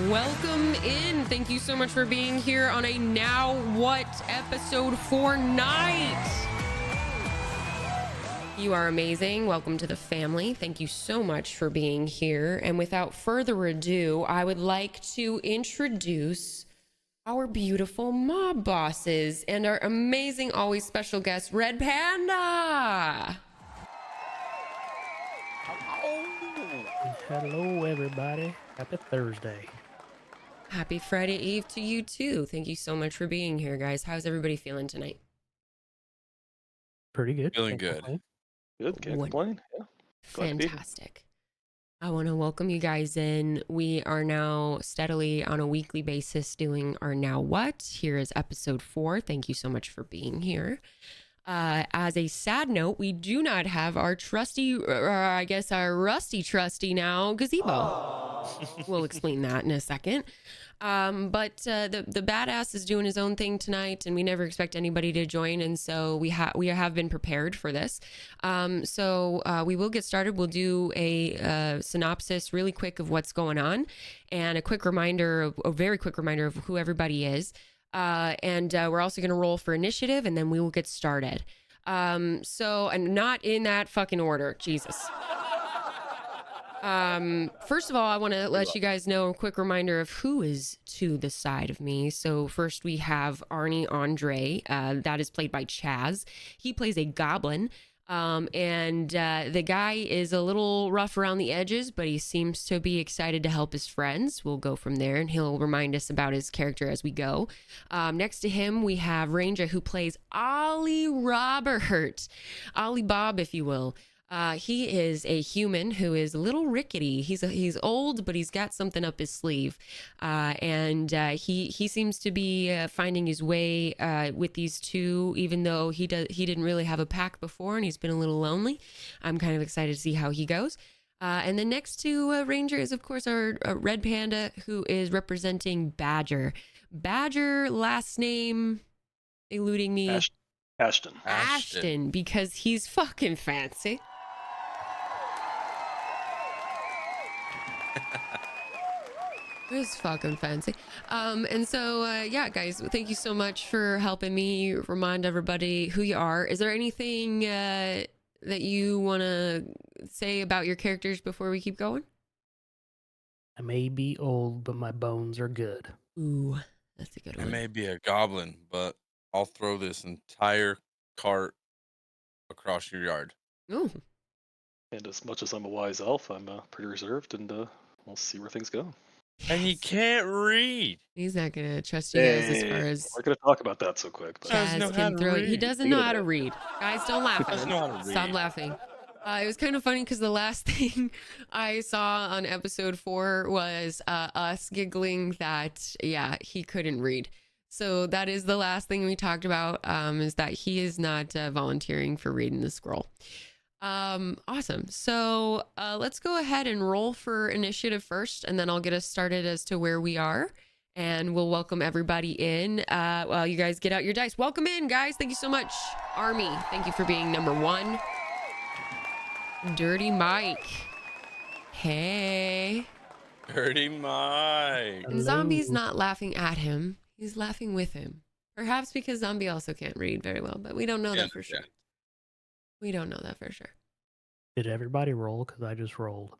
Welcome in. Thank you so much for being here on a Now What episode 4 night. You are amazing. Welcome to the family. Thank you so much for being here. And without further ado, I would like to introduce our beautiful mob bosses and our amazing, always special guest, Red Panda. Hello, everybody. Happy Thursday. Happy Friday Eve to you too. Thank you so much for being here, guys. How's everybody feeling tonight? Pretty good. Feeling Can't good. complain. Good, can't complain. Yeah. Glad to be here. Fantastic. I want to welcome you guys in. We are now steadily on a weekly basis doing our Now What. Here is episode 4. Thank you so much for being here. As a sad note, we do not have our trusty, I guess our rusty trusty now, Gazebo. We'll explain that in a second. But the badass is doing his own thing tonight, and we never expect anybody to join, and so we have been prepared for this. So we will get started. We'll do a synopsis really quick of what's going on, and a very quick reminder of who everybody is. And we're also going to roll for initiative, and then we will get started. And not in that fucking order. Jesus. First of all, I want to let you guys know a quick reminder of who is to the side of me. So first we have Arnie Andre, that is played by Chaz. He plays a goblin. And the guy is a little rough around the edges, but he seems to be excited to help his friends. We'll go from there, and he'll remind us about his character as we go. Next to him, we have Ranger, who plays Ollie Robert, Ollie Bob, if you will. He is a human who is a little rickety. He's old, but he's got something up his sleeve. And he seems to be finding his way with these two, even though he didn't really have a pack before, and he's been a little lonely. I'm kind of excited to see how he goes. And then next to Ranger is, of course, our Red Panda, who is representing Badger. Badger, last name eluding me. Ashton, because he's fucking fancy. It's fucking fancy. And so, yeah, guys, thank you so much for helping me remind everybody who you are. Is there anything that you want to say about your characters before we keep going? I may be old, but my bones are good. Ooh, that's a good one. I may be a goblin, but I'll throw this entire cart across your yard. Ooh. And as much as I'm a wise elf, I'm pretty reserved, and we'll see where things go. And you can't read. He's not going to trust you guys as far as... We're going to talk about that so quick. But... Chaz can throw it. He doesn't know how to read. Guys, don't laugh at him. Stop laughing. It was kind of funny because the last thing I saw on episode 4 was us giggling that, yeah, he couldn't read. So that is the last thing we talked about, is that he is not volunteering for reading the scroll. Awesome. So let's go ahead and roll for initiative first, and then I'll get us started as to where we are, and we'll welcome everybody in. While you guys get out your dice. Welcome in, guys. Thank you so much. Army, thank you for being number 1. Dirty Mike. Hey. Dirty Mike. And Zombie's not laughing at him. He's laughing with him. Perhaps because Zombie also can't read very well, but we don't know that for sure. We don't know that for sure. Did everybody roll? Because I just rolled.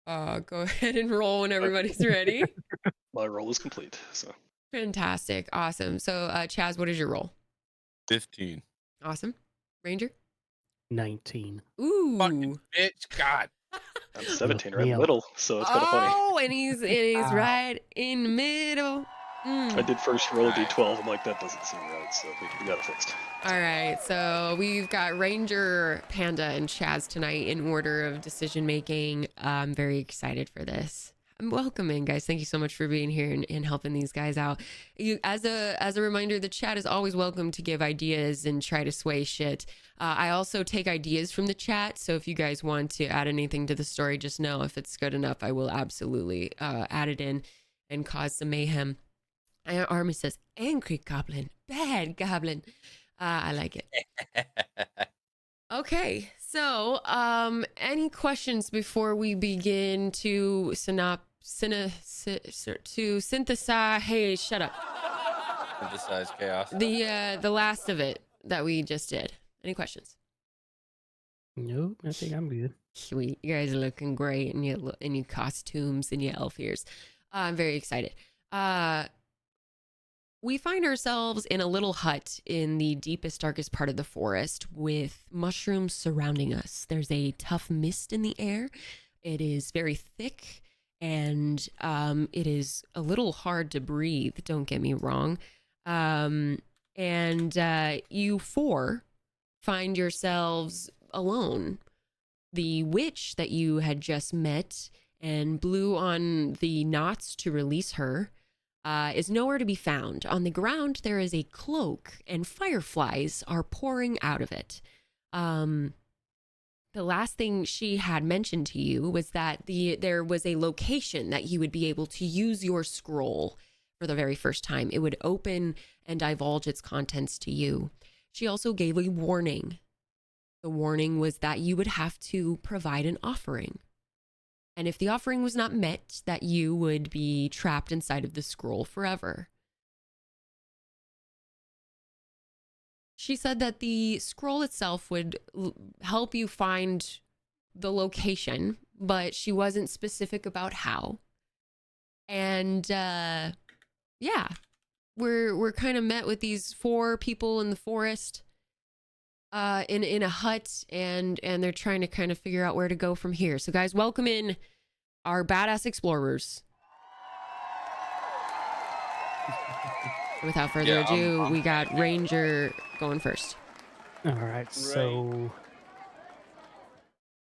Go ahead and roll when everybody's ready. My roll is complete. So Fantastic. Awesome. So, Chaz, what is your roll? 15. Awesome. Ranger? 19. Ooh. Fucking bitch. God. I'm 17 right in the middle, so it's kind of funny. Oh, and he's right in the middle. I did first roll a d12. I'm like, that doesn't seem right, so we got it fixed. All right, so we've got Ranger, Panda, and Chaz tonight in order of decision making. I'm very excited for this. Welcome in, guys. Thank you so much for being here and helping these guys out. As a reminder, the chat is always welcome to give ideas and try to sway shit. I also take ideas from the chat, so if you guys want to add anything to the story, just know if it's good enough, I will absolutely add it in and cause some mayhem. Army says, angry goblin, bad goblin. I like it. Okay, so any questions before we begin to to synthesize. Hey, shut up. Synthesize chaos. The last of it that we just did. Any questions? Nope, I think I'm good. Sweet. You guys are looking great in your costumes and your elf ears. I'm very excited. We find ourselves in a little hut in the deepest, darkest part of the forest with mushrooms surrounding us. There's a tough mist in the air. It is very thick and it is a little hard to breathe. Don't get me wrong. You four find yourselves alone. The witch that you had just met and blew on the knots to release her is nowhere to be found. On the ground, there is a cloak and fireflies are pouring out of it. The last thing she had mentioned to you was that there was a location that you would be able to use your scroll for the very first time. It would open and divulge its contents to you. She also gave a warning. The warning was that you would have to provide an offering. And if the offering was not met, that you would be trapped inside of the scroll forever. She said that the scroll itself would help you find the location, but she wasn't specific about how. And yeah, we're kind of met with these 4 people in the forest. In a hut, and they're trying to kind of figure out where to go from here. So guys, welcome in our badass explorers. Without further ado, we got Ranger going first. All right, so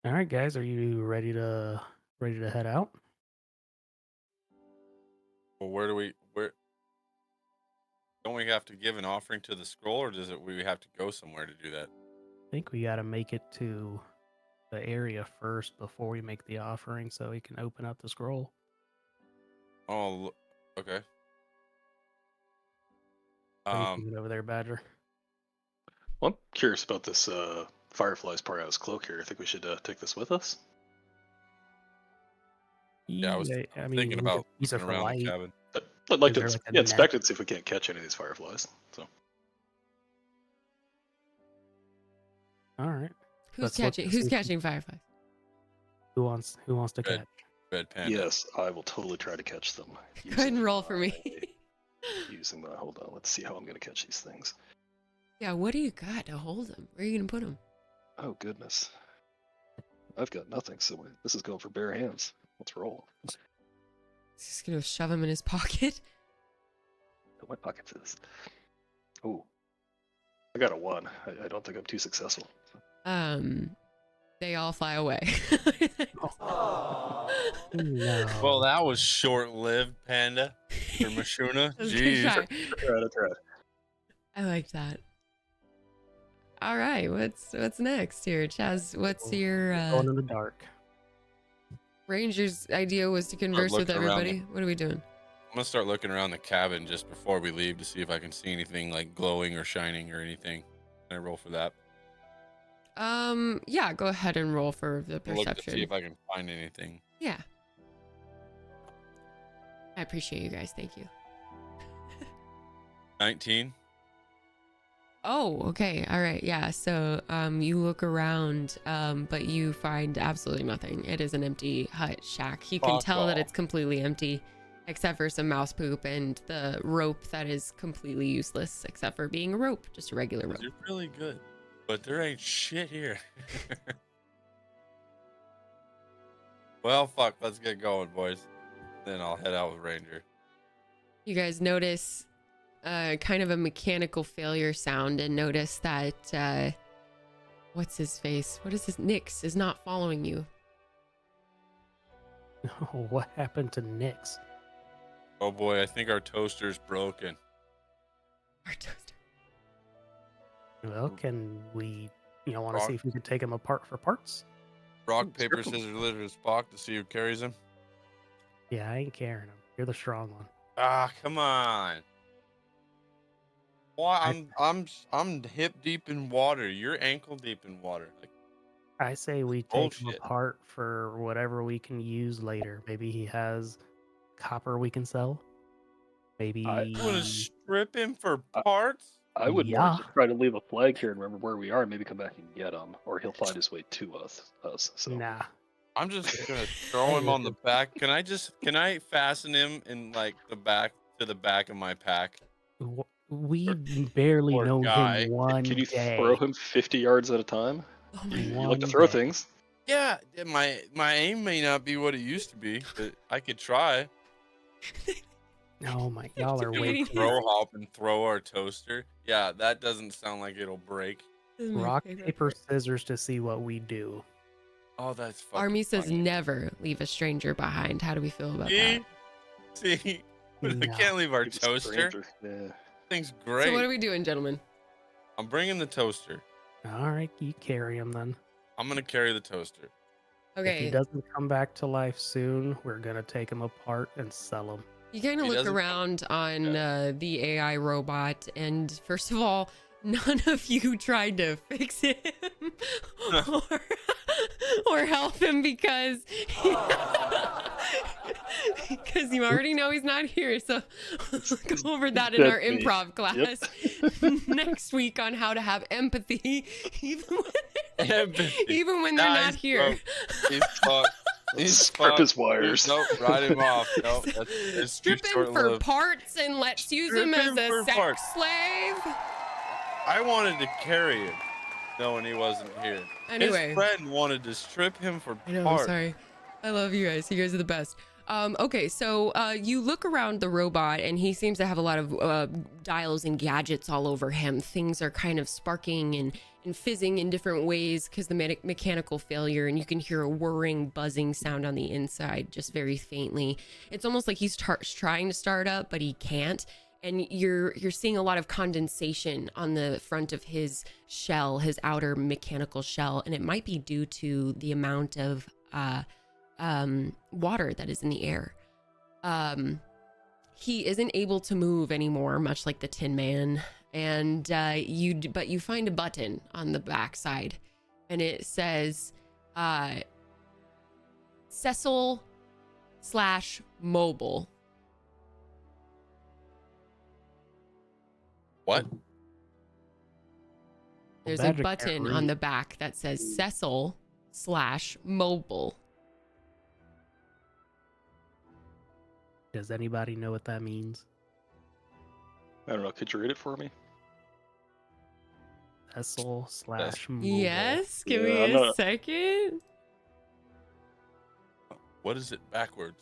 all right, guys, are you ready to head out? Well, where don't we have to give an offering to the scroll, or we have to go somewhere to do that? I think we got to make it to the area first before we make the offering, so we can open up the scroll. Oh, okay. What are you thinking over there, Badger? Well, I'm curious about this fireflies pouring out his cloak here. I think we should take this with us. Yeah, I was thinking about looking around the cabin. I'd like Is to there like a inspect net? it, see if we can't catch any of these fireflies. So All right. Who's Let's look to see if- catching fireflies? Who wants to Red. catch? Red Panda. yes, I will totally try to catch them. Go ahead and roll for me. Using the hold on, let's see how I'm gonna catch these things. Yeah, what do you got to hold them? Where are you gonna put them? Oh goodness, I've got nothing. So this is going for bare hands. Let's roll. He's just gonna shove them in his pocket. Oh, my pockets is. Oh, I got a 1. I don't think I'm too successful. They all fly away. No. Well, that was short-lived, Panda. Or Mashuna. That's a Jeez. good try. That's right. I like that. All right, what's next here, Chaz? What's your Going in the dark. Ranger's idea was to converse with looking around everybody? What are we doing? I'm gonna start looking around the cabin just before we leave to see if I can see anything like glowing or shining or anything. Can I roll for that? Yeah, go ahead and roll for the Look to perception. see if I can find anything. Yeah. I appreciate you guys. Thank you. 19. Oh, okay. All right. Yeah. So, you look around, but you find absolutely nothing. It is an empty hut shack. You can Fuck tell that off. it's completely empty, except for some mouse poop and the rope that is completely useless, except for being a rope, just a regular rope. You're really good, but there ain't shit here. Well, fuck. Let's get going, boys. Then I'll head out with Ranger. You guys notice kind of a mechanical failure sound and notice that what's his face? What is his Nyx is not following you. Oh, what happened to Nyx? Oh boy, I think our toaster's broken. Our toaster. Well, can we, want to Rock. see if we could take him apart for parts? Rock, Ooh, paper, scribble. scissors, lizard, Spock to see who carries him. Yeah, I ain't carrying him. You're the strong one. Ah, come on. Why? I- I'm hip deep in water. You're ankle deep in water. Like, I say we take him Bullshit. apart for whatever we can use later. Maybe he has copper we can sell. Maybe. You want to strip him for I- parts? I would more Yeah. just try to leave a flag here and remember where we are, and maybe come back and get him, or he'll find his way to us. So Nah. I'm just gonna throw him on the back. Can I fasten him in like the back to the back of my pack? We barely Poor know guy. him one can you day. throw him 50 yards at a time? Oh my You god. like to One throw day. things. Yeah, my aim may not be what it used to be, but I could try. Oh my, y'all are Waiting way to too Throw hop and throw our toaster. Yeah, that doesn't sound like it'll break. This is my rock, favorite paper, part. scissors to see what we do. Oh, that's fucking Army says funny. never leave a stranger behind. How do we feel about that? See, we No. can't leave our Leave a toaster. stranger. Yeah. Thing's great. So what are we doing, gentlemen? I'm bringing the toaster. All right, you carry him then. I'm gonna carry the toaster. If he Okay. doesn't come back to life soon, we're gonna take him apart and sell him. You kind of He look doesn't come- around on the AI robot, and first of all, none of you tried to fix him or, or help him because you already know he's not here. So we'll go over that in our That's me. improv class next week on how to have empathy, even when they're not Nice, here. bro. He's fucked. He's Strip fucked. his wires. Nope, ride him off. Nope, that's Strip too him for short-lived. parts and let's use Strip him as him a for sex parts. slave. I wanted to carry him, knowing he wasn't here. Anyway. His friend wanted to strip him for I know, I'm parts. sorry. I love you guys. You guys are the best. Okay, so you look around the robot and he seems to have a lot of dials and gadgets all over him. Things are kind of sparking and fizzing in different ways because the mechanical failure, and you can hear a whirring, buzzing sound on the inside, just very faintly. It's almost like he's trying to start up, but he can't. And you're seeing a lot of condensation on the front of his shell, his outer mechanical shell, and it might be due to the amount of water that is in the air. He isn't able to move anymore, much like the Tin Man. And but you find a button on the back side, and it says Cecil/mobile. What? There's a Badger can't button on read. the back that says Cecil/mobile. Does anybody know what that means? I don't know. Could you read it for me? Cecil/mobile. Yes, give Yeah, me I'm a not- second. What is it backwards?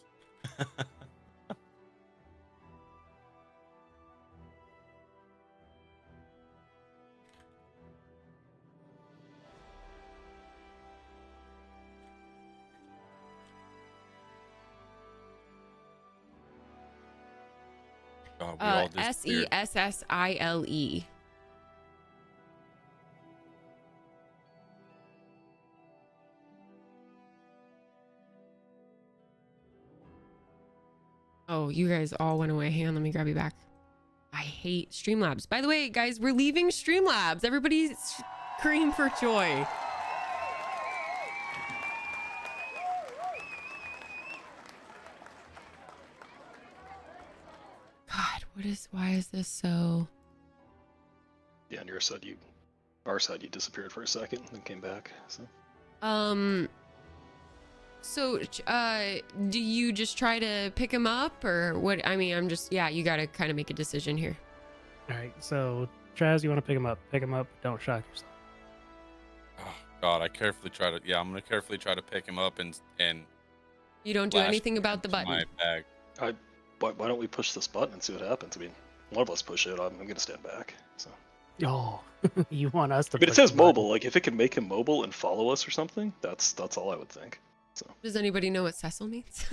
God, we all disappeared. Sessile. Oh, you guys all went away. Hang on, let me grab you back. I hate Streamlabs. By the way, guys, we're leaving Streamlabs. Everybody scream for joy. God, why is this so... Yeah, on your side, our side, you disappeared for a second, then came back. So So, do you just try to pick him up or what? I mean, you got to kind of make a decision here. All right, so Chaz, you want to pick him up? Pick him up. Don't shock yourself. Oh God, I'm gonna carefully try to pick him up and You don't do flash anything him about the into button. my bag. why don't we push this button and see what happens? I mean, one of us push it. I'm gonna stand back. So. Oh, you want us to? But it push says the button. mobile. Like if it can make him mobile and follow us or something, that's all I would think. So Does anybody know what Cecil means?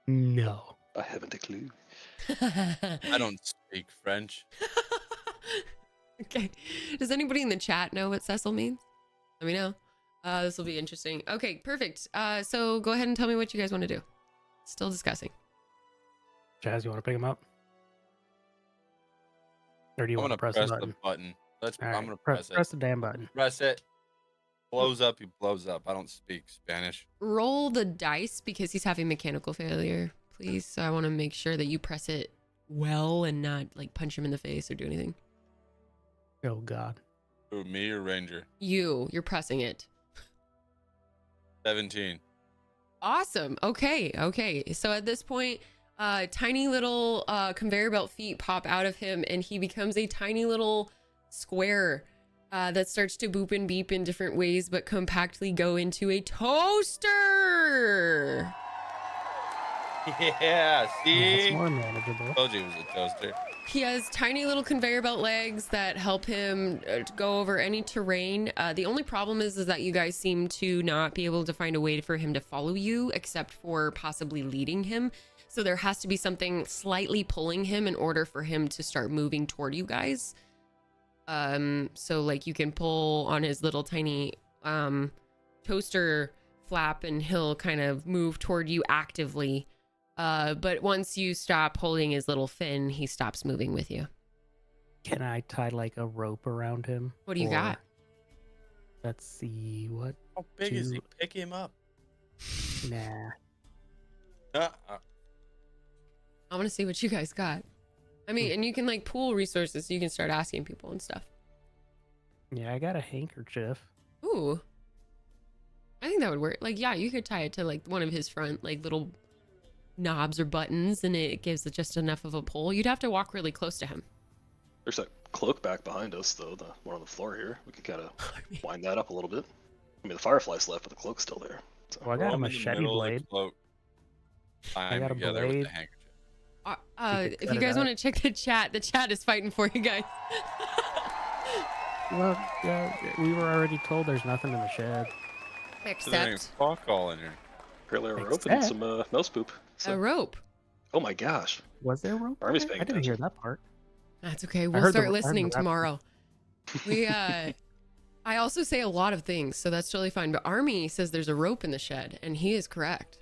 No. I haven't a clue. I don't speak French. Okay. Does anybody in the chat know what Cecil means? Let me know. This will be interesting. Okay, perfect. So go ahead and tell me what you guys want to do. Still discussing. Chaz, you want to pick him up? Or do you I'm want gonna to press press the button? the button. All right, I'm gonna press it. press the damn button. Press it. Blows up, he blows up. I don't speak Spanish. Roll the dice because he's having mechanical failure, please. So I want to make sure that you press it well and not like punch him in the face or do anything. Oh God. Who, me or Ranger? You're pressing it. 17. Awesome. Okay. So at this point, tiny little conveyor belt feet pop out of him and he becomes a tiny little square that starts to boop and beep in different ways, but compactly go into a toaster. Yeah, That's see? more manageable. Told you it was a toaster. He has tiny little conveyor belt legs that help him go over any terrain. The only problem is that you guys seem to not be able to find a way for him to follow you, except for possibly leading him. So there has to be something slightly pulling him in order for him to start moving toward you guys. So like you can pull on his little tiny toaster flap and he'll kind of move toward you actively. But once you stop holding his little fin, he stops moving with you. Can I tie like a rope around him? What do you got? Let's see. What? How big is he? Pick him up. Nah. I want to see what you guys got. I mean, and you can like pool resources so you can start asking people and stuff. Yeah, I got a handkerchief. Ooh. I think that would work. Like, yeah, you could tie it to like one of his front like little knobs or buttons and it gives it just enough of a pull. You'd have to walk really close to him. There's that cloak back behind us, though, the one on the floor here. We could kind of wind that up a little bit. I mean, the firefly's left, but the cloak's still there. So. Well, I got a machete blade. I got a together with blade. the handkerchief. If you guys want to check the chat is fighting for you guys. Well, we were already told there's nothing in the shed. Except Fuck all in here. Apparently a rope and some mouse poop. So. a rope. Oh my gosh. Was there a rope? Army's there? paying I didn't hear attention. that part. That's okay. I We'll heard start the listening reference. tomorrow. We I also say a lot of things, so that's totally fine. But Army says there's a rope in the shed, and he is correct.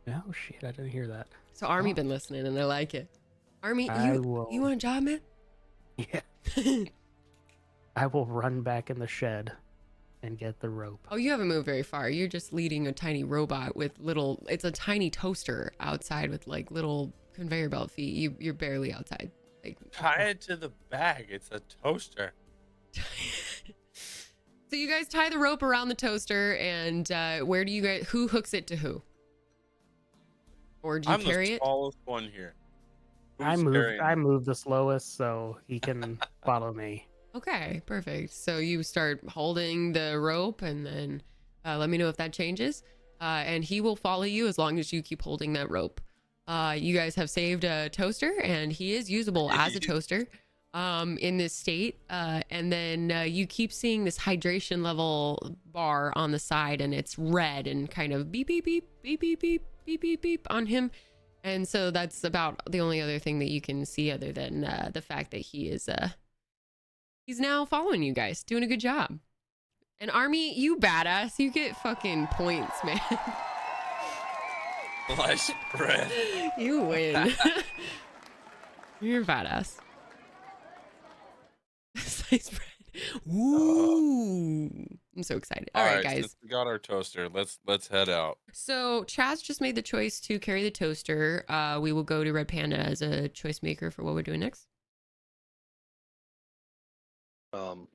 Oh shit! I didn't hear that. So Army been listening, and I like it. Army, you want a job, man? Yeah. I will run back in the shed and get the rope. Oh, you haven't moved very far. You're just leading a tiny robot with little. It's a tiny toaster outside with like little conveyor belt feet. You're barely outside. Like Tie it to the bag. It's a toaster. So you guys tie the rope around the toaster, and where do you guys? Who hooks it to who? Or do you carry I'm the it? smallest one here. I moved the slowest, so he can follow me. Okay, perfect. So you start holding the rope, and then let me know if that changes. And he will follow you as long as you keep holding that rope. You guys have saved a toaster, and he is usable as a toaster in this state. And then you keep seeing this hydration level bar on the side, and it's red and kind of beep, beep, beep, beep, beep, beep, beep, beep, beep on him. And so that's about the only other thing that you can see other than the fact that he is he's now following you guys, doing a good job. And Army, you badass. You get fucking points, man. Slice bread. You win. You're a badass. Sliced bread. Ooh. I'm so excited. All right, guys. Since we got our toaster. Let's head out. So Chaz just made the choice to carry the toaster. We will go to Red Panda as a choice maker for what we're doing next. Well,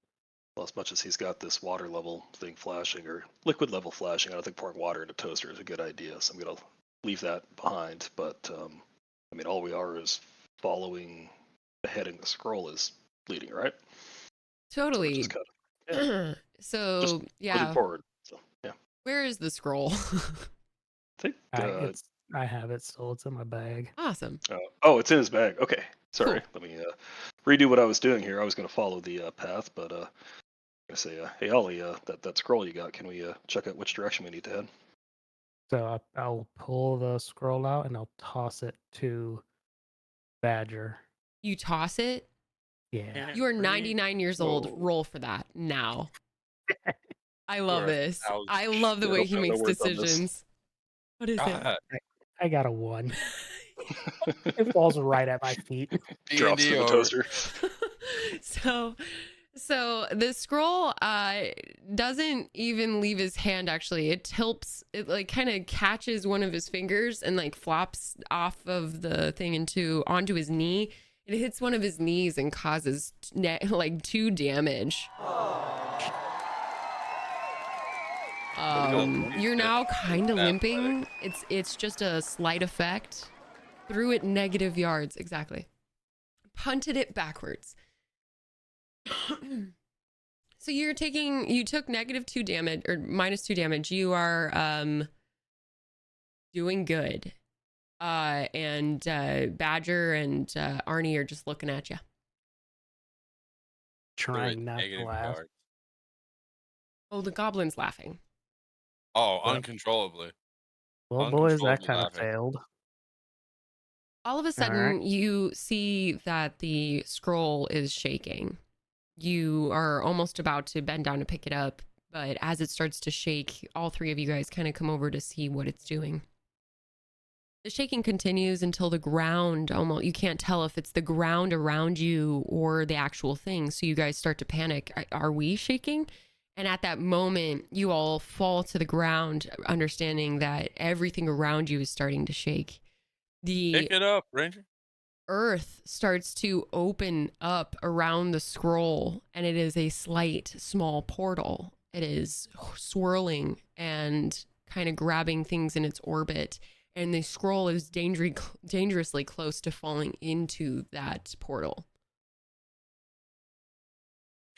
as much as he's got this water level thing flashing or liquid level flashing, I don't think pouring water in a toaster is a good idea. So I'm gonna leave that behind. But I mean, all we are is following the heading the scroll is leading, right? Totally. So, yeah. So Just yeah. moving forward. So yeah. Where is the scroll? I think. I have it still. It's in my bag. Awesome. Oh, it's in his bag. Okay. Sorry. Cool. Let me redo what I was doing here. I was going to follow the path, but I'm going to say, hey, Ollie, that scroll you got, can we check out which direction we need to head? So I'll pull the scroll out and I'll toss it to Badger. You toss it? Yeah. You are 99 years old. Whoa. Roll for that now. I love You're this. 1,000. I love the I way hope he no makes words on this. decisions. What is it? God, I got a 1. It falls right at my feet. Drops D&D to the over. toaster. So So the scroll doesn't even leave his hand. Actually, it tilts. It like kind of catches one of his fingers and like flops off of the thing onto his knee. It hits one of his knees and causes like 2 damage. You're now kind of limping. It's just a slight effect. Threw it negative yards, exactly. Punted it backwards. So you took -2 damage or -2 damage. You are doing good. And Badger and Arnie are just looking at you. Trying not to Negative laugh. yards. Oh, the goblin's laughing. Oh, Yep. uncontrollably. Well, boys, that Uncontrollably kind of laughing. failed. All of a sudden, you see that the scroll is shaking. You are almost about to bend down to pick it up, but as it starts to shake, all 3 of you guys kind of come over to see what it's doing. The shaking continues until the ground you can't tell if it's the ground around you or the actual thing. So you guys start to panic. Are we shaking? And at that moment, you all fall to the ground, understanding that everything around you is starting to shake. Pick it up, Ranger. Earth starts to open up around the scroll, and it is a small portal. It is swirling and kind of grabbing things in its orbit, and the scroll is dangerously close to falling into that portal.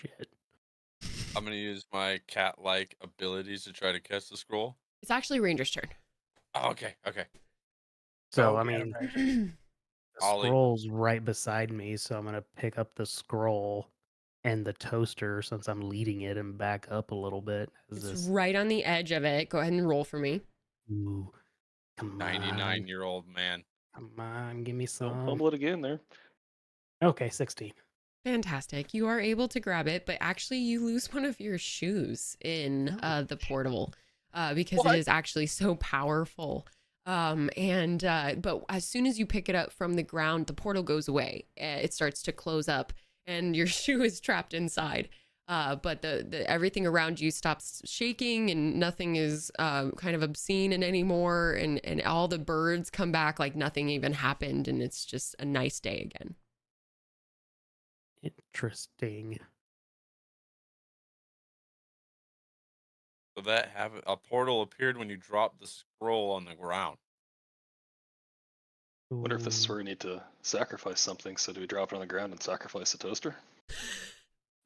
Shit. I'm gonna use my cat-like abilities to try to catch the scroll. It's actually Ranger's turn. Oh, okay. So, Oh, I yeah, mean, right. the Ollie. scroll's right beside me, so I'm going to pick up the scroll and the toaster since I'm leading it and back up a little bit. It's right on the edge of it. Go ahead and roll for me. Ooh, come 99-year-old man. on, give me Don't some. fumble it again there. Okay, 16. Fantastic. You are able to grab it, but actually you lose one of your shoes in the portal because it is actually so powerful. But as soon as you pick it up from the ground, the portal goes away. It starts to close up and your shoe is trapped inside. But the everything around you stops shaking and nothing is kind of obscene anymore. And all the birds come back like nothing even happened. And it's just a nice day again. Interesting. So that a portal appeared when you dropped the scroll on the ground. Wonder if this is Ooh. where we need to sacrifice something. So do we drop it on the ground and sacrifice the toaster?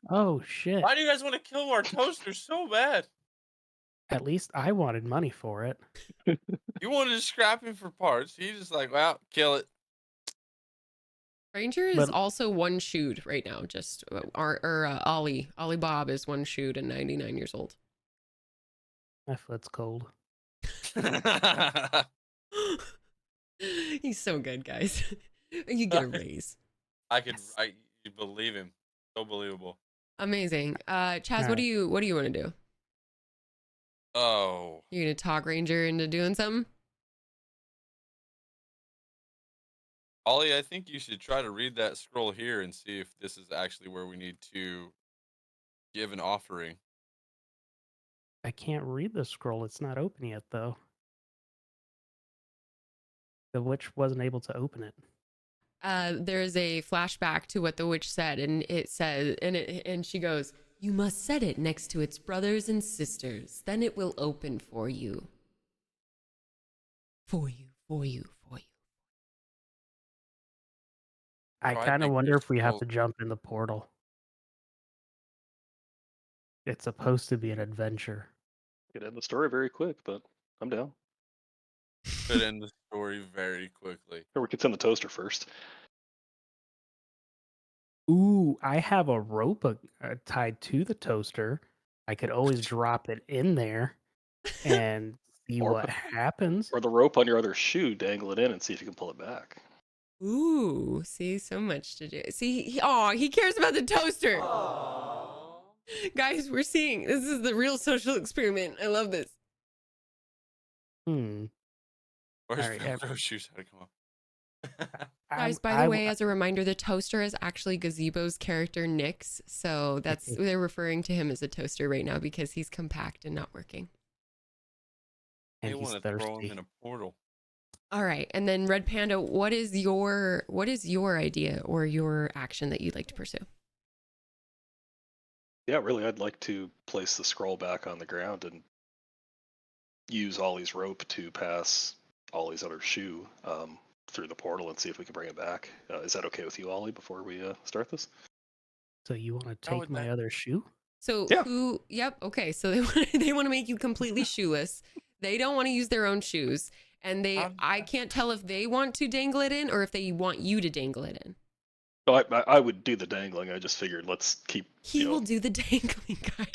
Oh, shit. Why do you guys want to kill our toaster so bad? At least I wanted money for it. You wanted to scrap him for parts. He's just like, well, kill it. Ranger is But- also 1 shoot right now. Just Ollie Bob is 1 shoot and 99 years old. My foot's cold. He's so good, guys. You get a raise. You believe him. So believable. Amazing. Chaz, All what do you want to do? Oh. You gonna talk Ranger into doing something? Ollie, I think you should try to read that scroll here and see if this is actually where we need to give an offering. I can't read the scroll. It's not open yet, though. The witch wasn't able to open it. There's a flashback to what the witch said, and it says, and she goes, "You must set it next to its brothers and sisters. Then it will open for you. For you. I So I kind of think wonder this if we have scroll- to jump in the portal. It's supposed to be an adventure. Could end the story very quick, but I'm down. Could end the story very quickly. Or we could send the toaster first. Ooh, I have a rope tied to the toaster. I could always drop it in there and see Or what put- happens. Or the rope on your other shoe, dangle it in and see if you can pull it back. Ooh, see, so much to do. See, he cares about the toaster. Guys, we're seeing this is the real social experiment. I love this. Hmm. Where's Alright, Velcro shoes had to come up? Guys, by the way, as a reminder, the toaster is actually Gazebo's character Nick's. So they're referring to him as a toaster right now because he's compact and not working. They and he's want to throw him thirsty. in a portal. All right. And then Red Panda, what is your idea or your action that you'd like to pursue? Yeah, really, I'd like to place the scroll back on the ground and use Ollie's rope to pass Ollie's other shoe through the portal and see if we can bring it back. Is that okay with you, Ollie, before we start this? So you want to How take would my that- other shoe? So Yeah. yep. Okay. So they want to make you completely shoeless. They don't want to use their own shoes. And I can't tell if they want to dangle it in or if they want you to dangle it in. Oh, I would do the dangling. I just figured let's keep. He will do the dangling, guys.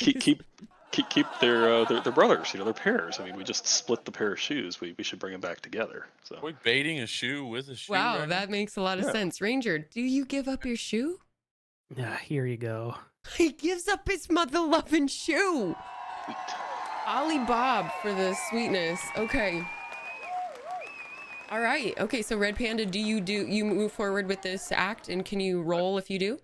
Keep their brothers. They're pairs. I mean, we just split the pair of shoes. We should bring them back together. So. Are we baiting a shoe with a shoe? Wow, right that makes a lot of sense. Ranger, do you give up your shoe? Yeah, here you go. He gives up his mother-loving shoe. Sweet. Ollie Bob for the sweetness. Okay. All right. Okay, so Red Panda, you move forward with this act, and can you roll if you do?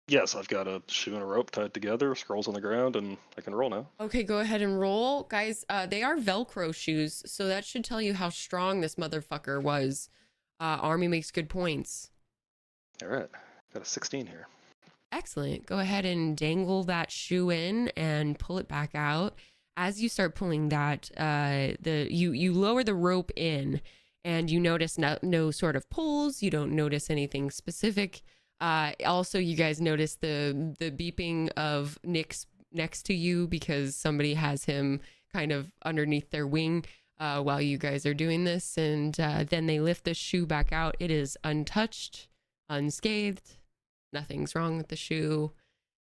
Yes, I've got a shoe and a rope tied together, scrolls on the ground, and I can roll now. Okay, go ahead and roll. Guys, they are Velcro shoes, so that should tell you how strong this motherfucker was. Army makes good points. All right, got a 16 here. Excellent. Go ahead and dangle that shoe in and pull it back out. As you start pulling that, you lower the rope in, and you notice no sort of pulls. You don't notice anything specific. Also, you guys notice the beeping of Nick's next to you because somebody has him kind of underneath their wing while you guys are doing this. And then they lift the shoe back out. It is untouched, unscathed. Nothing's wrong with the shoe.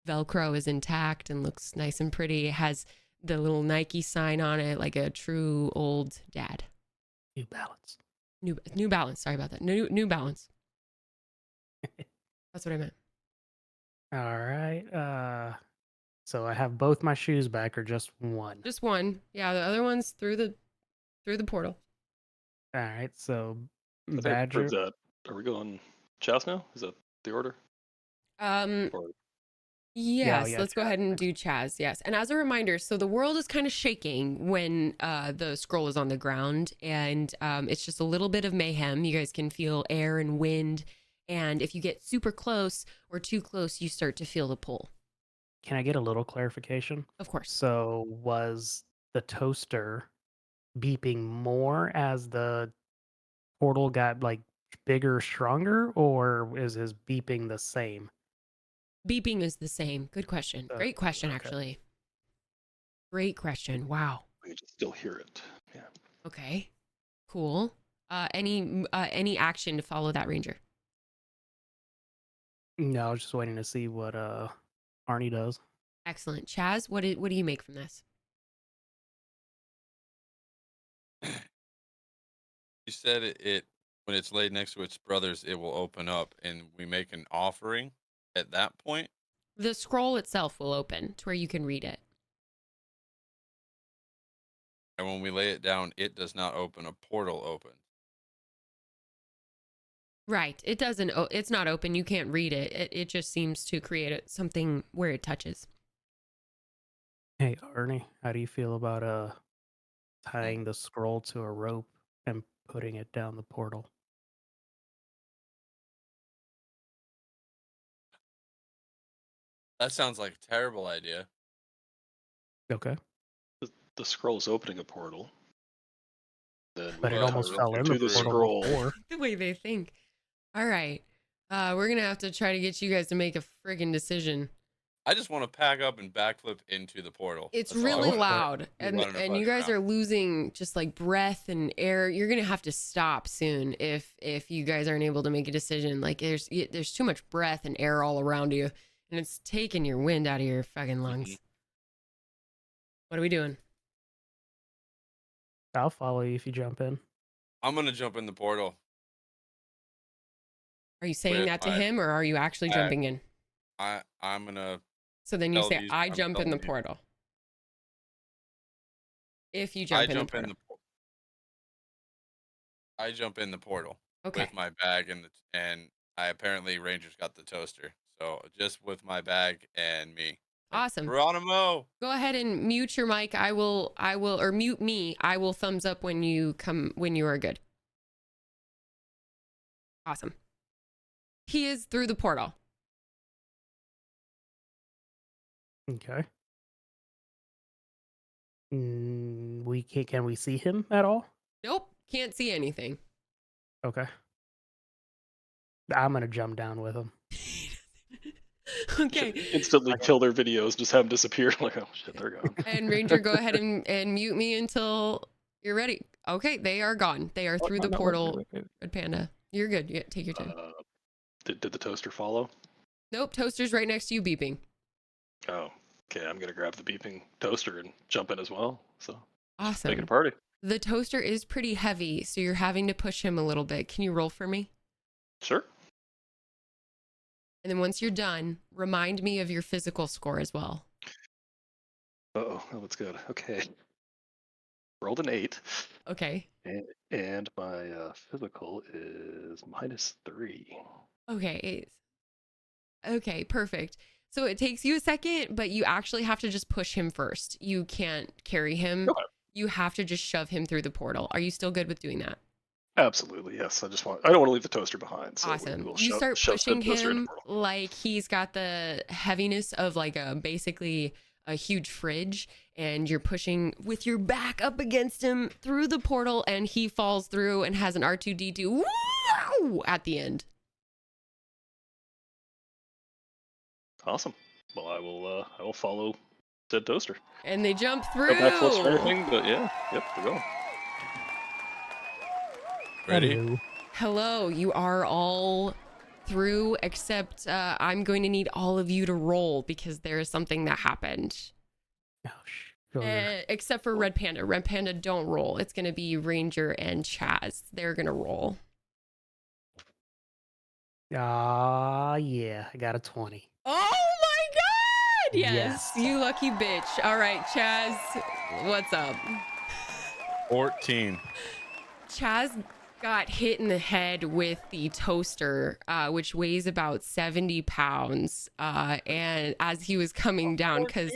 Velcro is intact and looks nice and pretty. It has the little Nike sign on it like a true old dad. New Balance. New Balance. Sorry about that. New Balance. That's what I meant. All right. So I have both my shoes back or just one? Just one. Yeah, the other one's through the portal. All right. So I think Badger. for that, are we going Chas now? Is that the order? Or Yes, yeah, let's go Chaz ahead and next. do Chaz. Yes. And as a reminder, so the world is kind of shaking when the scroll is on the ground, and it's just a little bit of mayhem. You guys can feel air and wind, and if you get super close or too close, you start to feel the pull. Can I get a little clarification? Of course. So was the toaster beeping more as the portal got like bigger, stronger, or is his beeping the same? Beeping is the same. Good question. Great question, okay. actually. Great question. Wow. we can just still hear it. Yeah. Okay. Cool. Any action to follow that, Ranger? No, I was just waiting to see what Arnie does. Excellent. Chaz, what do you make from this? You said it when it's laid next to its brothers, it will open up, and we make an offering at that point. The scroll itself will open to where you can read it. And when we lay it down, it does not open. A portal opens. Right. It doesn't. It's not open. You can't read it. It just seems to create something where it touches. Hey, Arnie, how do you feel about tying the scroll to a rope and putting it down the portal? That sounds like a terrible idea. Okay. The scroll's opening a portal. Then But we it Well, tie almost rope fell in to the the portal scroll. before. The way they think. All right. We're going to have to try to get you guys to make a friggin' decision. I just want to pack up and backflip into the portal. It's That's all I really want. loud. We're And running a you bunch guys around. are losing just like breath and air. You're going to have to stop soon if you guys aren't able to make a decision. Like there's too much breath and air all around you. And it's taking your wind out of your fucking lungs. What are we doing? I'll follow you if you jump in. I'm gonna jump in the portal. Are you saying With that to my- him or are you actually I- jumping in? I'm gonna. So then you tell say, these- I I'm jump in the telling you. portal. If you I jump in the jump in portal. the. I jump in the portal. Okay. with my bag and I apparently Rangers got the toaster. So just with my bag and me. Like, Awesome. Geronimo. Go ahead and mute your mic. Or mute me. I will thumbs up when you are good. Awesome. He is through the portal. Okay. Can we see him at all? Nope. Can't see anything. Okay. I'm gonna jump down with him. Okay. Instantly kill their videos, just have them disappear. Like, oh shit, they're gone. And Ranger, go ahead and mute me until you're ready. Okay, they are gone. They are Oh, through no, the no, portal. wait. Red Panda. You're good. Yeah, take your time. Did the toaster follow? Nope, toaster's right next to you beeping. Oh, okay. I'm gonna grab the beeping toaster and jump in as well. So Awesome. make it a party. The toaster is pretty heavy, so you're having to push him a little bit. Can you roll for me? Sure. And then once you're done, remind me of your physical score as well. Oh, that's good. Okay. Rolled an 8. Okay. And my physical is -3. Okay. Okay, perfect. So it takes you a second, but you actually have to just push him first. You can't carry him. Okay. You have to just shove him through the portal. Are you still good with doing that? Absolutely, yes. I don't want to leave the toaster behind. So Awesome. we'll You start shove pushing the toaster in the him portal. like he's got the heaviness of like basically a huge fridge, and you're pushing with your back up against him through the portal, and he falls through and has an R2D2 woo at the end. Awesome. Well, I will follow said toaster. And they jump through. No backflips or anything, but yeah, yep, we're going. Ready? Hello, you are all through, except I'm going to need all of you to roll because there is something that happened. Oh, sure. Except for Red Panda. Red Panda, don't roll. It's going to be Ranger and Chaz. They're going to roll. Yeah, I got a 20. Oh my God! Yes. You lucky bitch. All right, Chaz, what's up? 14. Chaz got hit in the head with the toaster, which weighs about 70 pounds. And as he was coming down, because,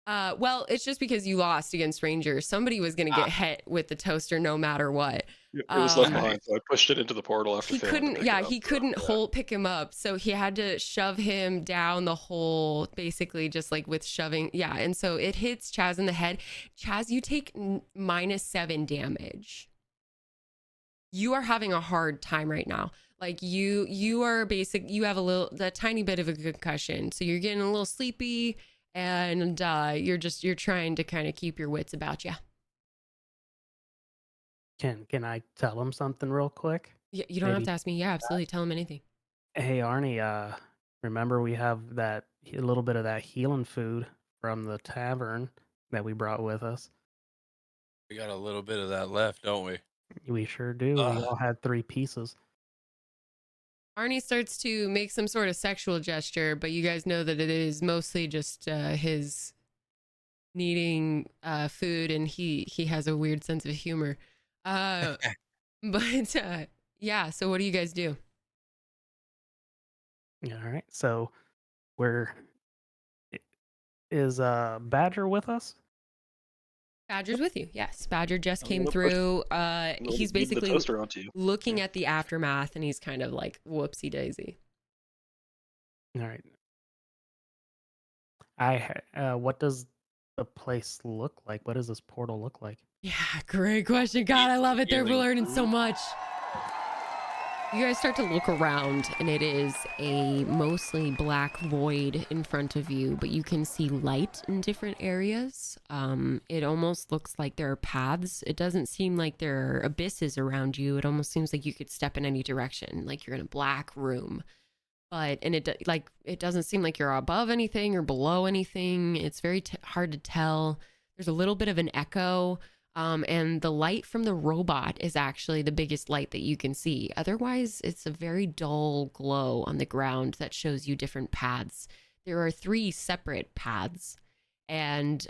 well, it's just because you lost against Rangers. Somebody was going to get hit with the toaster no matter what. It was left behind, so I pushed it into the portal after He failing to couldn't, pick it up, he so, couldn't yeah. pick him up. So he had to shove him down the hole, basically just like with shoving. Yeah. And so it hits Chaz in the head. Chaz, you take -7 damage. You are having a hard time right now. Like you are you have a tiny bit of a concussion. So you're getting a little sleepy, and you're trying to kind of keep your wits about you. Can I tell him something real quick? Yeah, you don't have Maybe. to ask me. Yeah, absolutely. Tell him anything. Hey, Arnie, remember we have a little bit of that healing food from the tavern that we brought with us? We got a little bit of that left, don't we? We sure do. We all had 3 pieces. Arnie starts to make some sort of sexual gesture, but you guys know that it is mostly just his needing food, and he has a weird sense of humor. But yeah, so what do you guys do? All right. So is Badger with us? Badger's with you. Yes, Badger just I'm came gonna through. beam He's the basically toaster onto you. looking at the aftermath, and he's kind of like whoopsie daisy. All right. What does the place look like? What does this portal look like? Yeah, great question. God, I love it. They're Healing learning so food. much. You guys start to look around, and it is a mostly black void in front of you, but you can see light in different areas. It almost looks like there are paths. It doesn't seem like there are abysses around you. It almost seems like you could step in any direction, like you're in a black room. It doesn't seem like you're above anything or below anything. It's very hard to tell. There's a little bit of an echo. And the light from the robot is actually the biggest light that you can see. Otherwise, it's a very dull glow on the ground that shows you different paths. There are 3 separate paths, And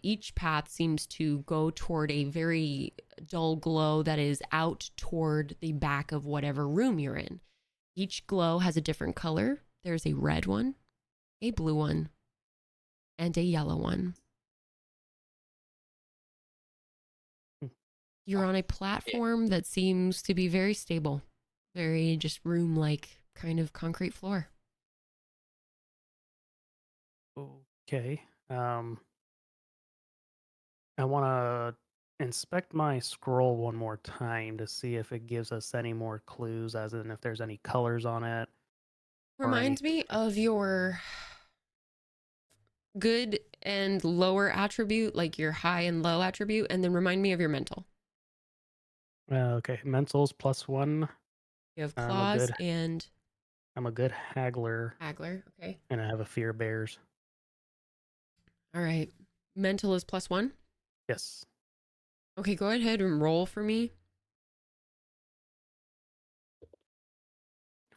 each path seems to go toward a very dull glow that is out toward the back of whatever room you're in. Each glow has a different color. There's a red one, a blue one, and a yellow one. You're on a platform that seems to be very stable, very just room-like kind of concrete floor. Okay. I want to inspect my scroll one more time to see if it gives us any more clues, as in if there's any colors on it or Reminds anything. me of your good and lower attribute, like your high and low attribute, and then remind me of your mental. Okay, mental's +1. You have I'm a claws good and haggler, haggler. Okay. and I have a fear of bears. All right. Mental is +1. Yes. Okay, go ahead and roll for me.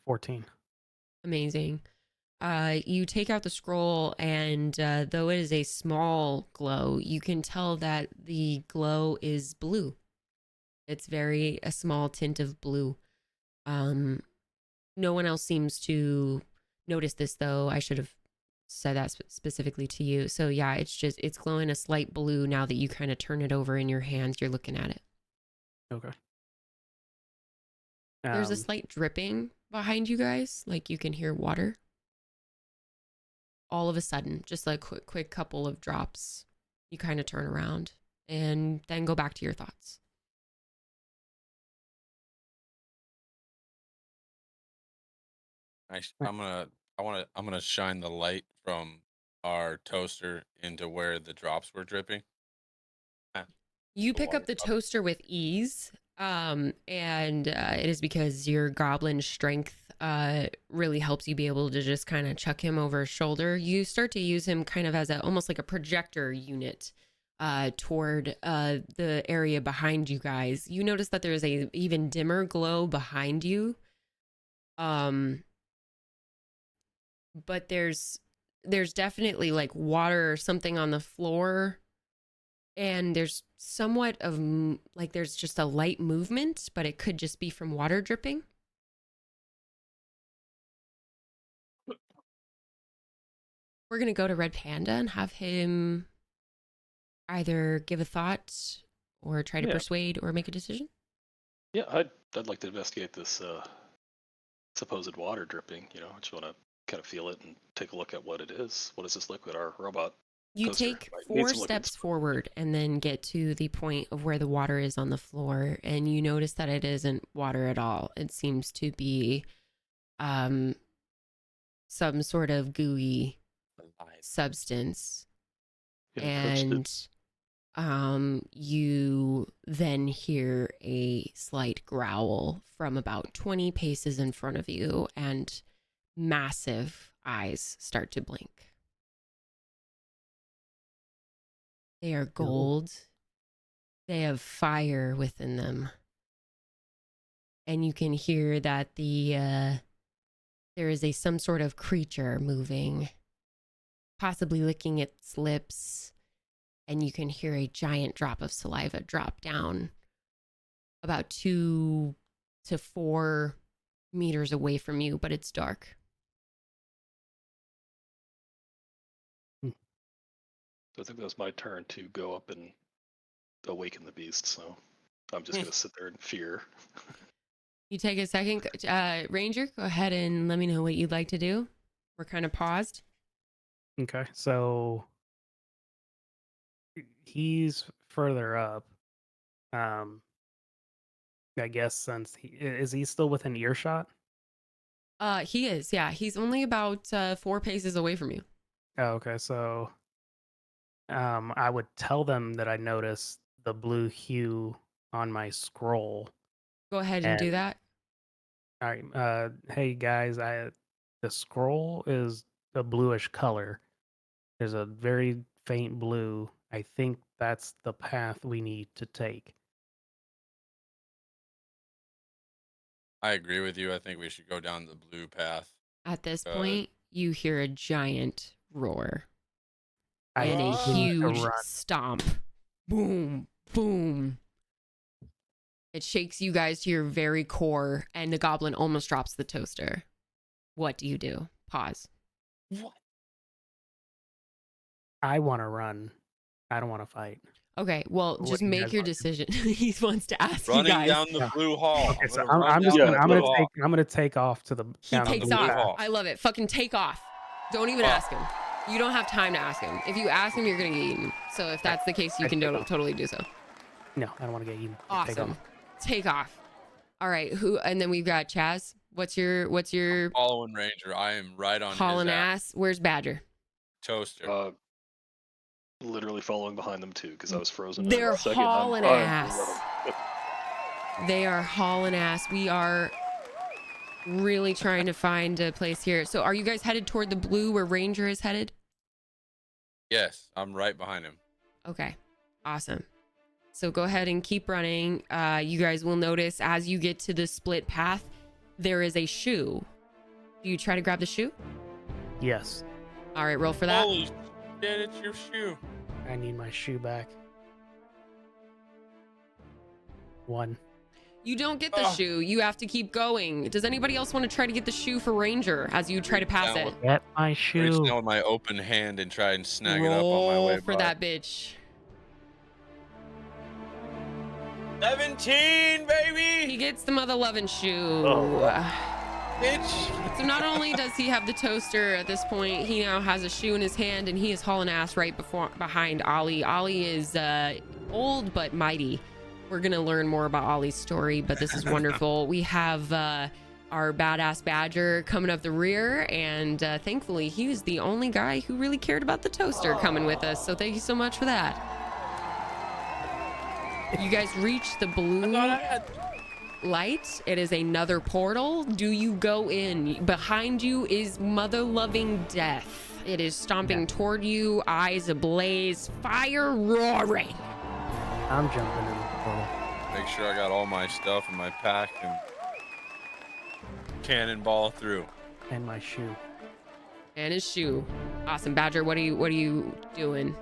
14. Amazing. You take out the scroll, and though it is a small glow, you can tell that the glow is blue. It's a small tint of blue. No one else seems to notice this, though. I should have said that specifically to you. So yeah, it's glowing a slight blue now that you kind of turn it over in your hands. You're looking at it. Okay. There's a slight dripping behind you guys, like you can hear water. All of a sudden, just like quick couple of drops, you kind of turn around and then go back to your thoughts. I'm gonna shine the light from our toaster into where the drops were dripping. You The pick water up the drop. toaster with ease, and it is because your goblin strength really helps you be able to just kind of chuck him over his shoulder. You start to use him kind of as almost like a projector unit toward the area behind you guys. You notice that there is a even dimmer glow behind you, but there's definitely like water or something on the floor. And there's somewhat of like there's just a light movement, but it could just be from water dripping. We're going to go to Red Panda and have him either give a thought or try to Yeah. persuade or make a decision. Yeah, I'd like to investigate this supposed water dripping. You know, I just want to kind of feel it and take a look at what it is. What is this liquid? Our robot You toaster take might need 4 some liquids. steps forward and then get to the point of where the water is on the floor, and you notice that it isn't water at all. It seems to be some sort of gooey substance. You approached it. And you then hear a slight growl from about 20 paces in front of you, and massive eyes start to blink. They are gold. They have fire within them. And you can hear that there is some sort of creature moving, possibly licking its lips. And you can hear a giant drop of saliva drop down about 2 to 4 meters away from you, but it's dark. So I think that was my turn to go up and awaken the beast. So I'm just gonna sit there in fear. You take a second. Ranger, go ahead and let me know what you'd like to do. We're kind of paused. Okay, so he's further up. I guess since is he still within earshot? He is, yeah. He's only about 4 paces away from you. Oh, okay, so I would tell them that I noticed the blue hue on my scroll. Go ahead and And do that. all right, hey guys, the scroll is a bluish color. There's a very faint blue. I think that's the path we need to take. I agree with you. I think we should go down the blue path. At this Uh, point, you hear a giant roar. and a need to huge run. stomp. Boom, boom. It shakes you guys to your very core, and the goblin almost drops the toaster. What do you do? Pause. What? I want to run. I don't want to fight. Okay, well, What just do you make guys your wanna do? decision. He wants to ask you Running guys. down the Yeah. blue hall. Okay, so gonna run I'm just down gonna the I'm blue gonna hall. take I'm gonna take off to the He down the takes blue off. path. I love it. Fucking take off. Don't even Oh. ask him. You don't have time to ask him. If you ask him, you're gonna get eaten. So if that's the case, you I can take off. totally do so. No, I don't want to get eaten. I take Awesome. off. Take off. All right. Who? And then we've got Chaz. What's your Following Ranger. I am right on hauling his ass. ass? Where's Badger? Toaster. Literally following behind them too, because I was frozen. in They're a second, and I'm hauling running. ass. They are hauling ass. We are really trying to find a place here. So are you guys headed toward the blue where Ranger is headed? Yes, I'm right behind him. Okay. Awesome. So go ahead and keep running. You guys will notice as you get to the split path, there is a shoe. Do you try to grab the shoe? Yes, All right, roll for that. Holy shit, it's your shoe. I need my shoe back. 1. You don't get the Oh. shoe. You have to keep going. Does anybody else want to try to get the shoe for Ranger as you try to pass Down it? Get my Reach shoe. down with my open hand and try and snag it up on my Roll way for by. that bitch. 17, He baby! gets the mother loving shoe. Bitch! So not only does he have the toaster at this point, he now has a shoe in his hand and he is hauling ass right behind Ollie. Ollie is old but mighty. We're gonna learn more about Ollie's story, but this is wonderful. We have our badass Badger coming up the rear, and thankfully he was the only guy who really cared about the toaster coming with us. So thank you so much for that. You guys reach the blue light. It is another portal. Do you go in? Behind you is mother-loving death. It is stomping toward you, eyes ablaze, fire roaring. I'm jumping in the portal. Make sure I got all my stuff in my pack and cannonball through. And my shoe. And his shoe. Awesome. Badger, what are you doing?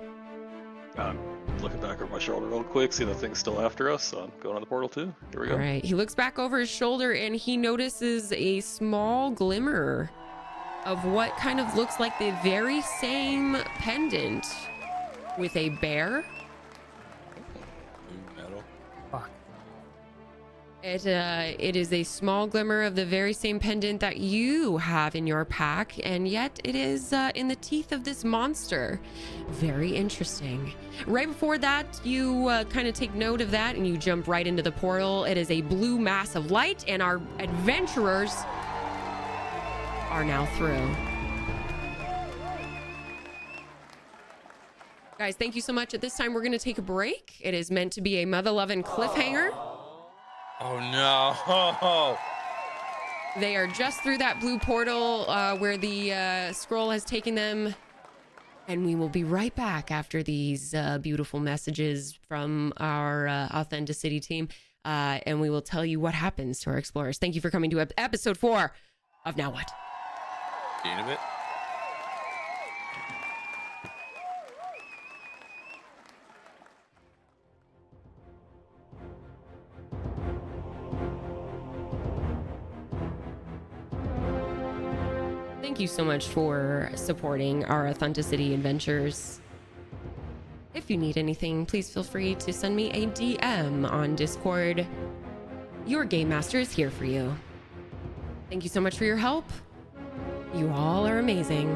I'm looking back over my shoulder real quick, see the thing's still after us, so I'm going on the portal too. Here we go. All right. He looks back over his shoulder and he notices a small glimmer of what kind of looks like the very same pendant with a bear. Blue metal. Fuck. It is a small glimmer of the very same pendant that you have in your pack, and yet it is in the teeth of this monster. Very interesting. Right before that, you kind of take note of that and you jump right into the portal. It is a blue mass of light, and our adventurers are now through. Guys, thank you so much. At this time, we're going to take a break. It is meant to be a mother-loving cliffhanger. Oh no! They are just through that blue portal where the scroll has taken them. And we will be right back after these beautiful messages from our authenticity team. And we will tell you what happens to our explorers. Thank you for coming to episode 4 of Now What? End of it. Thank you so much for supporting our authenticity adventures. If you need anything, please feel free to send me a DM on Discord. Your Game Master is here for you. Thank you so much for your help. You all are amazing.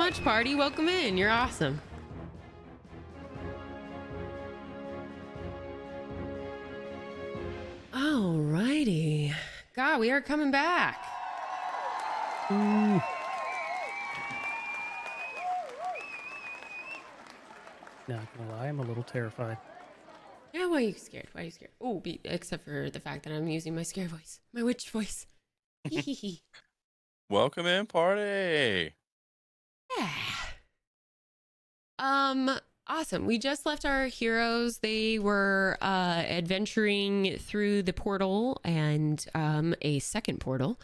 much, party. Welcome in. You're awesome. Alrighty. God, we are coming back. Ooh. Not gonna lie, I'm a little terrified. Yeah, why are you scared? Why are you scared? Oh, except for the fact that I'm using my scare voice, my witch voice. Welcome in, party. Yeah. Awesome. We just left our heroes. They were adventuring through the portal and a second portal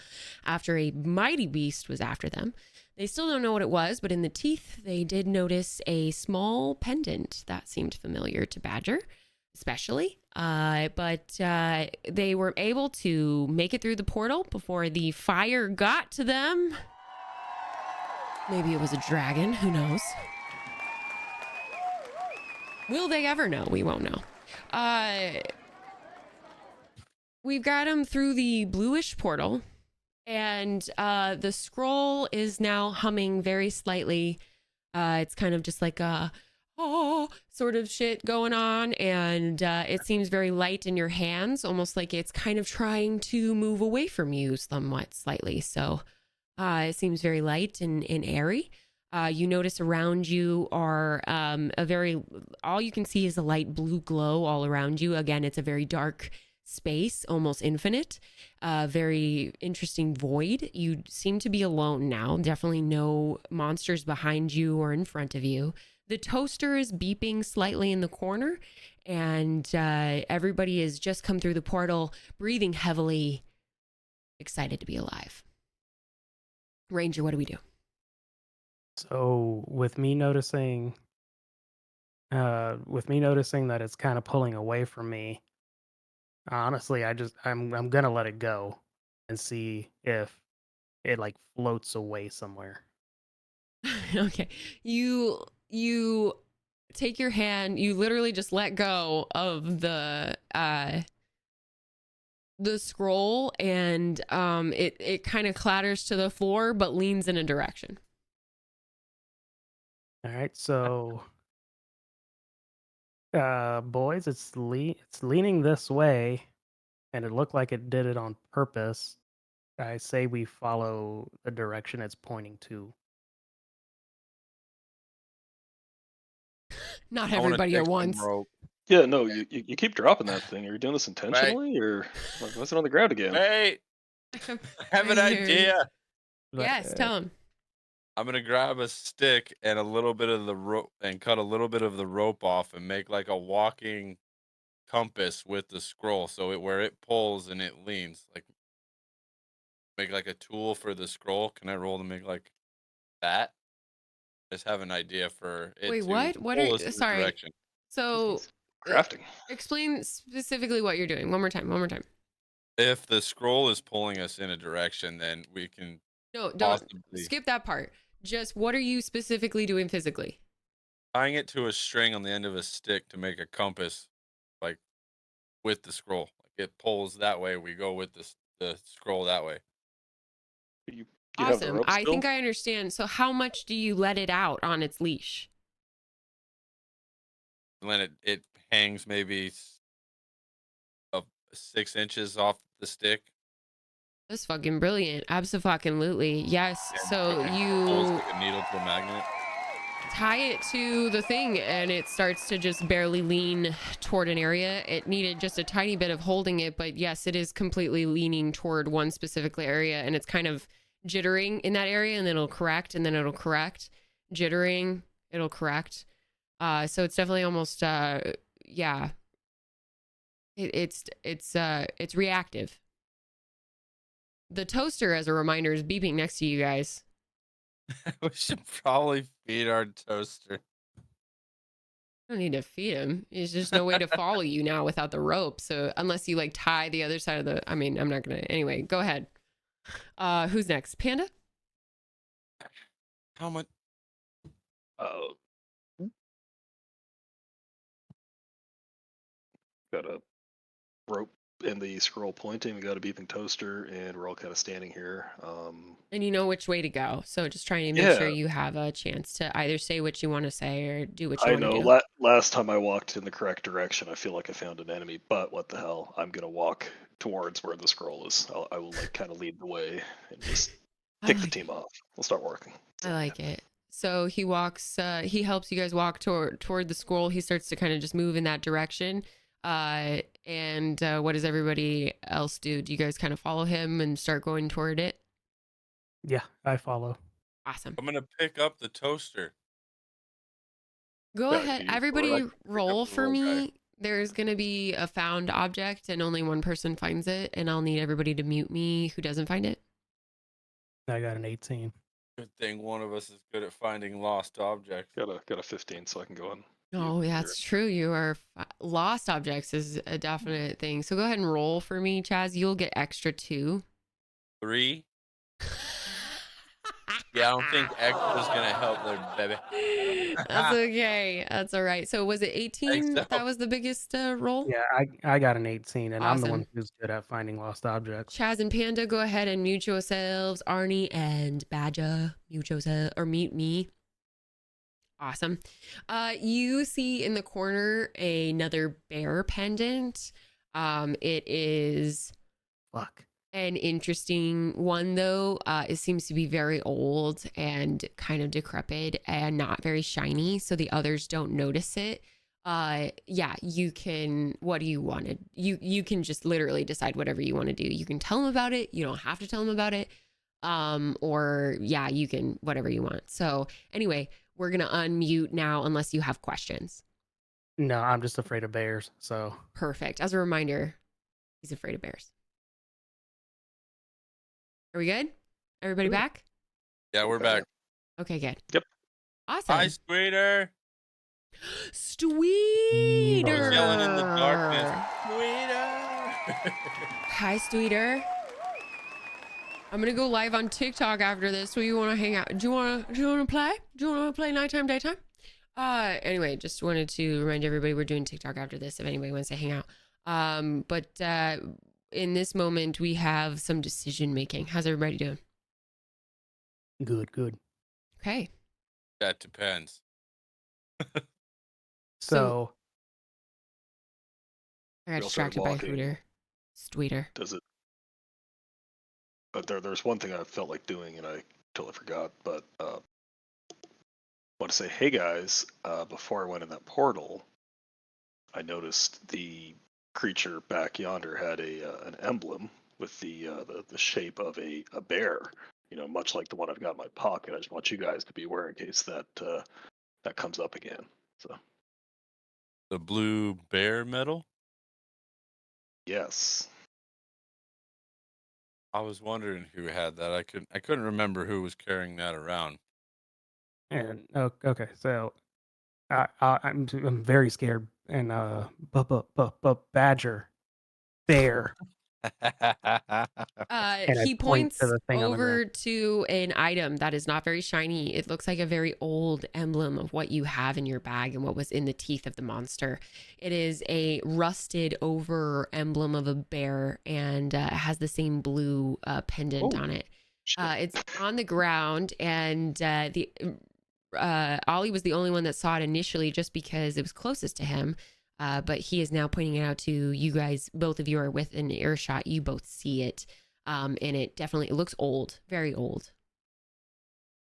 after a mighty beast was after them. They still don't know what it was, but in the teeth, they did notice a small pendant that seemed familiar to Badger, especially. But they were able to make it through the portal before the fire got to them. Maybe it was a dragon. Who knows? Will they ever know? We won't know. We've got them through the bluish portal, and the scroll is now humming very slightly. It's kind of just like a sort of shit going on, and it seems very light in your hands, almost like it's kind of trying to move away from you somewhat slightly. So it seems very light and airy. You notice around you are all you can see is a light blue glow all around you. Again, it's a very dark space, almost infinite, very interesting void. You seem to be alone now. Definitely no monsters behind you or in front of you. The toaster is beeping slightly in the corner, and everybody has just come through the portal, breathing heavily, excited to be alive. Ranger, what do we do? So with me noticing that it's kind of pulling away from me, honestly, I'm gonna let it go and see if it like floats away somewhere. Okay. You take your hand, you literally just let go of the scroll, and it kind of clatters to the floor but leans in a direction. All right, so boys, it's leaning this way, and it looked like it did it on purpose. I say we follow the direction it's pointing to. Not I wanna everybody take at some once. rope. Yeah, no, you keep dropping that thing. Are you doing this intentionally, or why is it on the ground again? Wait, I have an Right here. idea. But, Yes, tell him. I'm gonna grab a stick and a little bit of the rope and cut a little bit of the rope off and make like a walking compass with the scroll. So where it pulls and it leans, like make like a tool for the scroll. Can I roll to make like that? Just have an idea for it Wait, to what are pull you? us in the Sorry. direction. So Crafting. explain specifically what you're doing. One more time. If the scroll is pulling us in a direction, then we can No, don't possibly skip that part. Just what are you specifically doing physically? tying it to a string on the end of a stick to make a compass, like with the scroll. Like it pulls that way, we go with the scroll that way. You have the Awesome. rope I still? think I understand. So how much do you let it out on its leash? And then it hangs maybe 6 inches off the stick. That's fucking brilliant. Absolutely. Yes. And So it pulls you like a needle to a magnet. tie it to the thing and it starts to just barely lean toward an area. It needed just a tiny bit of holding it, but yes, it is completely leaning toward one specific area, and it's kind of jittering in that area, and then it'll correct, and then it'll correct, jittering, it'll correct. So it's definitely almost yeah. It's reactive. The toaster, as a reminder, is beeping next to you guys. We should probably feed our toaster. I don't need to feed him. There's just no way to follow you now without the rope. So unless you like tie the other side of the, I mean, I'm not gonna. Anyway, go ahead. Who's next? Panda? How much? Uh, got a rope and the scroll pointing. We got a beeping toaster, and we're all kind of standing here. And you know which way to go. So just trying to make sure Yeah, you have a chance to either say what you want to say or do what you I want to know. do. Last time I walked in the correct direction, I feel like I found an enemy. But what the hell? I'm gonna walk towards where the scroll is. I will like kind of lead the way and just I kick the like team off. We'll start working. I So, yeah. like it. So he walks, he helps you guys walk toward the scroll. He starts to kind of just move in that direction. And what does everybody else do? Do you guys kind of follow him and start going toward it? Yeah, I follow. Awesome. I'm gonna pick up the toaster. Go Yeah, ahead. you Everybody correct. Pick up roll the for little guy. me. There's going to be a found object and only one person finds it. And I'll need everybody to mute me who doesn't find it. I got an 18. Good thing one of us is good at finding lost objects. Got a 15, so I can go on. Oh, yeah, that's true. You are lost objects is a definite thing. So go ahead and roll for me, Chaz. You'll get extra 2. 3. Yeah, I don't think extra's gonna help there, baby. That's okay. That's all right. So was it 18? so. That was the biggest roll? Yeah, I got an 18, and I'm the one Awesome. who's good at finding lost objects. Chaz and Panda, go ahead and mute yourselves. Arnie and Badger, mute yourself or mute me. Awesome. You see in the corner another bear pendant. It is Fuck. an interesting one though. It seems to be very old and kind of decrepit and not very shiny, so the others don't notice it. Yeah, you can, what do you want to, you can just literally decide whatever you want to do. You can tell them about it, you don't have to tell them about it. Or yeah, you can whatever you want. So anyway, we're gonna unmute now unless you have questions. No, I'm just afraid of bears. So Perfect. As a reminder, he's afraid of bears. Are we good? Everybody Good. back? Yeah, we're back. Okay, good. Yep. Awesome. Hi, Squeeter. Sweeter. I was yelling in the darkness. Squeeter. Hi, Sweeter. I'm gonna go live on TikTok after this. So you want to hang out? Do you want to play? Do you want to play nighttime, daytime? Anyway, just wanted to remind everybody we're doing TikTok after this. If anybody wants to hang out. But in this moment we have some decision making. How's everybody doing? good. Okay. That depends. So I got We all started distracted by walking. Hooter. Sweeter. Does it? But there's one thing I felt like doing, and I totally forgot. But I want to say, hey guys, before I went in that portal, I noticed the creature back yonder had an emblem with the shape of a bear. You know, much like the one I've got in my pocket. I just want you guys to be aware in case that that comes up again. So The blue bear medal? yes, I was wondering who had that. I couldn't remember who was carrying that around. and okay, so I'm very scared, and badger, bear, and I He point points to the thing on the over ground. to an item that is not very shiny. It looks like a very old emblem of what you have in your bag and what was in the teeth of the monster. It is a rusted over emblem of a bear, and it has the same blue pendant Oh. on it. shit. It's on the ground, and the Ollie was the only one that saw it initially just because it was closest to him. But he is now pointing it out to you guys. Both of you are within earshot. You both see it. And it definitely, it looks old, very old.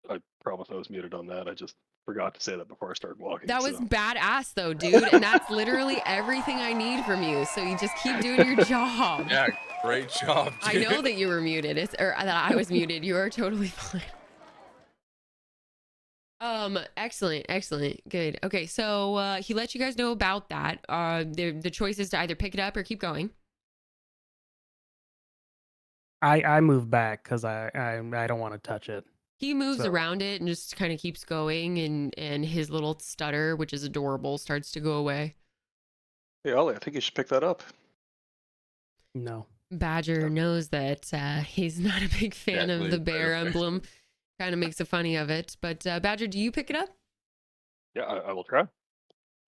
I promise I was muted on that. I just forgot to say that before I started walking. That was so. badass though, dude. And that's literally everything I need from you. So you just keep doing your job. Yeah, great job, I dude. know that you were muted. Or that I was muted. You are totally fine. Excellent. Good. Okay, so he let you guys know about that. The choice is to either pick it up or keep going. I move back because I don't want to touch it. He moves So- around it and just kind of keeps going, and his little stutter, which is adorable, starts to go away. Hey Ollie, I think you should pick that up. No. Badger knows that he's not a big fan of the Exactly, bear perfect. emblem. Kind of makes a funny of it. But Badger, do you pick it up? Yeah, I will try.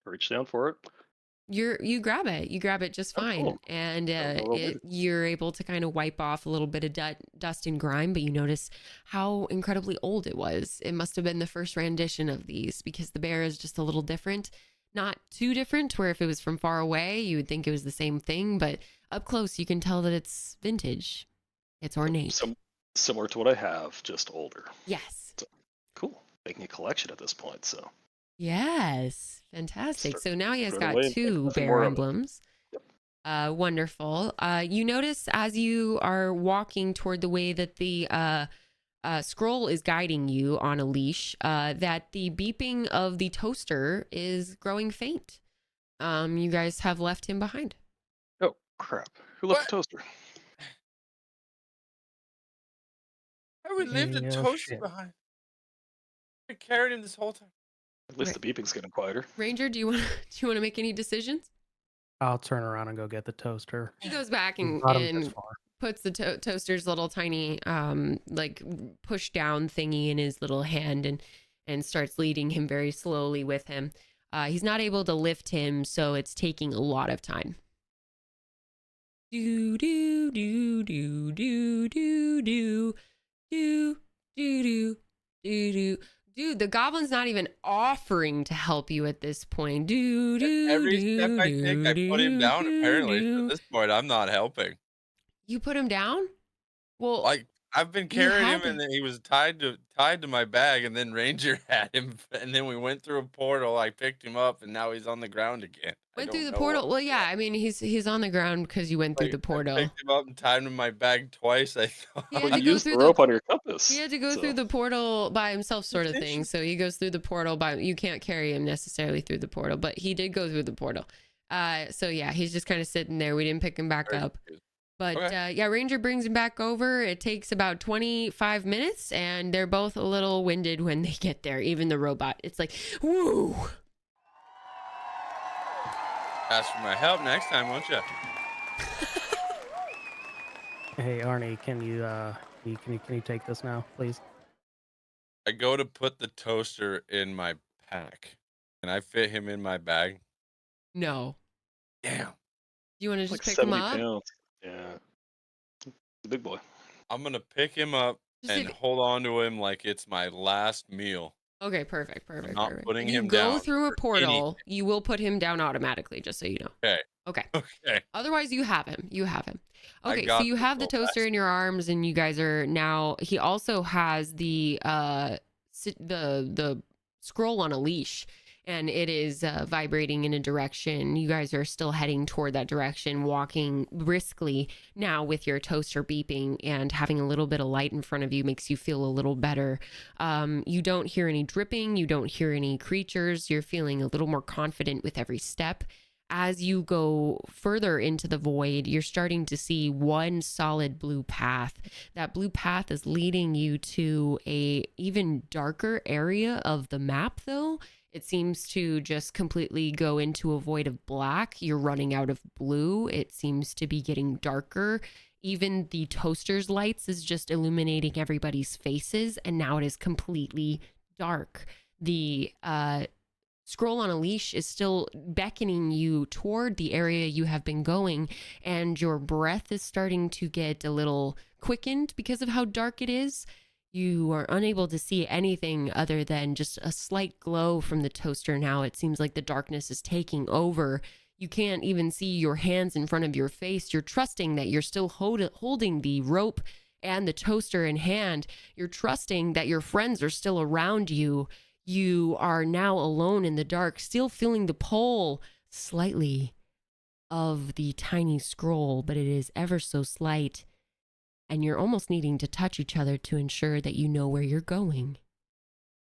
Reach down for it. You grab it just Oh, fine. cool. And Well, maybe. you're able to kind of wipe off a little bit of dust and grime, but you notice how incredibly old it was. It must have been the first rendition of these, because the bear is just a little different. Not too different, where if it was from far away you would think it was the same thing, but up close you can tell that it's vintage. It's ornate. Similar to what I have, just older. Yes. So, cool. Making a collection at this point, so Yes. Fantastic. start So now he has throwing got away and making two nothing bear more of it. emblems. Yep. Wonderful. You notice as you are walking toward the way that the scroll is guiding you on a leash, that the beeping of the toaster is growing faint. You guys have left him behind. Oh crap! Who left What? the toaster? I would leave the Yeah, toaster shit. behind. I carried him this whole time. At least Right. the beeping's getting quieter. Ranger, do you want to make any decisions? I'll turn around and go get the toaster. He goes back We and, brought him this far. puts the toaster's little tiny like push down thingy in his little hand, and starts leading him very slowly with him. He's not able to lift him, so it's taking a lot of time. Do do do do do do do do do do do. Dude, the goblin's not even offering to help you at this point. Do do Every do step I take, I put him down. Apparently, so do. at this point, I'm not helping. You put him down? Well, Like I've been You carrying had him, and to- then he was tied to my bag, and then Ranger had him, and then we went through a portal. I picked him up, and now he's on the ground again. I went don't through the know portal. what- Well, yeah, I mean he's on the ground because you went through the I portal. picked him up and tied him in my bag twice. I thought. He had Well, to you go used the through the- rope on your compass. He had to go so. through the portal by himself, sort of thing. Position. So he goes through the portal by. You can't carry him necessarily through the portal, but he did go through the portal. So yeah, he's just kind of sitting there. We didn't pick him back Very up. confused. But Okay. yeah, Ranger brings him back over. It takes about 25 minutes, and they're both a little winded when they get there. Even the robot. It's like, woo. Ask for my help next time, won't you? Hey Arnie, can you take this now, please? I go to put the toaster in my pack. Can I fit him in my bag? No. Damn. Do you want to It's just like pick him 70 up? pounds. Yeah. The big boy. I'm gonna pick him up Just and if- hold on to him like it's my last meal. Okay, perfect. not putting If you him go down through a for portal, you will put him down automatically, just so you know. Okay. Okay. Okay. Otherwise, you have him. I Okay, so got you this have the little toaster in your arms, and you guys are now. He also has the the scroll on a leash, and it is vibrating in a direction. You guys are still heading toward that direction, walking briskly now with your toaster beeping, and having a little bit of light in front of you makes you feel a little better. You don't hear any dripping. You don't hear any creatures. You're feeling a little more confident with every step. As you go further into the void, you're starting to see one solid blue path. That blue path is leading you to a even darker area of the map, though. It seems to just completely go into a void of black. You're running out of blue. It seems to be getting darker. Even the toaster's lights is just illuminating everybody's faces, and now it is completely dark. The scroll on a leash is still beckoning you toward the area you have been going, and your breath is starting to get a little quickened because of how dark it is. You are unable to see anything other than just a slight glow from the toaster now. It seems like the darkness is taking over. You can't even see your hands in front of your face. You're trusting that you're still holding the rope and the toaster in hand. You're trusting that your friends are still around you. You are now alone in the dark, still feeling the pull slightly of the tiny scroll, but it is ever so slight. And you're almost needing to touch each other to ensure that you know where you're going.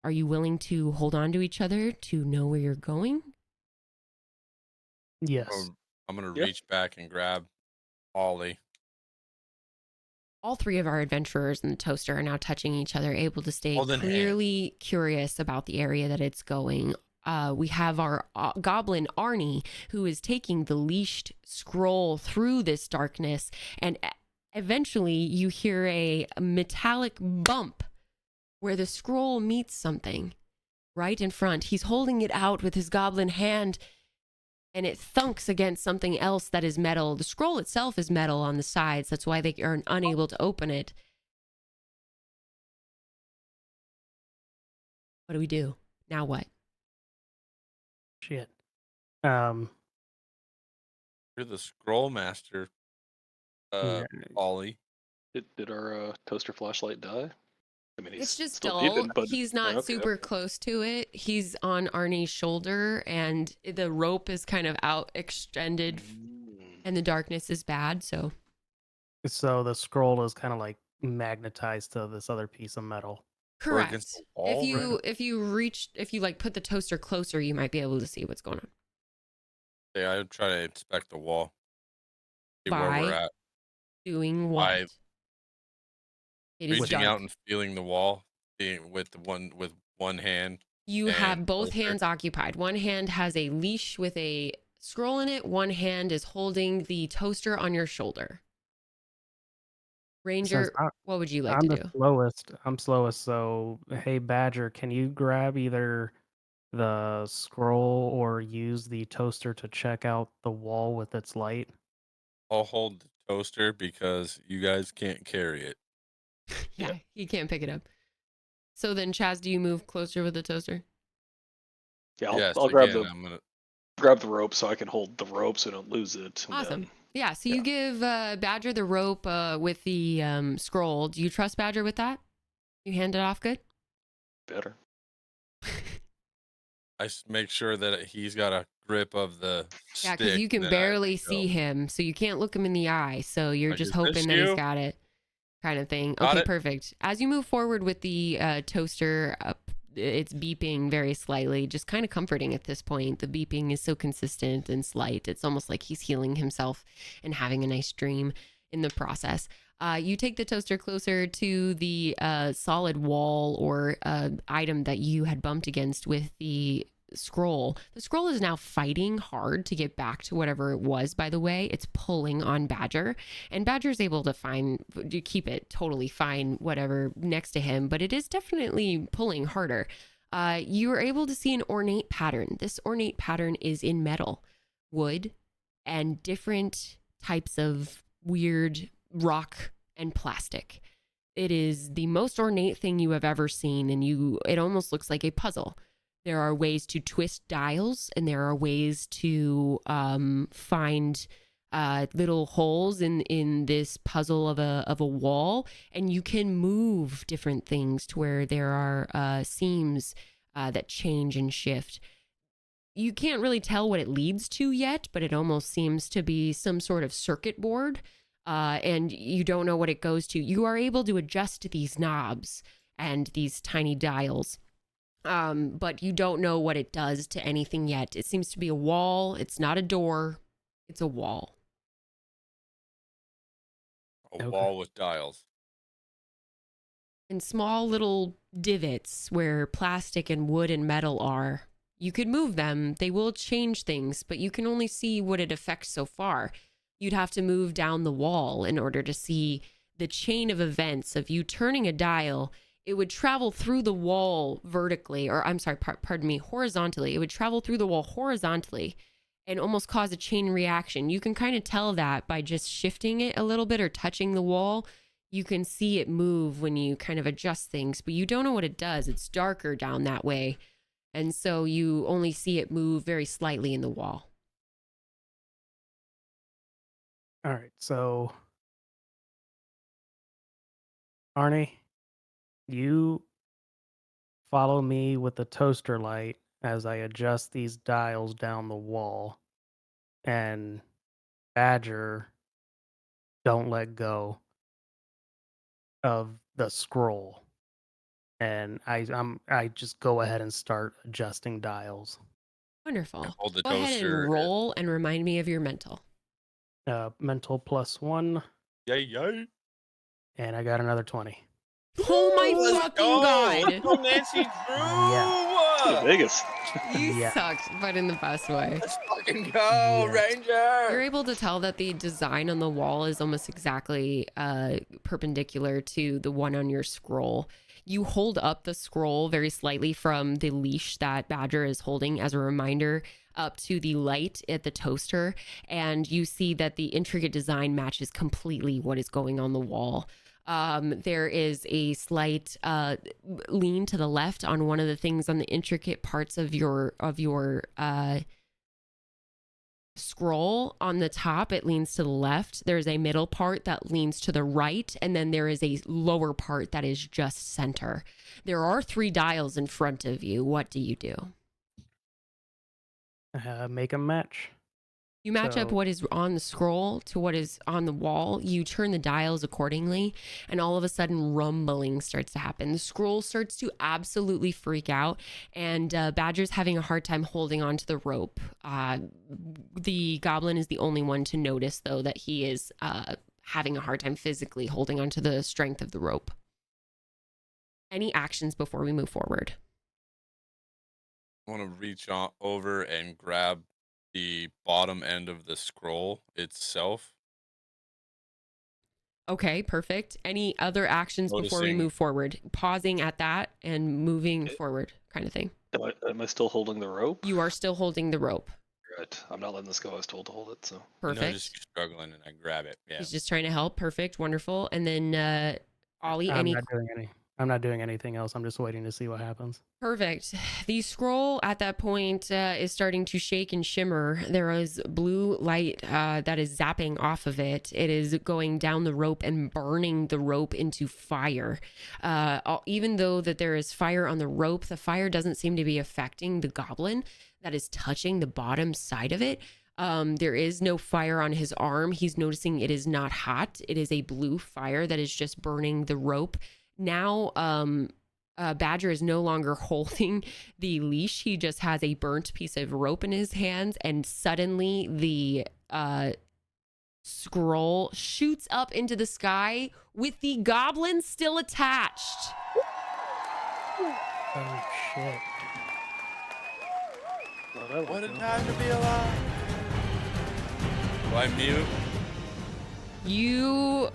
Are you willing to hold on to each other to know where you're going? Yes. I'm gonna Yeah. reach back and grab Ollie. All three of our adventurers and the toaster are now touching each other, able to stay Holding hands. clearly curious about the area that it's going. We have our goblin Arnie, who is taking the leashed scroll through this darkness, and eventually you hear a metallic bump where the scroll meets something right in front. He's holding it out with his goblin hand, and it thunks against something else that is metal. The scroll itself is metal on the sides. That's why they are unable to open it. What do we do? Now what? Shit. You're the scroll master, Yeah. Ollie. Did our toaster flashlight die? I mean, he's It's just still dull. beeping, but He's not okay. super close to it. He's on Arnie's shoulder, and the rope is kind of out extended, and the darkness is bad. So So the scroll is kind of like magnetized to this other piece of metal. Or against correct. the wall, If you like put the toaster closer, you might be able to see what's going on. Yeah, I would try to inspect the wall. See where we're By at. doing what? By It is reaching dark. out and feeling the wall, being with one hand. You and have both closer. hands occupied. One hand has a leash with a scroll in it. One hand is holding the toaster on your shoulder. Ranger, Since what would you like I'm to the do? slowest. I'm slowest. So, hey, Badger, can you grab either the scroll or use the toaster to check out the wall with its light? I'll hold the toaster because you guys can't carry it. Yeah, he can't pick it up. So then, Chaz, do you move closer with the toaster? Yeah, Yes, I'll grab again, the I'm gonna. rope so I can hold the rope so I don't lose it. And Awesome. then- Yeah, so you give Badger the rope with the scroll. Do you trust Badger with that? You hand it off good? better. I make sure that he's got a grip of the Yeah, stick. because you can and then I barely go. see him, so you can't look him in the eye. So you're Like, just is this hoping that he's you? got it, kind of thing. Got Okay, it. perfect. As you move forward with the toaster, it's beeping very slightly, just kind of comforting at this point. The beeping is so consistent and slight. It's almost like he's healing himself and having a nice dream in the process. You take the toaster closer to the solid wall or item that you had bumped against with the scroll. The scroll is now fighting hard to get back to whatever it was, by the way. It's pulling on Badger, and Badger's able to keep it totally fine, whatever, next to him, but it is definitely pulling harder. You are able to see an ornate pattern. This ornate pattern is in metal, wood, and different types of weird rock and plastic. It is the most ornate thing you have ever seen, and it almost looks like a puzzle. There are ways to twist dials, and there are ways to find little holes in this puzzle of a wall, and you can move different things to where there are seams that change and shift. You can't really tell what it leads to yet, but it almost seems to be some sort of circuit board, and you don't know what it goes to. You are able to adjust these knobs and these tiny dials, but you don't know what it does to anything yet. It seems to be a wall. It's not a door. It's a wall. A wall with dials. And small little divots where plastic and wood and metal are. You could move them. They will change things, but you can only see what it affects so far. You'd have to move down the wall in order to see the chain of events of you turning a dial. It would travel through the wall vertically, or I'm sorry, pardon me, horizontally. It would travel through the wall horizontally and almost cause a chain reaction. You can kind of tell that by just shifting it a little bit or touching the wall. You can see it move when you kind of adjust things, but you don't know what it does. It's darker down that way. And so you only see it move very slightly in the wall. All right. So, Arnie, you follow me with the toaster light as I adjust these dials down the wall. And Badger, don't let go of the scroll. And I just go ahead and start adjusting dials. Wonderful. Hold the Go ahead toaster. and roll and remind me of your mental. Mental +1, Yay. and I got another 20. Oh my Let's fucking go. God. Let's go, Nancy Drew. Yeah. to Vegas. You Yeah. sucked, but in the best way. Let's fucking go, Yes. Ranger. You're able to tell that the design on the wall is almost exactly perpendicular to the one on your scroll. You hold up the scroll very slightly from the leash that Badger is holding as a reminder up to the light at the toaster, and you see that the intricate design matches completely what is going on the wall. There is a slight lean to the left on one of the things on the intricate parts of your scroll. On the top, it leans to the left. There's a middle part that leans to the right, and then there is a lower part that is just center. There are 3 dials in front of you. What do you do? Make a match. You match up So- what is on the scroll to what is on the wall. You turn the dials accordingly, and all of a sudden rumbling starts to happen. The scroll starts to absolutely freak out, and Badger's having a hard time holding onto the rope. The goblin is the only one to notice, though, that he is having a hard time physically holding onto the strength of the rope. Any actions before we move forward? I want to reach on over and grab the bottom end of the scroll itself. Okay, perfect. Any other actions before we Noticing- move forward? Pausing at that and moving forward kind of thing. Am I still holding the rope? You are still holding the rope. Right. I'm not letting this go. I was told to hold it, so. Perfect. I just struggling and I grab it. Yeah. He's just trying to help. Perfect. Wonderful. And then Ollie, I'm not doing anything else. I'm just waiting to see what happens. Perfect. The scroll at that point is starting to shake and shimmer. There is blue light that is zapping off of it. It is going down the rope and burning the rope into fire. Even though that there is fire on the rope, the fire doesn't seem to be affecting the goblin that is touching the bottom side of it. There is no fire on his arm. He's noticing it is not hot. It is a blue fire that is just burning the rope. Now, Badger is no longer holding the leash. He just has a burnt piece of rope in his hands, and suddenly the scroll shoots up into the sky with the goblin still attached. Oh shit! What a time to be alive. Do I mute? You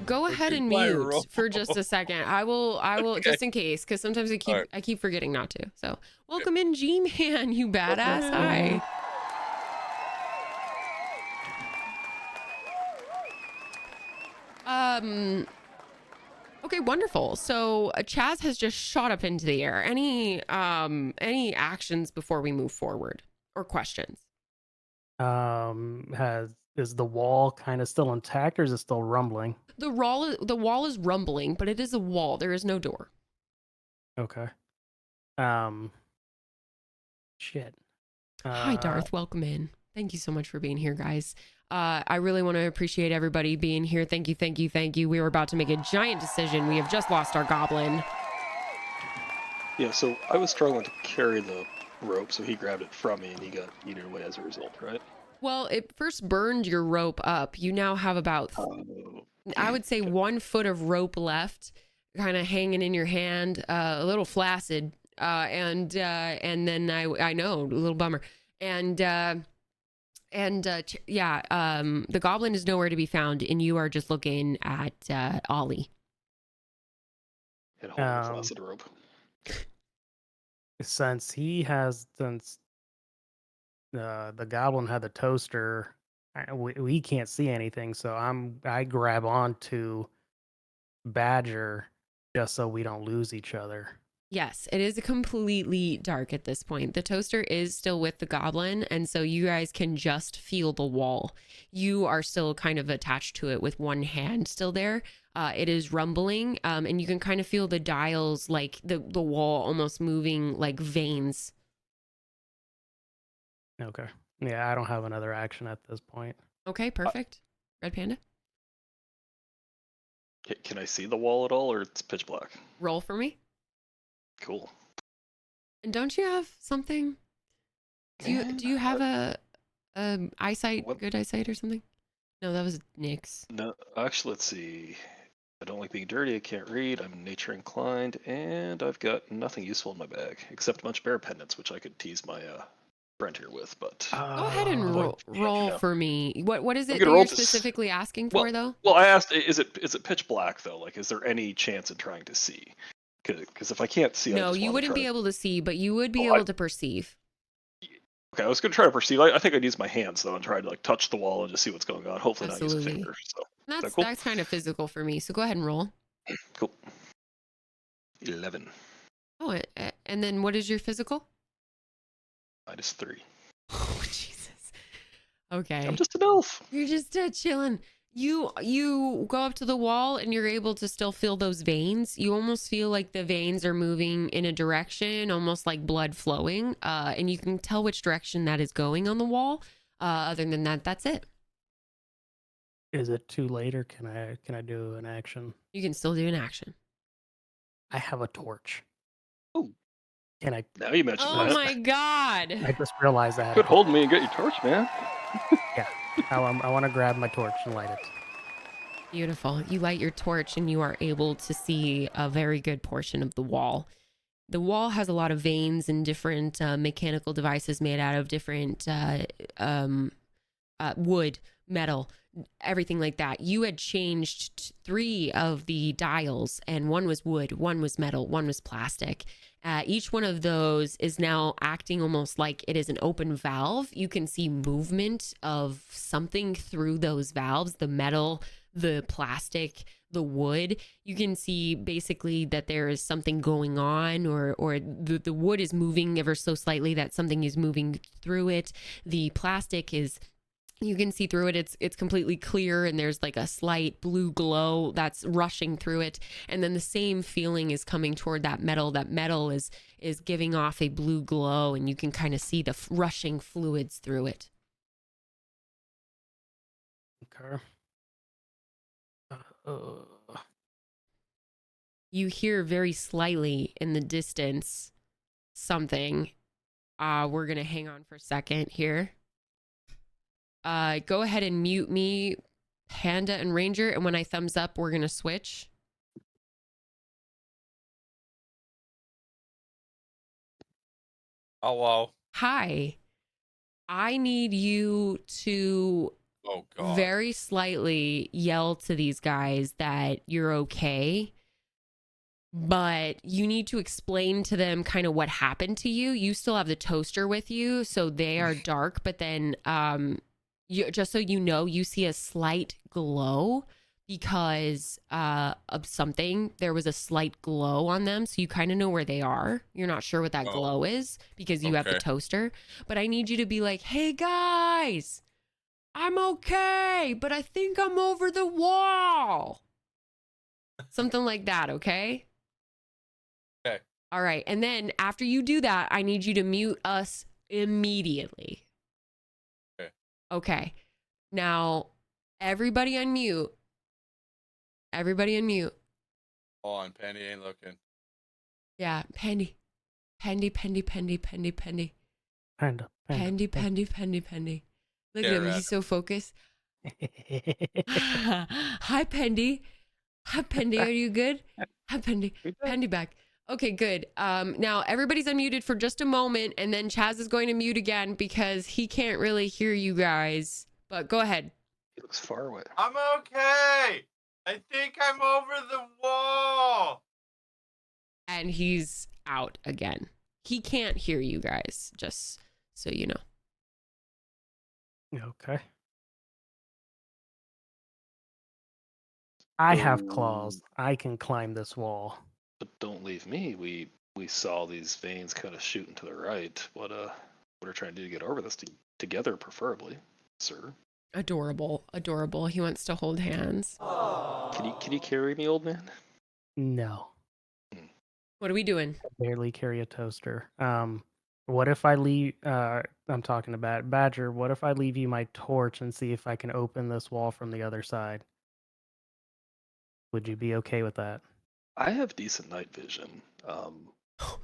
go ahead and my mute roll. for just a second. I will Okay. just in case, because sometimes All right. I keep forgetting not to. So welcome in, G-Man, you badass. Hi. Okay, wonderful. So Chaz has just shot up into the air. Any actions before we move forward or questions? Is the wall kind of still intact, or is it still rumbling? The wall is rumbling, but it is a wall. There is no door. Okay. Shit. Hi, Darth. Welcome in. Thank you so much for being here, guys. I really want to appreciate everybody being here. Thank you, thank you, thank you. We were about to make a giant decision. We have just lost our goblin. Yeah, so I was struggling to carry the rope, so he grabbed it from me and he got eaten away as a result, right? Well, it first burned your rope up. You now have about, I would say, 1 foot of rope left, kind of hanging in your hand, a little flaccid, and then I know, a little bummer, the goblin is nowhere to be found, and you are just looking at Ollie. And holding the flaccid rope. Since the goblin had the toaster, we can't see anything, so I grab onto Badger just so we don't lose each other. Yes, it is completely dark at this point. The toaster is still with the goblin, and so you guys can just feel the wall. You are still kind of attached to it with one hand still there. It is rumbling, and you can kind of feel the dials, like the wall almost moving like veins. Okay. Yeah, I don't have another action at this point. Okay, perfect. Red Panda, Can I see the wall at all, or it's pitch black? roll for me. Cool. And don't you have something? Do you have a eyesight, What? good eyesight or something? No, that was Nick's. No, actually, let's see. I don't like being dirty. I can't read. I'm nature inclined, and I've got nothing useful in my bag except a bunch of bear pendants, which I could tease my friend here with. But Go ahead and Oh, roll know. for me. What is I'm it gonna that roll you're to specifically asking well, for, though? well, I asked, is it pitch black though? Like, is there any chance in trying to see? Because if I can't see, I No, just you want to wouldn't try. be able to see, but you would be Oh, able to perceive. Okay, I was gonna try to perceive. I think I'd use my hands though and try to like touch the wall and just see what's going on. Hopefully not use a Absolutely. finger. So is that That's cool? that's kind of physical for me. So go ahead and roll. Cool. 11 Oh, and then what is your physical? -3. Oh, Jesus. I'm Okay. just an elf. You're just chilling. You go up to the wall and you're able to still feel those veins. You almost feel like the veins are moving in a direction, almost like blood flowing. And you can tell which direction that is going on the wall. Other than that, that's it. is it too late, or can I do an action? You can still do an action. I have a torch. Oh, Can I? now you mentioned Oh that. my God. I just realized that. Quit holding me and get your torch, man. Yeah. I want to grab my torch and light it. Beautiful. You light your torch and you are able to see a very good portion of the wall. The wall has a lot of veins and different mechanical devices made out of different wood, metal, everything like that. You had changed 3 of the dials, and one was wood, one was metal, one was plastic. Each one of those is now acting almost like it is an open valve. You can see movement of something through those valves, the metal, the plastic, the wood. You can see basically that there is something going on, or the wood is moving ever so slightly, that something is moving through it. The plastic is, you can see through it. It's completely clear, and there's like a slight blue glow that's rushing through it. And then the same feeling is coming toward that metal. That metal is giving off a blue glow, and you can kind of see the rushing fluids through it. Okay. You hear very slightly in the distance something. We're gonna hang on for a second here. Go ahead and mute me, Panda and Ranger, and when I thumbs up, we're gonna switch. Hello. Hi. I need you to Oh God. very slightly yell to these guys that you're okay, but you need to explain to them kind of what happened to you. You still have the toaster with you, so they are dark, but then you, just so you know, you see a slight glow because of something. There was a slight glow on them, so you kind of know where they are. You're not sure what that Oh, glow is because you have the okay. toaster, but I need you to be like, hey guys, I'm okay, but I think I'm over the wall. Something like that, okay? Okay. All right. And then after you do that, I need you to mute us immediately. Okay. Okay. Now, everybody unmute. Everybody unmute. Hold on, Penny ain't looking. Yeah, Pendy. Pendy, Pendy, Pendy, Pendy, Pendy. Panda. Pendy, Pendy, Pendy, Pendy. Look at Stare him. at He's so focused. Hi, Pendy. Hi, Pendy. Are you good? Hi, Pendy. Pendy back. Okay, good. Now everybody's unmuted for just a moment, and then Chaz is going to mute again because he can't really hear you guys. But go ahead. He looks far away. I'm okay. I think I'm over the wall. And he's out again. He can't hear you guys, just so you know. Okay. I have claws. I can climb this wall. But don't leave me. We saw these veins kind of shooting to the right. What are trying to do to get over this together, preferably, sir? Adorable, adorable. He wants to hold hands. Can you carry me, old man? No. What are we doing? I barely carry a toaster. What if I leave? I'm talking about Badger. What if I leave you my torch and see if I can open this wall from the other side? Would you be okay with that? I have decent night vision. Oh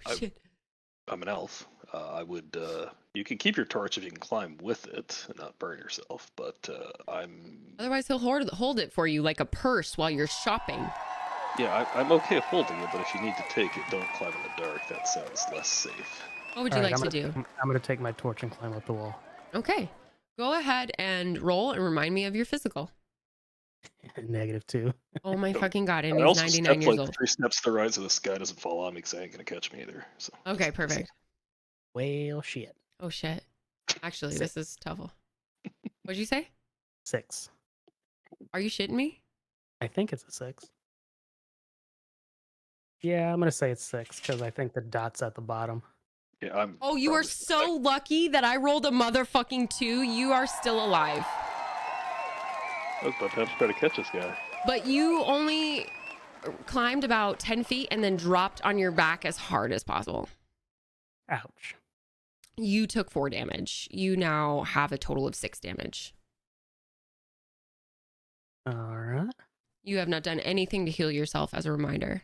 I- shit. I'm an elf. I would. You can keep your torch if you can climb with it and not burn yourself. But I'm. Otherwise, he'll hold it for you like a purse while you're shopping. Yeah, I'm okay holding it, but if you need to take it, don't climb in the dark. That sounds less safe. What would you like to do? I'm gonna take my torch and climb up the wall. Okay. Go ahead and roll and remind me of your physical. -2. Oh my fucking god, and I he's also 99 stepped years like old. 3 steps to the right so this guy doesn't fall on me because I ain't gonna catch me either. So Okay, perfect. Well, shit. Oh shit. Actually, 6. this is tough. What'd you say? 6. Are you shitting me? I think it's a 6. Yeah, I'm gonna say it's 6 because I think the dot's at the bottom. Yeah, I'm. Oh, you are probably- so lucky that I rolled a motherfucking 2. You are still alive. I was about to have to try to catch this guy. But you only climbed about 10 feet and then dropped on your back as hard as possible. Ouch. You took 4 damage. You now have a total of 6 damage. All right. You have not done anything to heal yourself, as a reminder.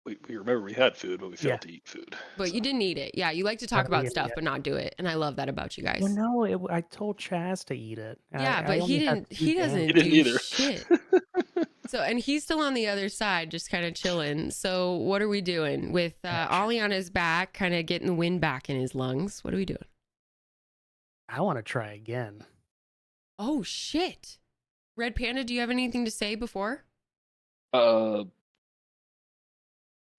We remember we had food, but we failed Yeah. to eat food. But you didn't eat it. Yeah, you like to I talk don't about eat it stuff, yet. but not do it. And I love that about you guys. Well, no, I told Chaz to eat it. Yeah, I but only he had didn't. 2 He doesn't damage. He didn't do either. shit. So, and he's still on the other side, just kind of chilling. So, what are we doing with Ollie on his back, kind of getting the wind back in his lungs? What are we doing? I want to try again. Oh shit! Red Panda, do you have anything to say before?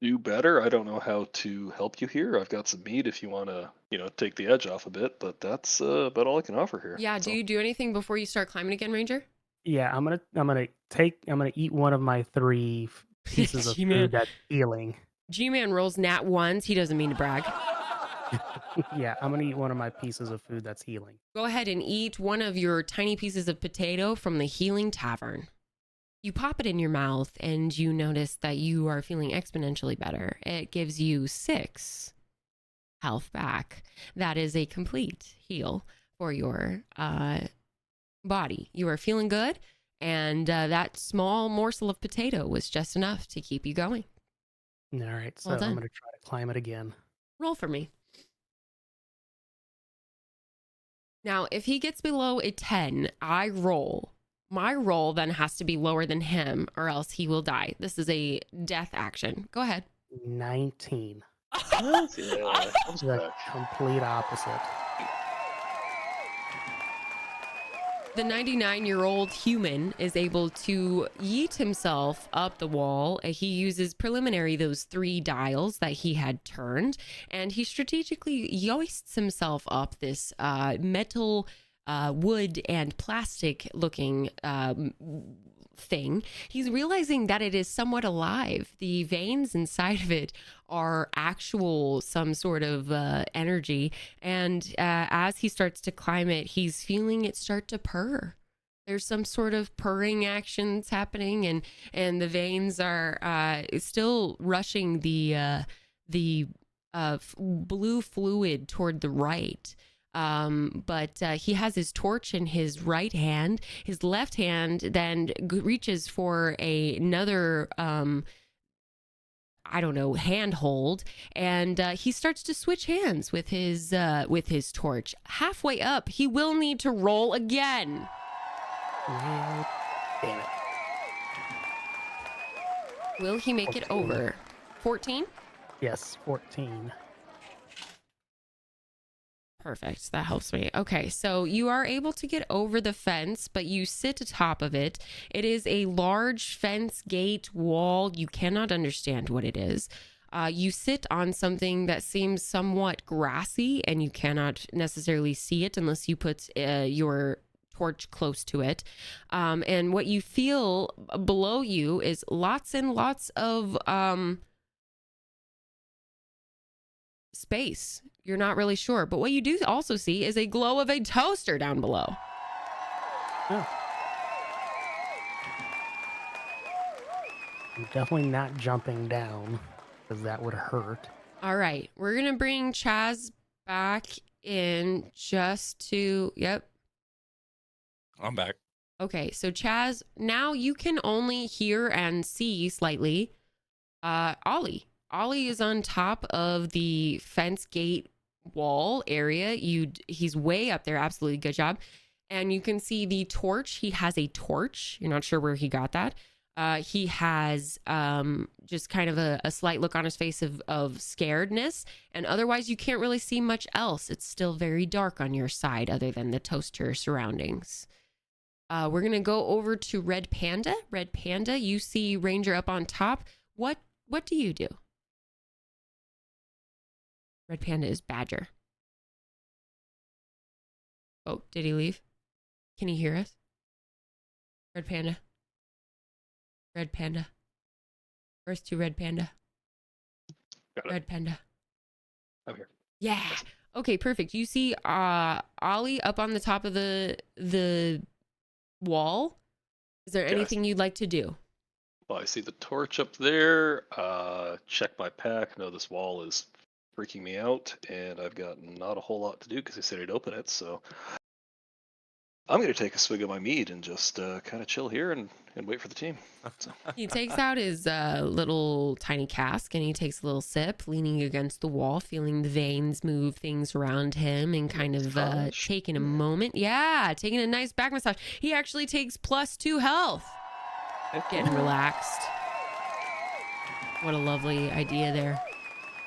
Do better. I don't know how to help you here. I've got some meat if you want to, take the edge off a bit, but that's about all I can offer here. Yeah. So, Do you do anything before you start climbing again, Ranger? Yeah, I'm gonna eat one of my 3 pieces of G-Man. food that's healing. G-Man rolls nat ones. He doesn't mean to brag. Yeah, I'm gonna eat one of my pieces of food that's healing. Go ahead and eat one of your tiny pieces of potato from the Healing Tavern. You pop it in your mouth and you notice that you are feeling exponentially better. It gives you 6 health back. That is a complete heal for your body. You are feeling good, and that small morsel of potato was just enough to keep you going. All right, so Well done. I'm gonna try to climb it again. Roll for me. Now, if he gets below a 10, I roll. My roll then has to be lower than him or else he will die. This is a death action. Go ahead. 19. yeah, It's the complete opposite. The 99-year-old human is able to yeet himself up the wall. He uses preliminary those 3 dials that he had turned, and he strategically yoists himself up this metal, wood, and plastic looking thing. He's realizing that it is somewhat alive. The veins inside of it are actual some sort of energy, and as he starts to climb it, he's feeling it start to purr. There's some sort of purring actions happening, and the veins are still rushing the blue fluid toward the right. But he has his torch in his right hand. His left hand then reaches for another, handhold, and he starts to switch hands with his torch. Halfway up, he will need to roll again. Well, damn it. Will he make it 14. over? 14? Yes, 14. Perfect. That helps me. Okay, so you are able to get over the fence, but you sit atop of it. It is a large fence gate wall. You cannot understand what it is. You sit on something that seems somewhat grassy, and you cannot necessarily see it unless you put your torch close to it. And what you feel below you is lots and lots of space. You're not really sure, but what you do also see is a glow of a toaster down below. Oh. I'm definitely not jumping down because that would hurt. All right, we're gonna bring Chaz back in just to I'm back. Okay, so Chaz, now you can only hear and see slightly Ollie is on top of the fence gate wall area. He's way up there. Absolutely good job. And you can see the torch. He has a torch. You're not sure where he got that. He has just kind of a slight look on his face of scaredness. And otherwise, you can't really see much else. It's still very dark on your side other than the toaster surroundings. We're going to go over to Red Panda. Red Panda, you see Ranger up on top. What do you do? Red Panda is Badger. Oh, did he leave? Can he hear us? Red Panda. Red Panda. Where's to Red Panda? Got it. Red Panda. I'm here. Yeah. Okay, perfect. You see Ollie up on the top of the wall. Is there anything you'd like to do? Well, I see the torch up there. Check my pack. No, this wall is freaking me out, and I've got not a whole lot to do because they said I'd open it. So I'm going to take a swig of my mead and just kind of chill here and wait for the team. So. He takes out his little tiny cask and he takes a little sip, leaning against the wall, feeling the veins move things around him and kind of taking a moment. Yeah, taking a nice back massage. He actually takes +2 health. Getting relaxed. What a lovely idea there.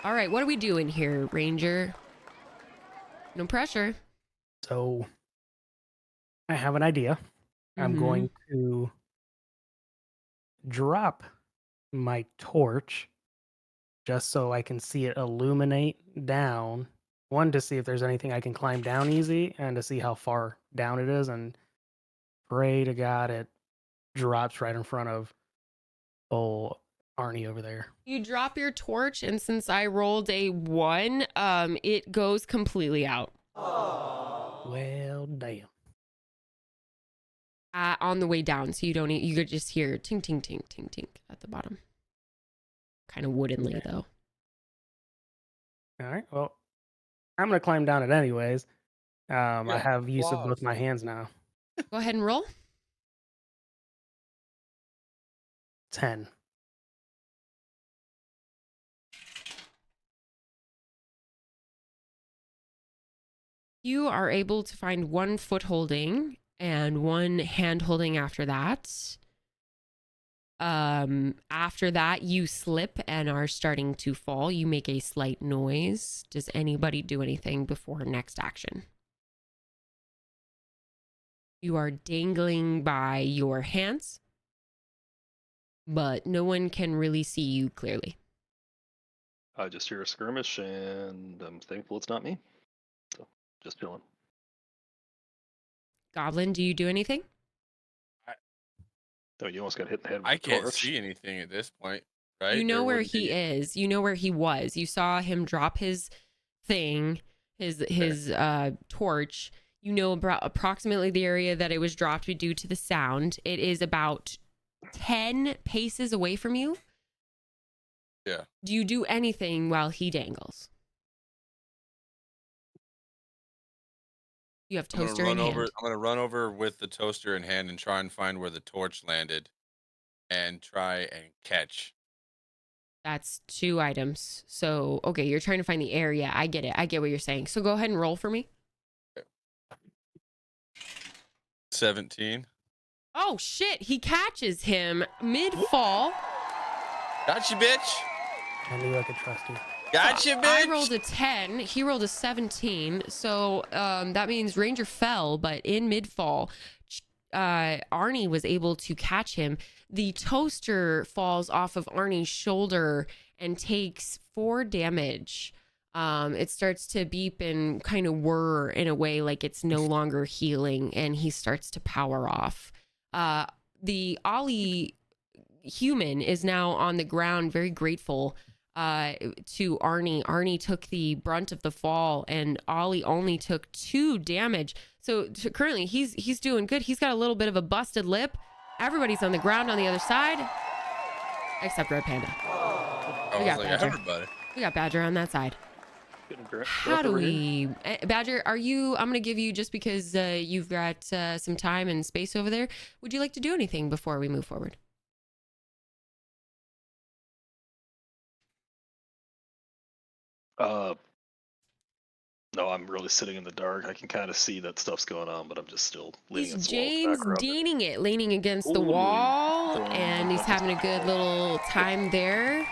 All right, what are we doing here, Ranger? No pressure. So I have an idea. I'm going to drop my torch just so I can see it illuminate down. One, to see if there's anything I can climb down easy, and to see how far down it is, and pray to God it drops right in front of old Arnie over there. You drop your torch, and since I rolled a 1, it goes completely out. Well, damn. On the way down, so you could just hear tink, tink, tink, tink, tink at the bottom. Kind of woodenly, though. All right, well, I'm going to climb down it anyways. I have use of both my hands now. Go ahead and roll. 10. You are able to find 1 foot holding and 1 hand holding after that. After that, you slip and are starting to fall. You make a slight noise. Does anybody do anything before next action? You are dangling by your hands, but no one can really see you clearly. I just hear a skirmish, and I'm thankful it's not me. So, just chilling. Goblin, do you do anything? Oh, you almost got hit in the head with I the can't torch. see anything at this point, right? You know There where wouldn't he be- is. You know where he was. You saw him drop his thing, his torch. You know about approximately the area that it was dropped due to the sound. It is about 10 paces away from you. Yeah. Do you do anything while he dangles? You have I'm gonna toaster in run over. hand. I'm gonna run over with the toaster in hand and try and find where the torch landed, and try and catch. That's 2 items. So, okay, you're trying to find the area. I get it. I get what you're saying. So go ahead and roll for me. 17. Oh, shit. He catches him mid-fall. Gotcha, bitch. I knew I could trust you. Gotcha, bitch. I rolled a 10. He rolled a 17. So that means Ranger fell, but in mid-fall, Arnie was able to catch him. The toaster falls off of Arnie's shoulder and takes 4 damage. It starts to beep and kind of whir in a way like it's no longer healing, and he starts to power off. The Ollie human is now on the ground, very grateful to Arnie. Arnie took the brunt of the fall, and Ollie only took 2 damage. So currently he's doing good. He's got a little bit of a busted lip. Everybody's on the ground on the other side, except Red Panda. I We was got like, Badger. everybody. We got Badger on that side. How do over here. we, Badger, I'm going to give you, just because you've got some time and space over there, would you like to do anything before we move forward? No, I'm really sitting in the dark. I can kind of see that stuff's going on, but I'm just still leaning He's against the wall in the James background. Deaning it, leaning against the Holy wall, drum, and he's drum. having a good little time there.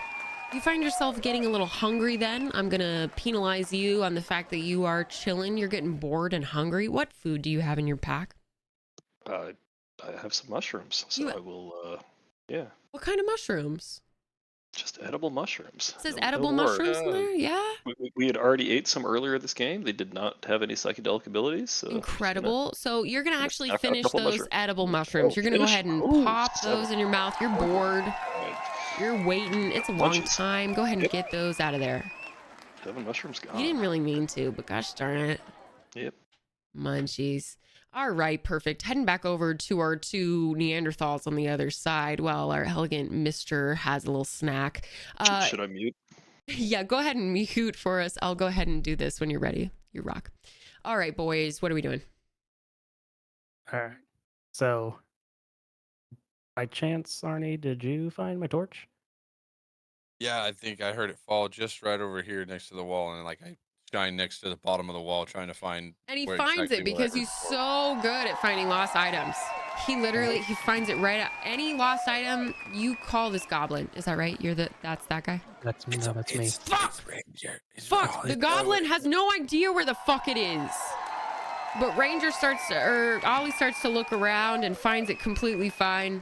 You find yourself getting a little hungry then. I'm going to penalize you on the fact that you are chilling. You're getting bored and hungry. What food do you have in your pack? I have some mushrooms, so You- I will. Yeah, What kind of mushrooms? just edible mushrooms. It says No edible more. mushrooms in there? Yeah. We had already ate some earlier this game. They did not have any psychedelic abilities. So Incredible. So you're going to actually snack on a finish couple those mushrooms. edible mushrooms. Oh, You're going to go finish? ahead and Ooh, pop 7. those in your mouth. You're bored. You're waiting. It's a long Munchies. time. Go ahead and Yep. get those out of there. 7 mushrooms gone. You didn't really mean to, but gosh darn it. Yep. Munchies. All right, perfect. Heading back over to our 2 Neanderthals on the other side while our elegant mister has a little snack. Should I mute? Yeah, go ahead and mute for us. I'll go ahead and do this when you're ready. You rock. All right, boys, what are we doing? All right. So, by chance, Arnie, did you find my torch? Yeah, I think I heard it fall just right over here next to the wall, and like I shine next to the bottom of the wall trying to find And he where finds exactly it where I because heard he's it fall. so good at finding lost items. He finds it right at any lost item. You call this goblin. Is that right? That's that guy? That's me. No, that's me. Fuck! Ranger. Fuck! The goblin has no idea where the fuck it is. But Ranger Ollie starts to look around and finds it completely fine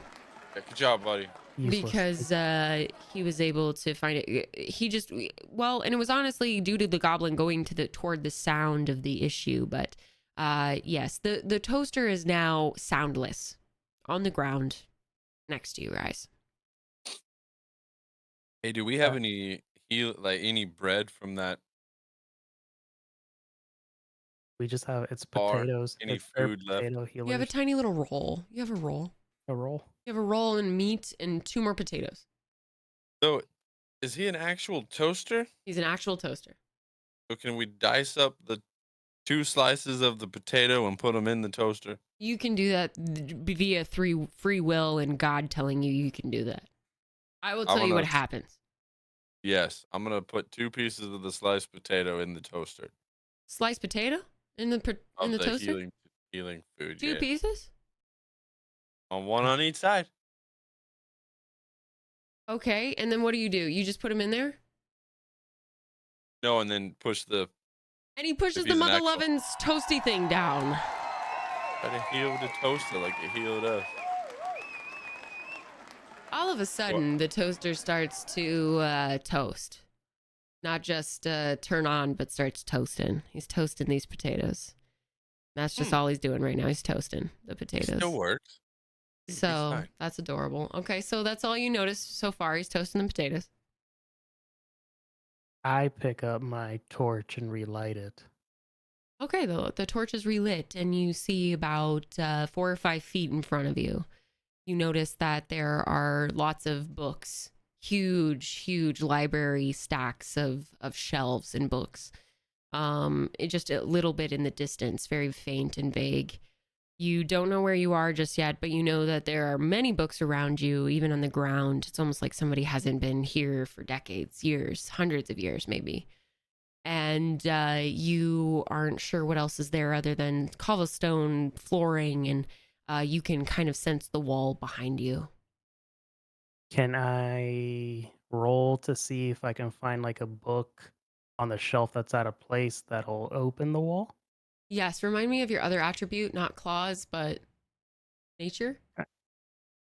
Yeah, good job, buddy. Useless. because he was able to find it. And it was honestly due to the goblin going toward the sound of the issue. But yes, the toaster is now soundless on the ground next to you guys. Hey, do we have any bread from that We just have it's bar? potatoes. Any It's their food left? potato healers. You have a tiny little roll. You have a roll. A roll. You have a roll and meat and 2 more potatoes. So, is he an actual toaster? He's an actual toaster. So can we dice up the 2 slices of the potato and put them in the toaster? You can do that via free will and God telling you can do that. I will tell you what happens. Yes, I'm gonna put 2 pieces of the sliced potato in the toaster. Sliced potato in the toaster? Healing food. 2 yeah. pieces? One on each side. Okay, and then what do? You just put them in there? No, and then push the. And he pushes If the he's an Mother actual- Lovin's toasty thing down. Try to heal the toaster like it healed us. All of a sudden, the toaster starts to toast. Not just turn on, but starts toasting. He's toasting these potatoes. That's just all he's doing right now. He's toasting the It potatoes. still works. He's So fine. that's adorable. Okay, so that's all you noticed so far. He's toasting the potatoes. I pick up my torch and relight it. Okay, the torch is relit, and you see about 4 or 5 feet in front of you. You notice that there are lots of books, huge library stacks of shelves and books. Just a little bit in the distance, very faint and vague. You don't know where you are just yet, but you know that there are many books around you, even on the ground. It's almost like somebody hasn't been here for decades, years, hundreds of years, maybe. And you aren't sure what else is there other than cobblestone flooring, and you can kind of sense the wall behind you. Can I roll to see if I can find like a book on the shelf that's at a place that'll open the wall? Yes, remind me of your other attribute, not claws, but nature.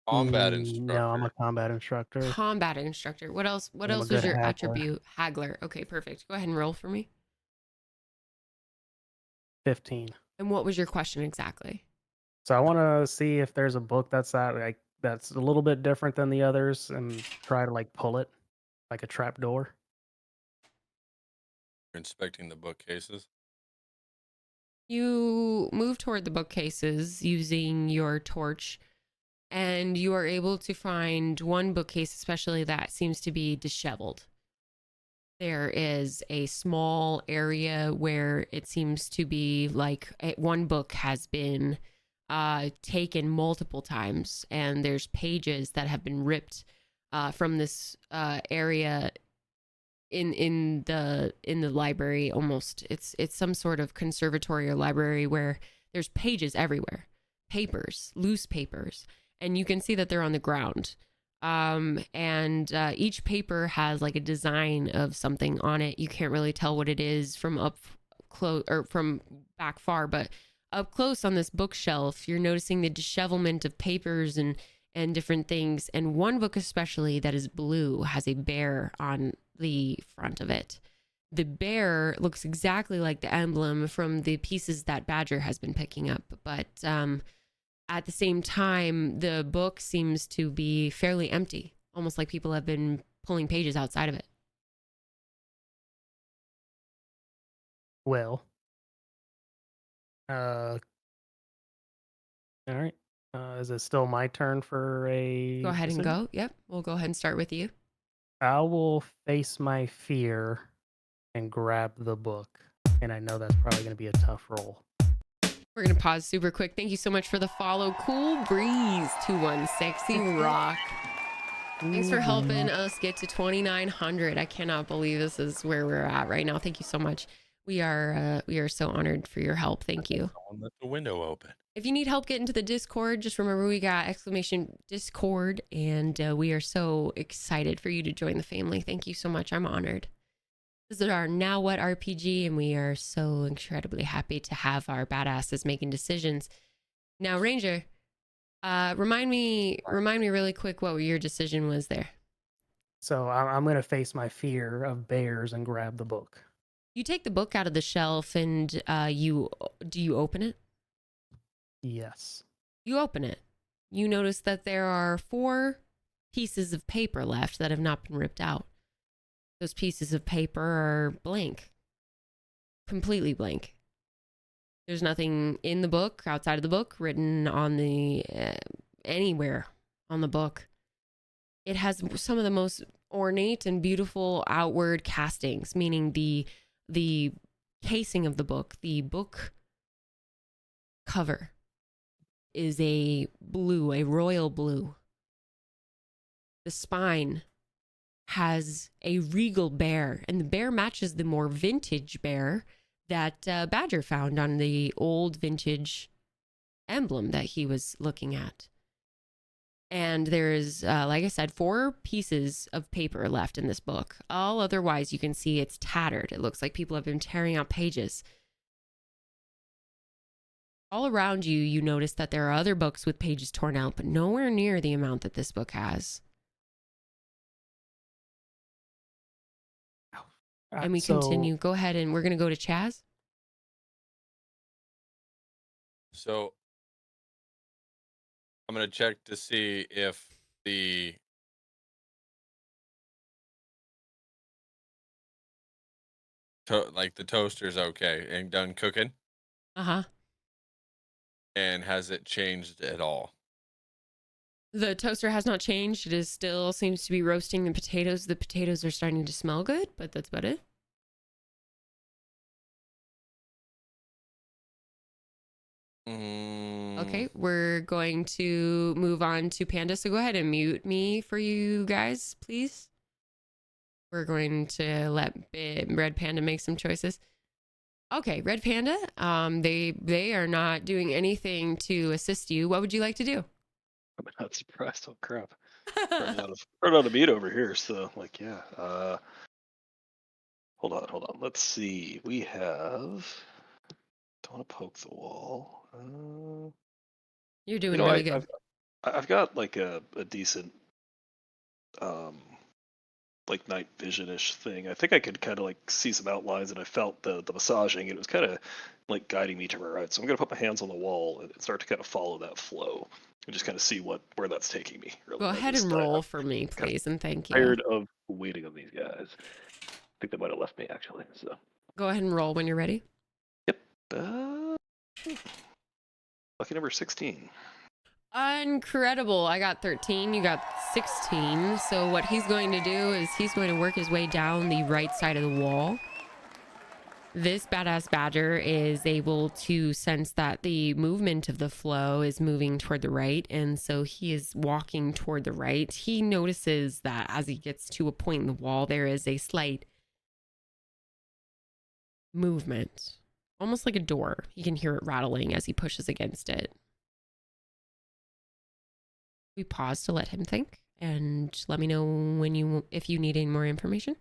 Combat instructor. No, I'm a combat instructor. Combat instructor. What else? What I'm a else was good your haggler. attribute? Haggler. Okay, perfect. Go ahead and roll for me. 15. And what was your question exactly? So I want to see if there's a book that's that's a little bit different than the others and try to like pull it like a trap door. You're inspecting the bookcases. You move toward the bookcases using your torch, and you are able to find one bookcase, especially that seems to be disheveled. There is a small area where it seems to be like one book has been taken multiple times, and there's pages that have been ripped from this area in the library. Almost, it's some sort of conservatory or library where there's pages everywhere, papers, loose papers, and you can see that they're on the ground. And each paper has like a design of something on it. You can't really tell what it is from up close or from back far, but up close on this bookshelf, you're noticing the dishevelment of papers and different things. And one book especially that is blue has a bear on the front of it. The bear looks exactly like the emblem from the pieces that Badger has been picking up, but at the same time, the book seems to be fairly empty, almost like people have been pulling pages outside of it. Well, all right. Is it still my turn for a Go ahead and decision? go. Yep, we'll go ahead and start with you. I will face my fear and grab the book. And I know that's probably going to be a tough roll. We're going to pause super quick. Thank you so much for the follow. Cool Breeze 216 Rock. Thanks for helping us get to 2,900. I cannot believe this is where we're at right now. Thank you so much. We are so honored for your help. Thank you. Someone let the window open. If you need help getting to the Discord, just remember we got !Discord, and we are so excited for you to join the family. Thank you so much. I'm honored. This is our Now What RPG, and we are so incredibly happy to have our badasses making decisions. Now, Ranger, remind me really quick what your decision was there. So I'm going to face my fear of bears and grab the book. You take the book out of the shelf, and do you open it? Yes. You open it. You notice that there are 4 pieces of paper left that have not been ripped out. Those pieces of paper are blank. Completely blank. There's nothing in the book, outside of the book, written on the anywhere on the book. It has some of the most ornate and beautiful outward castings, meaning the casing of the book cover is a royal blue. The spine has a regal bear, and the bear matches the more vintage bear that Badger found on the old vintage emblem that he was looking at. And there's, like I said, 4 pieces of paper left in this book. All otherwise, you can see it's tattered. It looks like people have been tearing out pages. All around you, you notice that there are other books with pages torn out, but nowhere near the amount that this book has. And we continue. Go ahead, and we're going to go to Chaz. So I'm going to check to see if the the toaster's okay and done cooking. Uh-huh. And has it changed at all? The toaster has not changed. It is still seems to be roasting the potatoes. The potatoes are starting to smell good, but that's about it. Okay, we're going to move on to Panda. So go ahead and mute me for you guys, please. We're going to let Red Panda make some choices. Okay, Red Panda, they are not doing anything to assist you. What would you like to do? I'm not surprised. Oh crap! Running out of meat over here. So yeah. Hold on. Let's see. We have. Don't want to poke the wall. You're doing really good. I've got like a decent like night vision-ish thing. I think I could kind of like see some outlines, and I felt the massaging, and it was kind of like guiding me to my right. So I'm gonna put my hands on the wall and start to kind of follow that flow and just kind of see where that's taking me. Really. Go ahead and roll for me, please, and thank you. Tired of waiting on these guys. I think they might have left me actually. So go ahead and roll when you're ready. Yep. Lucky number 16. Incredible. I got 13. You got 16. So what he's going to do is he's going to work his way down the right side of the wall. This badass badger is able to sense that the movement of the flow is moving toward the right. And so he is walking toward the right. He notices that as he gets to a point in the wall, there is a slight movement, almost like a door. He can hear it rattling as he pushes against it. We pause to let him think, and let me know if you need any more information.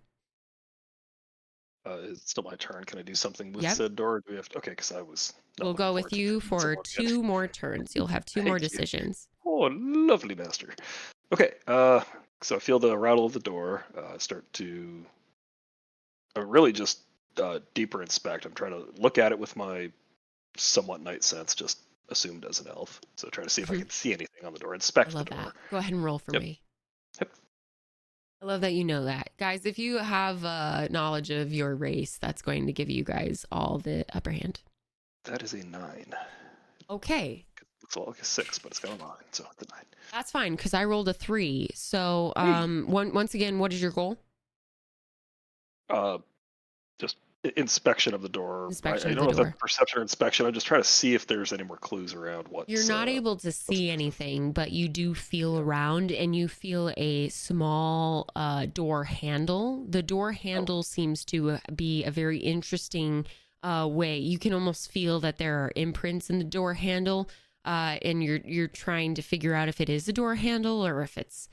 It's still my turn. Can I do something with Yep. said door? Or do we have to? Okay, because I was. not We'll looking go forward with to you some for more 2 more turns. You'll have 2 more Thank you. decisions. Oh, lovely master. Okay, so I feel the rattle of the door. Start to really just deeper inspect. I'm trying to look at it with my somewhat night sense, just assumed as an elf. So try to see if I can see anything on the door. I Inspect the love door. that. Go ahead and roll for Yep. me. Yep. I love that you know that. Guys, if you have knowledge of your race, that's going to give you guys all the upper hand. That is a 9. Okay. Looks like a 6, but it's got a 9, so the 9. That's fine because I rolled a 3. So Hey. once again, what is your goal? Just inspection of the door. Inspection I of don't the know if door. that's perception or inspection. I'm just trying to see if there's any more clues around what's. You're not able to see anything, but you do feel around, and you feel a small door handle. The door handle seems to be a very interesting way. You can almost feel that there are imprints in the door handle, and you're trying to figure out if it is a door handle or if it's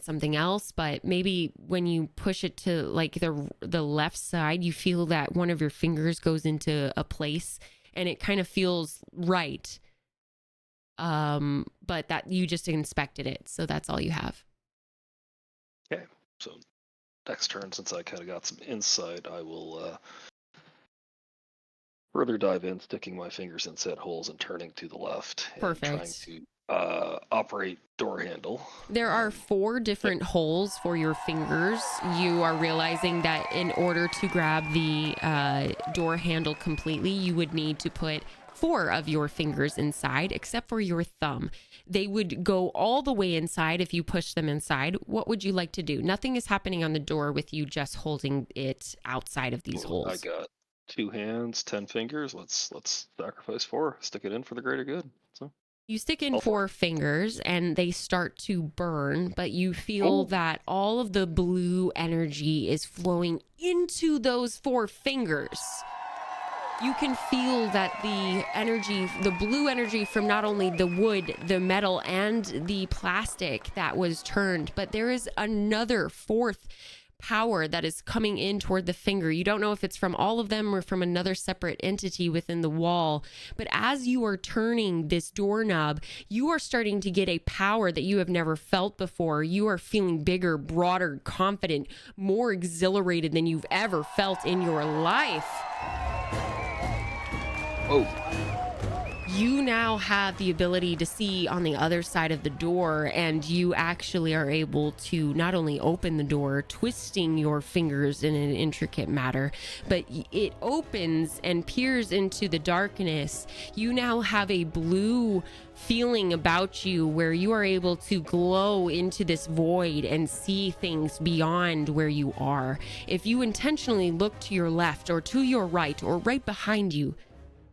something else. But maybe when you push it to like the left side, you feel that one of your fingers goes into a place and it kind of feels right. But that you just inspected it, so that's all you have. Okay, so next turn, since I kind of got some insight, I will further dive in, sticking my fingers in set holes and turning to the left. Perfect. And trying to operate door handle. There are 4 different holes for your fingers. You are realizing that in order to grab the door handle completely, you would need to put 4 of your fingers inside, except for your thumb. They would go all the way inside if you push them inside. What would you like to do? Nothing is happening on the door with you just holding it outside of these holes. I got 2 hands, 10 fingers. Let's sacrifice 4. Stick it in for the greater good. So. You stick in 4 fingers and they start to burn, but you feel that all of the blue energy is flowing into those 4 fingers. You can feel that the energy, the blue energy from not only the wood, the metal, and the plastic that was turned, but there is another 4th power that is coming in toward the finger. You don't know if it's from all of them or from another separate entity within the wall. But as you are turning this doorknob, you are starting to get a power that you have never felt before. You are feeling bigger, broader, confident, more exhilarated than you've ever felt in your life. Oh. You now have the ability to see on the other side of the door, and you actually are able to not only open the door, twisting your fingers in an intricate manner, but it opens and peers into the darkness. You now have a blue feeling about you where you are able to glow into this void and see things beyond where you are. If you intentionally look to your left or to your right or right behind you,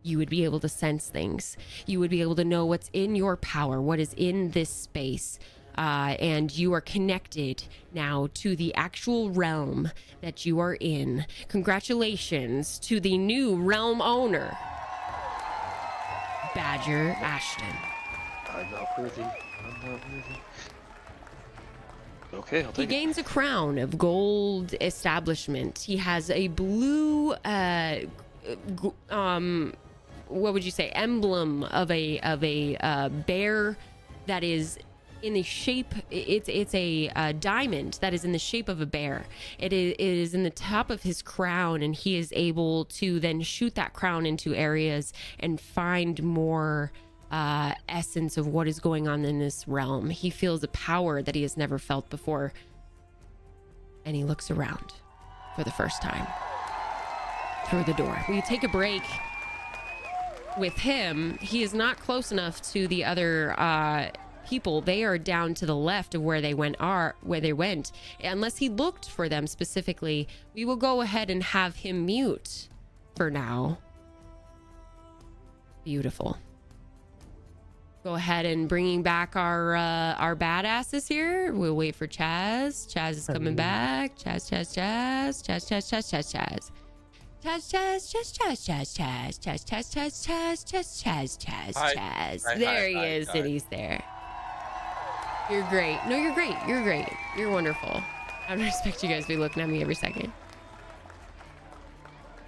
you would be able to sense things. You would be able to know what's in your power, what is in this space. And you are connected now to the actual realm that you are in. Congratulations to the new realm owner, Badger Ashton. I'm not worthy. I'm not worthy. Okay, I'll He take it. gains a crown of gold establishment. He has a blue what would you say, emblem of a bear that is in the shape, it's a diamond that is in the shape of a bear. It is in the top of his crown, and he is able to then shoot that crown into areas and find more essence of what is going on in this realm. He feels a power that he has never felt before, and he looks around for the first time through the door. We take a break. With him, he is not close enough to the other people. They are down to the left of where they went. Unless he looked for them specifically, we will go ahead and have him mute for now. Beautiful. Go ahead and bringing back our badasses here. We'll wait for Chaz. Chaz is coming back. Chaz. Chaz, Chaz, Chaz, Chaz, Chaz, Chaz, Chaz, Chaz, Chaz, Chaz, Chaz, Chaz, Chaz, Hi. Chaz. Hi, There he hi, is, hi. and he's there. You're great. No, you're great. You're great. You're wonderful. I don't expect you guys to be looking at me every second.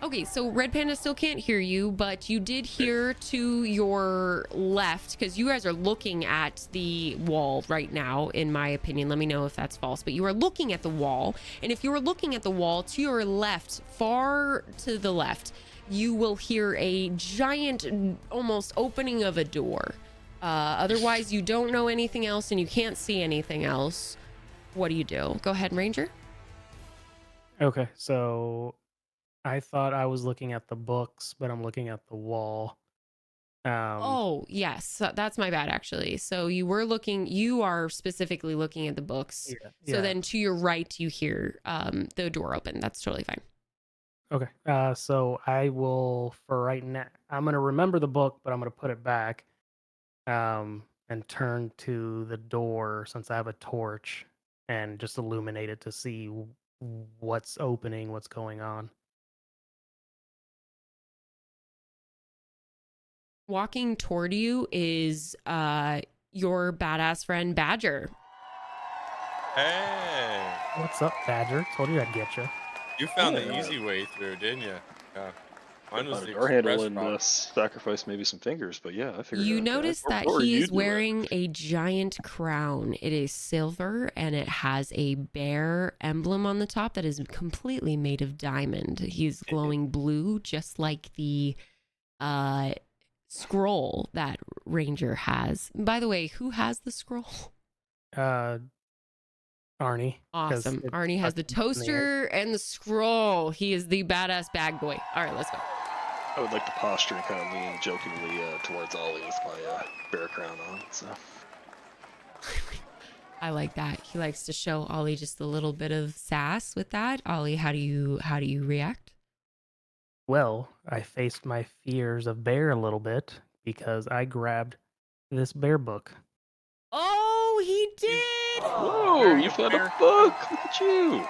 Okay, so Red Panda still can't hear you, but you did hear to your left, because you guys are looking at the wall right now, in my opinion. Let me know if that's false, but you are looking at the wall. And if you are looking at the wall to your left, far to the left, you will hear a giant, almost opening of a door. Otherwise, you don't know anything else and you can't see anything else. What do? Go ahead, Ranger. Okay, so I thought I was looking at the books, but I'm looking at the wall. Oh, yes. That's my bad, actually. So you are specifically looking at the books. Yeah, So yeah. then to your right, you hear the door open. That's totally fine. Okay. So I will, for right now, I'm gonna remember the book, but I'm gonna put it back, and turn to the door since I have a torch, and just illuminate it to see what's opening, what's going on. Walking toward you is your badass friend Badger. Hey. What's up, Badger? Told you I'd get you. You found Yeah. the easy way through, didn't you? Yeah. Mine was Find the a door handle express and route. sacrifice maybe some fingers, but yeah, I figured You it out. notice guys. that What were he you is doing? wearing a giant crown. It is silver and it has a bear emblem on the top that is completely made of diamond. He's glowing blue, just like the scroll that Ranger has. By the way, who has the scroll? Arnie. 'Cause Awesome. it's Arnie has the stuck in air. toaster and the scroll. He is the badass bag boy. All right, let's go. I would like to posture and kind of lean jokingly towards Ollie with my bear crown on. So I like that. He likes to show Ollie just a little bit of sass with that. Ollie, how do you react? Well, I faced my fears of bear a little bit because I grabbed this bear book. Oh, he did. whoa, Wearing you a found bear a book! Look at you!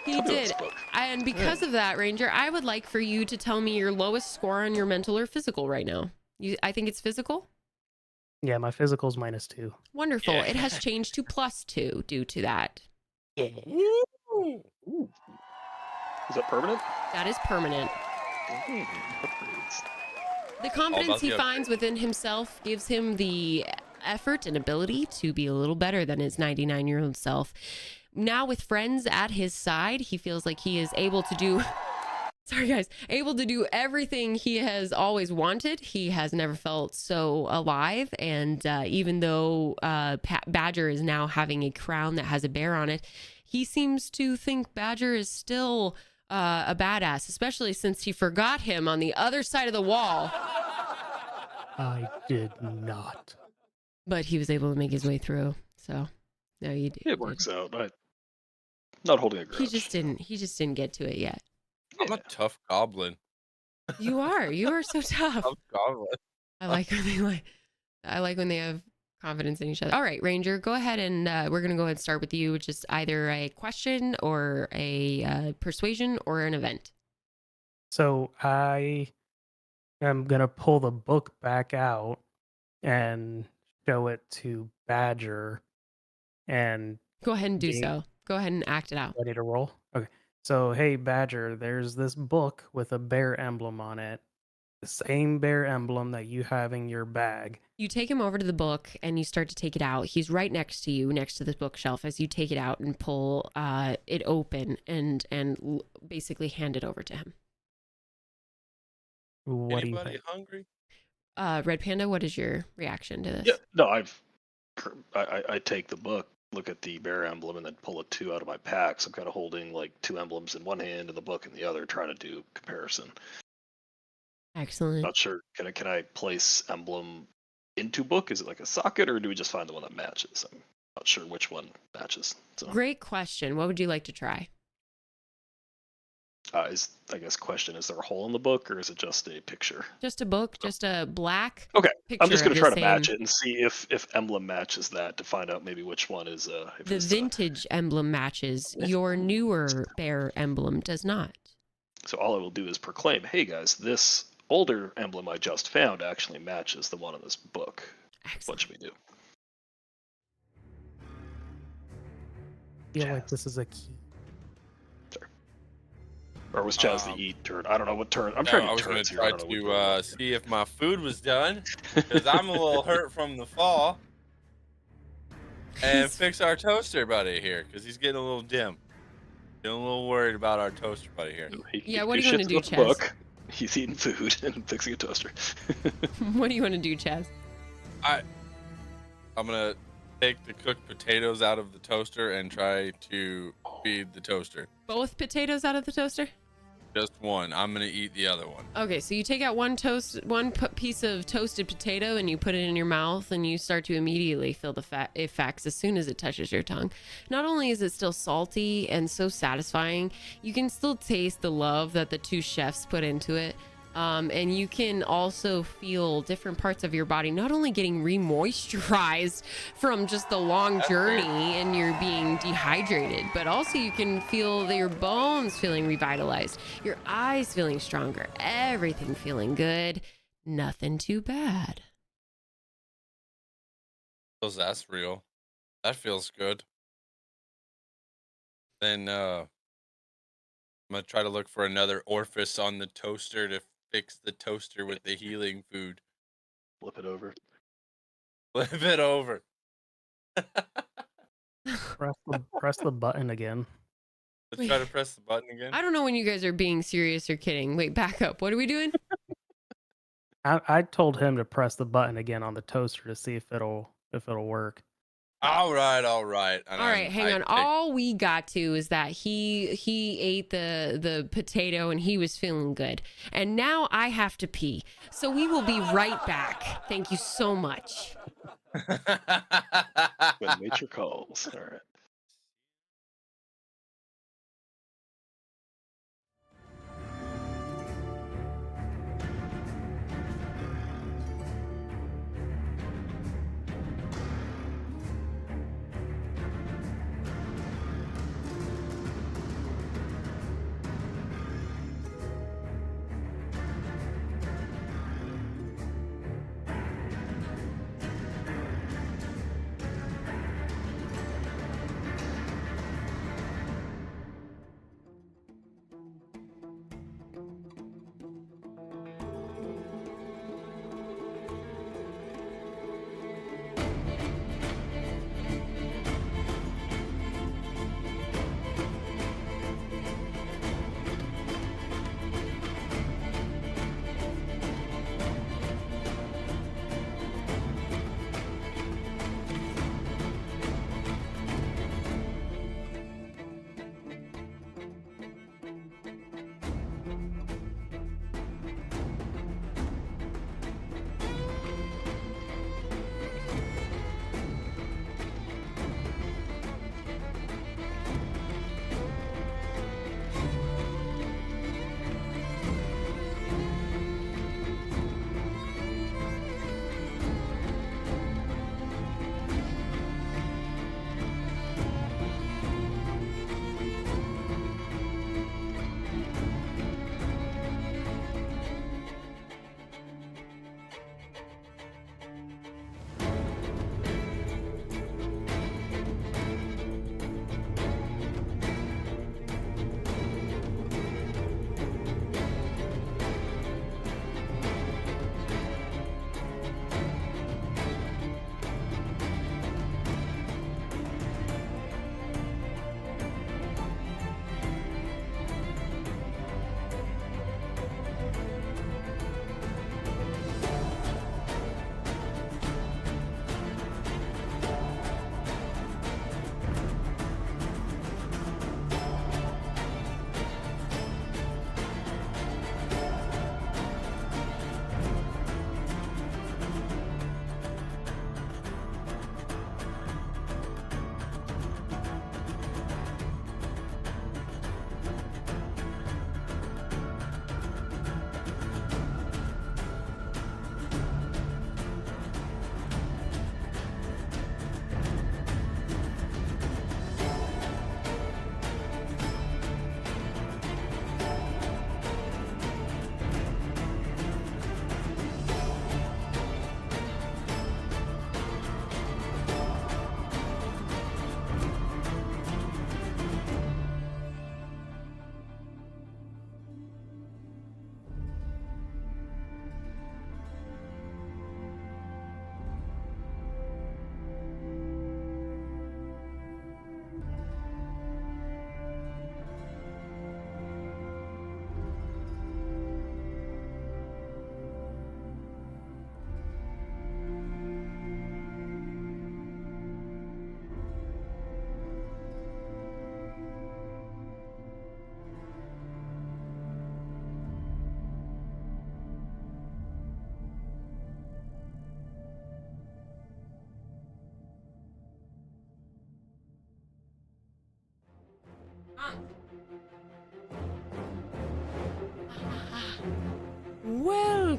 He Tell me about did. this book. And because of that, Ranger, I would like for you to tell me your lowest score on your mental or physical right now. I think it's physical. Yeah, my physical's -2. Wonderful. Yeah. It has changed to +2 due to that. Ooh. Is that permanent? That is permanent. Upgrades. The confidence about he the finds within himself gives him the effort and ability to be a little better than his 99-year-old self. Now with friends at his side, he feels like he is able to do able to do everything he has always wanted. He has never felt so alive. And even though Badger is now having a crown that has a bear on it, he seems to think Badger is still a badass, especially since he forgot him on the other side of the wall. I did not. But he was able to make his way through. So no, you did. It works out. I'm not holding a grudge. He just didn't get to it yet. I'm a tough goblin. You are so tough. Tough goblin. I like when they have confidence in each other. All right, Ranger, go ahead and we're gonna go ahead and start with you, which is either a question or a persuasion or an event. So I am gonna pull the book back out and show it to Badger and Go ahead and do Being- so. Go ahead and act it out. ready to roll. Okay. So hey Badger, there's this book with a bear emblem on it. The same bear emblem that you have in your bag. You take him over to the book and you start to take it out. He's right next to you, next to the bookshelf, as you take it out and pull it open and basically hand it over to him. What do you Anybody think? hungry? Red Panda, what is your reaction to this? Yeah, no, I take the book, look at the bear emblem, and then pull a 2 out of my pack. So I'm kind of holding like 2 emblems in one hand and the book in the other, trying to do comparison. Excellent. Not sure. Can I place emblem into book? Is it like a socket, or do we just find the one that matches? I'm not sure which one matches. So Great question. What would you like to try? I guess question: is there a hole in the book, or is it just a picture? Just a book, just a black Okay, picture. I'm just going of to the try to match same- it and see if emblem matches that to find out maybe which one is. If The it's, vintage emblem matches. Your newer bear emblem does not. So all I will do is proclaim, hey guys, this older emblem I just found actually matches the one in this book. What Excellent. should we do? I feel like Chaz. this is a key. Or was Chaz the E turn? I don't know what turn. I'm No, trying to I get was going turns to here. I try don't know what to see if my food was done because I'm a little hurt from the fall, and He's- fix our toaster buddy here because he's getting a little dim. Getting a little worried about our toaster buddy here. Yeah, what do you wanna do, Chaz? Book. He's eating food and fixing a toaster. What do you want to do, Chaz? I'm gonna take the cooked potatoes out of the toaster and try to feed the toaster. Both potatoes out of the toaster? Just one. I'm gonna eat the other one. Okay, so you take out one piece of toasted potato and you put it in your mouth and you start to immediately feel the effects as soon as it touches your tongue. Not only is it still salty and so satisfying, you can still taste the love that the two chefs put into it. And you can also feel different parts of your body not only getting re-moisturized from just the long journey and you're being dehydrated, but also you can feel your bones feeling revitalized, your eyes feeling stronger, everything feeling good, nothing too bad. Feels that's real. That feels good. Then I'm gonna try to look for another orifice on the toaster to fix the toaster with the healing food. Flip it over. Flip it over. Press the button again. Let's try to press the button again. I don't know when you guys are being serious or kidding. Wait, back up. What are we doing? I told him to press the button again on the toaster to see if it'll work. All right. And All right, hang on. All we got to is that he ate the potato and he was feeling good. And now I have to pee. So we will be right back. Thank you so much. When nature calls. All right.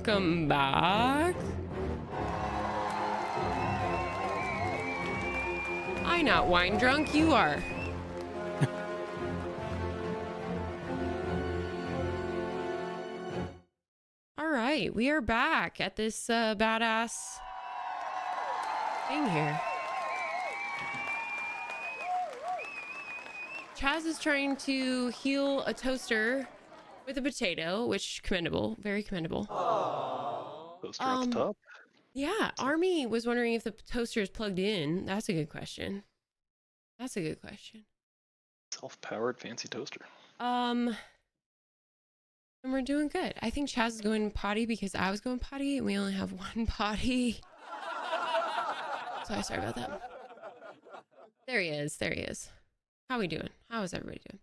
Welcome back. I'm not wine drunk, you are. All right, we are back at this badass thing here. Chaz is trying to heal a toaster with a potato, which commendable, very commendable. Toaster at the top. Yeah, Army was wondering if the toaster is plugged in. That's a good question. Self-powered fancy toaster. And we're doing good. I think Chaz is going potty because I was going potty and we only have one potty. So I'm sorry about that. There he is. How we doing? How is everybody doing?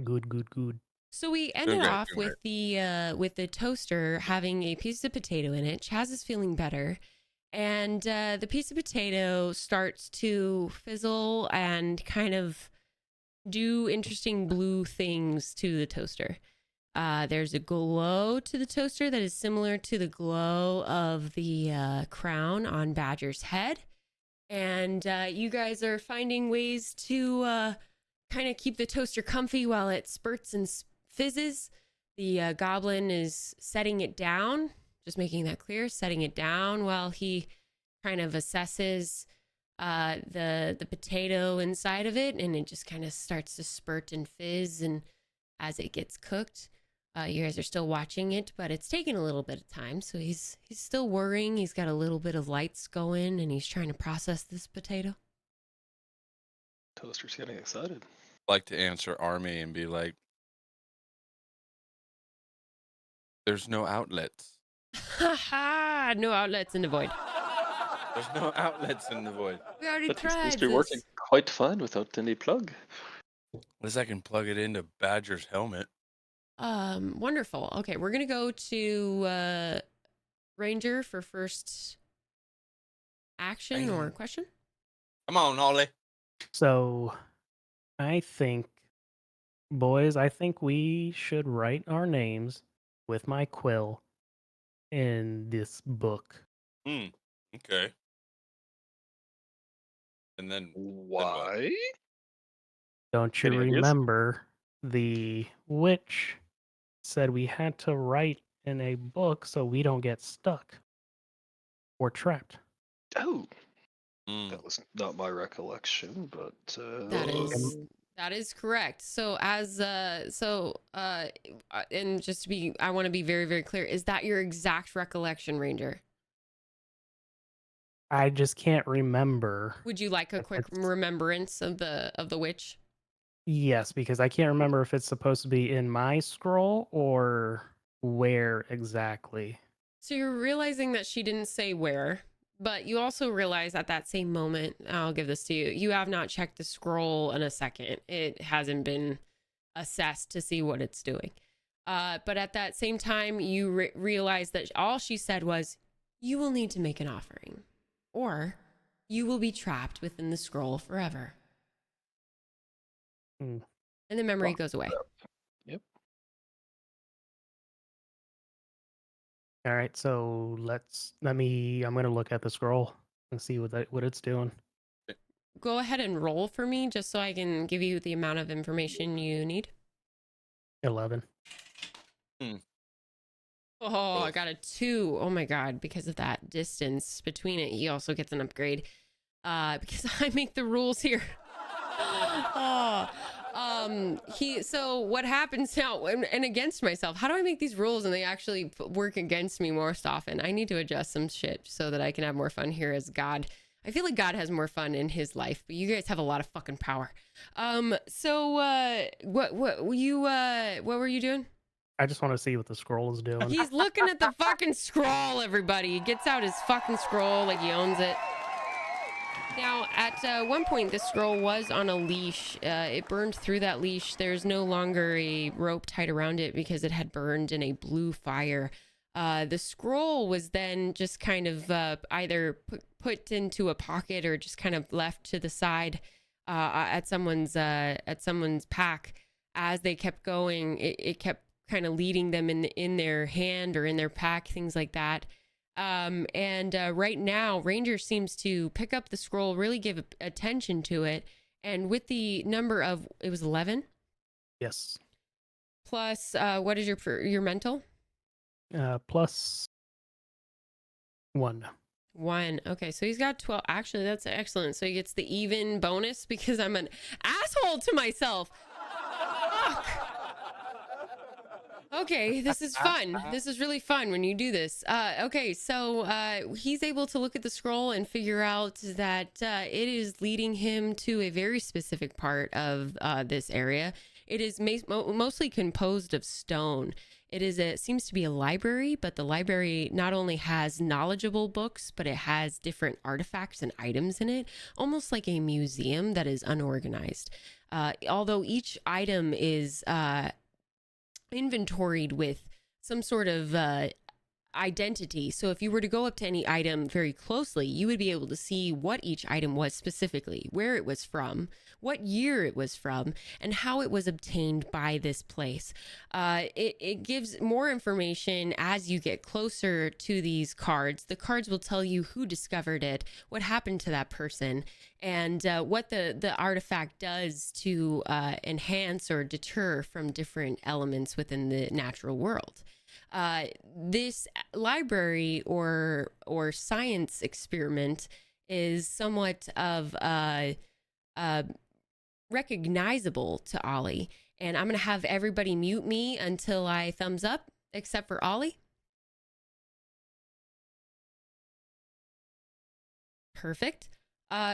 Good. So we ended Okay, off good. with the toaster having a piece of potato in it. Chaz is feeling better. And the piece of potato starts to fizzle and kind of do interesting blue things to the toaster. There's a glow to the toaster that is similar to the glow of the crown on Badger's head. And you guys are finding ways to kind of keep the toaster comfy while it spurts and fizzes. The goblin is setting it down, just making that clear, setting it down while he kind of assesses the potato inside of it, and it just kind of starts to spurt and fizz. And as it gets cooked, you guys are still watching it, but it's taking a little bit of time. So he's still worrying. He's got a little bit of lights going, and he's trying to process this potato. Toaster's getting excited. Like to answer Army and be like, there's no outlets. Ha! No outlets in the void. There's no outlets in the void. We already That seems tried to be this. working quite fine without any plug. At least I can plug it into Badger's helmet. Wonderful. Okay, we're gonna go to Ranger for first action or question. Come on, Ollie. So, I think, boys, we should write our names with my quill in this book. Okay. And then Why? Don't you Any ideas? remember the witch said we had to write in a book so we don't get stuck or trapped? Oh, Mm. that was not my recollection, but That is correct. So as and just to be, I want to be very, very clear. Is that your exact recollection, Ranger? I just can't remember. Would you like a quick remembrance of the witch? Yes, because I can't remember if it's supposed to be in my scroll or where exactly. So you're realizing that she didn't say where, but you also realize at that same moment, I'll give this to you, you have not checked the scroll in a second. It hasn't been assessed to see what it's doing. But at that same time, you realize that all she said was, you will need to make an offering, or you will be trapped within the scroll forever. Hmm. And the memory goes away. Yep. All right, so I'm going to look at the scroll and see what it's doing. Go ahead and roll for me just so I can give you the amount of information you need. 11. Oh, I got a 2. Oh my God. Because of that distance between it, he also gets an upgrade. Because I make the rules here. So what happens now, and against myself, how do I make these rules and they actually work against me most often? I need to adjust some shit so that I can have more fun here as God. I feel like God has more fun in his life, but you guys have a lot of fucking power. So what were you doing? I just want to see what the scroll is doing. He's looking at the fucking scroll, everybody. He gets out his fucking scroll like he owns it. Now, at one point, the scroll was on a leash. It burned through that leash. There's no longer a rope tied around it because it had burned in a blue fire. The scroll was then just kind of either put into a pocket or just kind of left to the side at someone's pack. As they kept going, it kept kind of leading them in their hand or in their pack, things like that. Right now, Ranger seems to pick up the scroll, really give attention to it, and with the number of, it was 11 Yes. plus, what is your mental? Plus 1. 1. Okay, so he's got 12. Actually, that's excellent. So he gets the even bonus because I'm an asshole to myself. Fuck. Okay, this is fun. This is really fun when you do this. Okay, so he's able to look at the scroll and figure out that it is leading him to a very specific part of this area. It is mostly composed of stone. It seems to be a library, but the library not only has knowledgeable books, but it has different artifacts and items in it, almost like a museum that is unorganized. Although each item is inventoried with some sort of identity. So if you were to go up to any item very closely, you would be able to see what each item was specifically, where it was from, what year it was from, and how it was obtained by this place. It gives more information as you get closer to these cards. The cards will tell you who discovered it, what happened to that person, and what the artifact does to enhance or deter from different elements within the natural world. This library or science experiment is somewhat of recognizable to Ollie, and I'm gonna have everybody mute me until I thumbs up, except for Ollie. Perfect.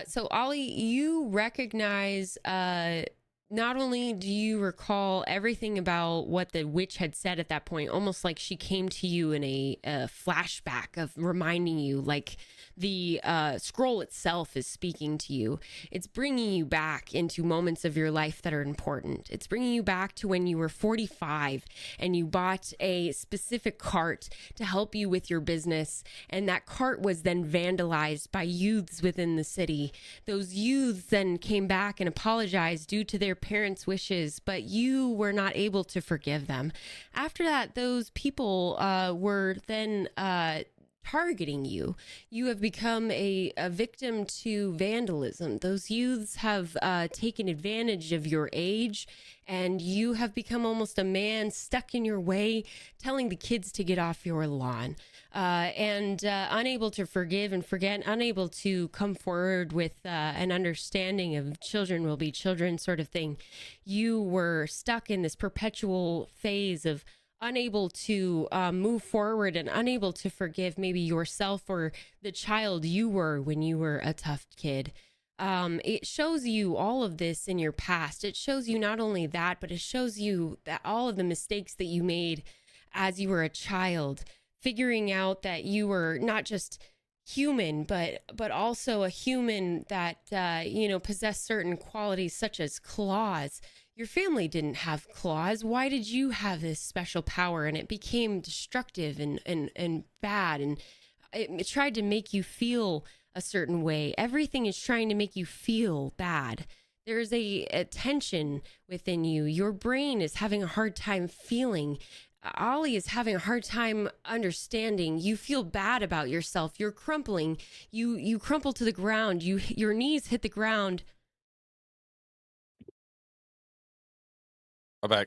So Ollie, you recognize, not only do you recall everything about what the witch had said at that point, almost like she came to you in a flashback of reminding you, like the scroll itself is speaking to you. It's bringing you back into moments of your life that are important. It's bringing you back to when you were 45 and you bought a specific cart to help you with your business, and that cart was then vandalized by youths within the city. Those youths then came back and apologized due to their parents' wishes, but you were not able to forgive them. After that, those people were then targeting you. You have become a victim to vandalism. Those youths have taken advantage of your age, and you have become almost a man stuck in your way, telling the kids to get off your lawn, and unable to forgive and forget, unable to come forward with an understanding of children will be children sort of thing. You were stuck in this perpetual phase of unable to move forward and unable to forgive maybe yourself or the child you were when you were a tough kid. It shows you all of this in your past. It shows you not only that, but it shows you that all of the mistakes that you made as you were a child, figuring out that you were not just human, but also a human that possessed certain qualities such as claws. Your family didn't have claws. Why did you have this special power? And it became destructive and bad, and it tried to make you feel a certain way. Everything is trying to make you feel bad. There's a tension within you. Your brain is having a hard time feeling. Ollie is having a hard time understanding. You feel bad about yourself. You're crumpling. You crumple to the ground. Your knees hit the ground. I'm back.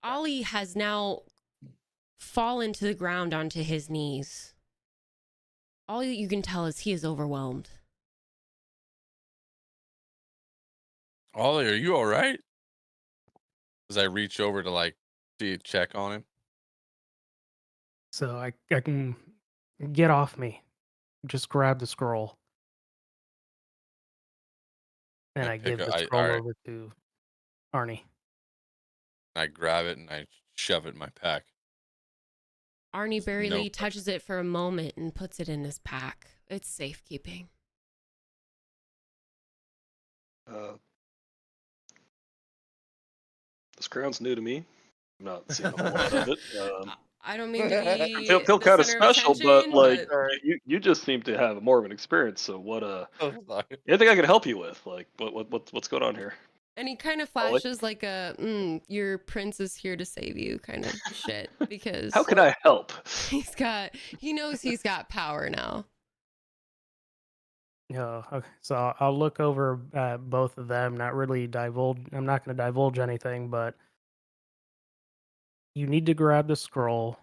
Ollie has now fallen to the ground onto his knees. All that you can tell is he is overwhelmed. Ollie, are you all right? As I reach over to check on him. So I can get off me. Just grab the scroll. And I give the scroll over to Arnie. I grab it and I shove it in my pack. Arnie barely touches it for a moment and puts it in his pack. It's safekeeping. This crown's new to me. I'm not seeing a whole lot of it. I don't mean to be feel kind of special, but you just seem to have more of an experience. So what? Anything I can help you with? Like what's going on here? And he kind of Oh, flashes like a, your prince is here to save you kind of shit because how can I help? he knows he's got power now. Yeah. Okay. So I'll look over at both of them. Not really divulge. I'm not going to divulge anything, but you need to grab the scroll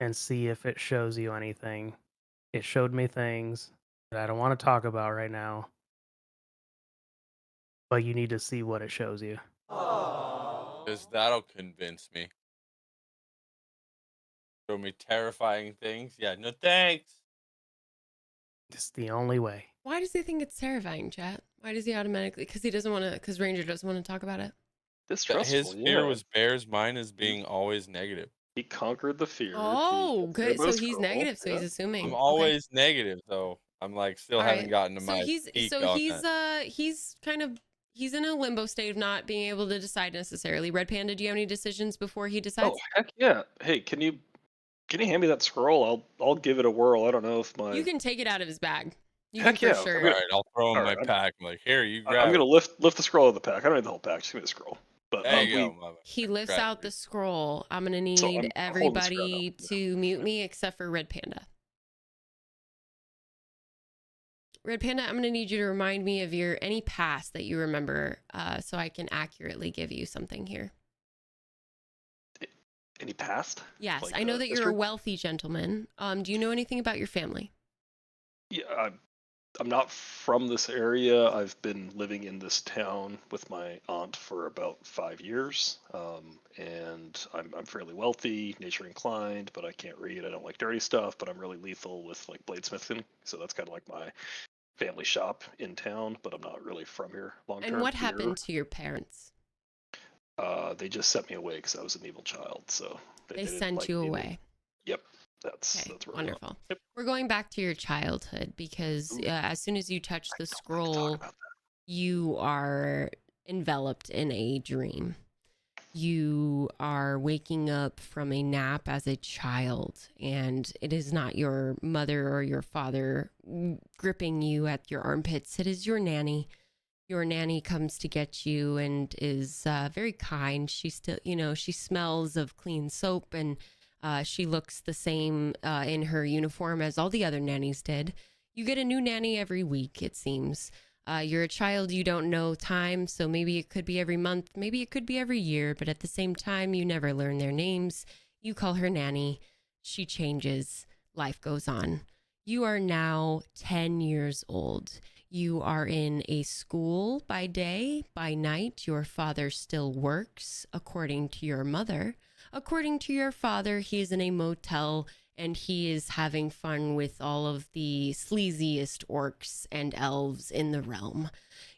and see if it shows you anything. It showed me things that I don't want to talk about right now, but you need to see what it shows you. Because that'll convince me. Show me terrifying things. Yeah, no thanks. It's the only way. Why does he think it's terrifying, chat? Why does he automatically? Because he doesn't want to. Because Ranger doesn't want to talk about it. His Distrustful, fear yeah. was Bear's mine as being always negative. He conquered the fear. Oh, He good. grabbed So the he's scroll, negative. So he's yeah. assuming. I'm Okay. always negative, so I'm like still All haven't right. gotten to So my he's peak so on he's that. he's kind of he's in a limbo state of not being able to decide necessarily. Red Panda, do you have any decisions before he decides? Oh heck yeah! Hey, can you hand me that scroll? I'll give it a whirl. I don't know if my You can take it out of his bag. You can heck for yeah. sure. All right, I'll throw him All my right, pack. I'm like, here, you I'm grab gonna it. lift the scroll out of the pack. I don't need the whole pack. Just give me the scroll. But There you go, mama. He lifts Grab out it. the scroll. I'm gonna So need I'm holding the scroll everybody now. to mute me except for Red Panda. Red Panda, I'm gonna need you to remind me of your any past that you remember, so I can accurately give you something here. Any past? Yes, Like, I know that you're a history? wealthy gentleman. Do you know anything about your family? Yeah, I'm not from this area. I've been living in this town with my aunt for about 5 years, and I'm fairly wealthy, nature inclined, but I can't read. I don't like dirty stuff, but I'm really lethal with like bladesmithing. So that's kind of like my family shop in town. But I'm not really from here long term. And what happened to your parents? They just sent me away because I was an evil child. So They didn't sent like you me. away. Yep, that's Okay, where we're going. wonderful. Yep. We're going back to your childhood because Ooh, as soon as you touch the I don't like to talk scroll, about you are enveloped in a dream. You are waking up from a nap as a child, and it is not your mother or your father gripping you at your armpits. It is your nanny. Your nanny comes to get you and is very kind. She still, she smells of clean soap, and she looks the same in her uniform as all the other nannies did. You get a new nanny every week, it seems. You're a child, you don't know time, so maybe it could be every month, maybe it could be every year, but at the same time, you never learn their names. You call her nanny, she changes, life goes on. You are now 10 years old. You are in a school by day, by night. Your father still works, according to your mother. According to your father, he is in a motel and he is having fun with all of the sleaziest orcs and elves in the realm.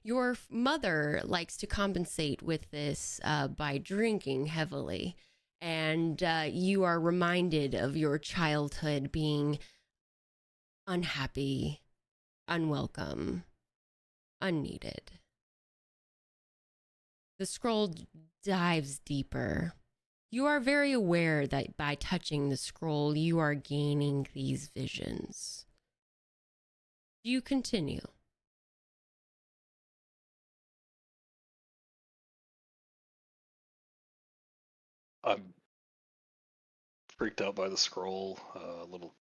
Your mother likes to compensate with this by drinking heavily. And you are reminded of your childhood being unhappy, unwelcome, unneeded. The scroll dives deeper. You are very aware that by touching the scroll, you are gaining these visions. You continue. I'm freaked out by the scroll, a little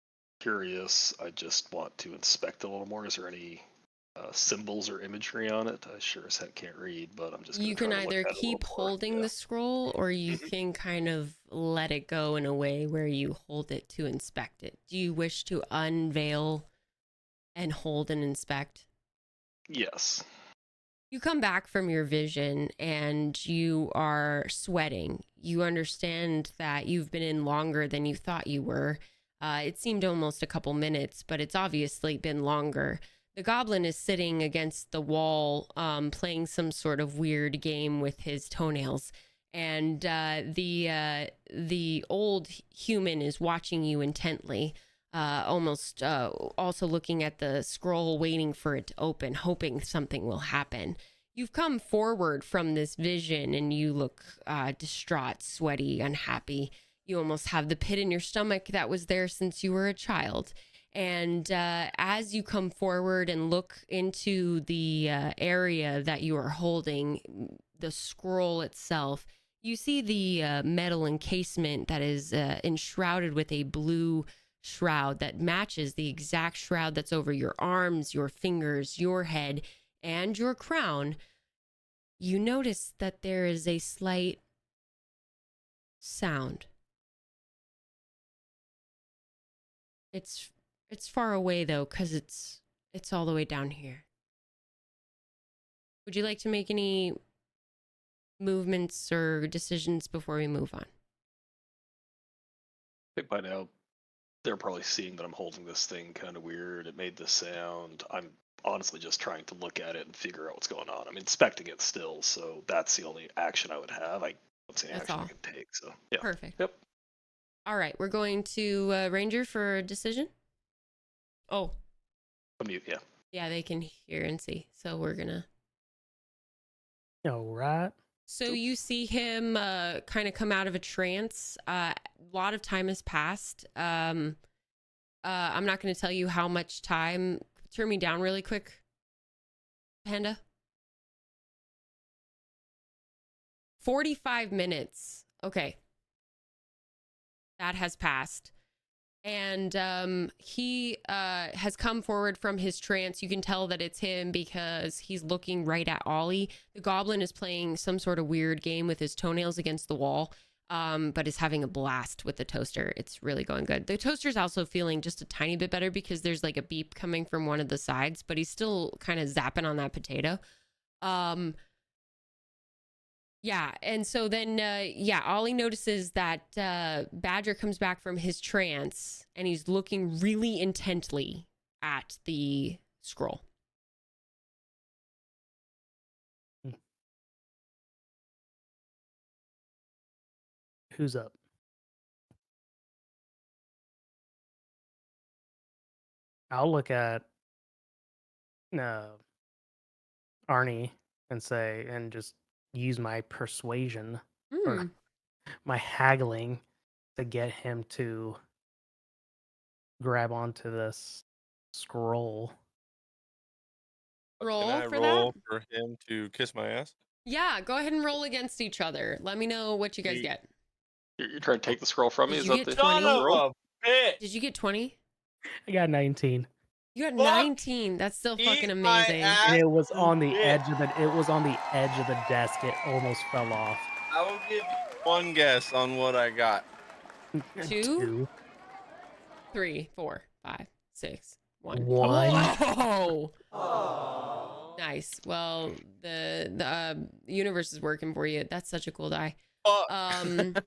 curious. I just want to inspect it a little more. Is there any symbols or imagery on it? I sure as heck can't read, but I'm just going You to try can to look either at it a little keep more. holding Yeah. the scroll or you Mhm. can kind of let it go in a way where you hold it to inspect it. Do you wish to unveil and hold and inspect? Yes. You come back from your vision and you are sweating. You understand that you've been in longer than you thought you were. It seemed almost a couple minutes, but it's obviously been longer. The goblin is sitting against the wall, playing some sort of weird game with his toenails. And the old human is watching you intently, almost also looking at the scroll, waiting for it to open, hoping something will happen. You've come forward from this vision and you look distraught, sweaty, unhappy. You almost have the pit in your stomach that was there since you were a child. And as you come forward and look into the area that you are holding, the scroll itself, you see the metal encasement that is enshrouded with a blue shroud that matches the exact shroud that's over your arms, your fingers, your head, and your crown. You notice that there is a slight sound. It's far away though, because it's all the way down here. Would you like to make any movements or decisions before we move on? I think by now they're probably seeing that I'm holding this thing kind of weird. It made this sound. I'm honestly just trying to look at it and figure out what's going on. I'm inspecting it still, so that's the only action I would have. I don't see any That's action all. I can take. So yeah. Perfect. Yep. All right, we're going to Ranger for a decision. Oh, Mute. Yeah. yeah, they can hear and see. So we're gonna. All right. So you see him kind of come out of a trance. A lot of time has passed. I'm not going to tell you how much time. Turn me down really quick, Panda. 45 minutes. Okay. That has passed. And he has come forward from his trance. You can tell that it's him because he's looking right at Ollie. The goblin is playing some sort of weird game with his toenails against the wall, but is having a blast with the toaster. It's really going good. The toaster's also feeling just a tiny bit better because there's like a beep coming from one of the sides, but he's still kind of zapping on that potato. Yeah, and so then, Ollie notices that Badger comes back from his trance, and he's looking really intently at the scroll. Who's up? I'll look at Arnie and say, and just use my persuasion or my haggling to get him to grab onto this scroll. Roll Can I for roll that? for him to kiss my ass? Yeah, go ahead and roll against each other. Let me know what you guys get. You're trying to take the scroll from me? Did Is you that get the 20? Son of roll? a bitch! Did you get 20? I got 19. You got Fuck. 19. That's still fucking Eat my amazing. ass, And it was you on the bitch. edge of the desk. It almost fell off. I will give you one guess on what I got. 2, 3, 4, 5, 6, 1. One. Whoa! Nice. Well, the universe is working for you. That's such a cool die. Fuck.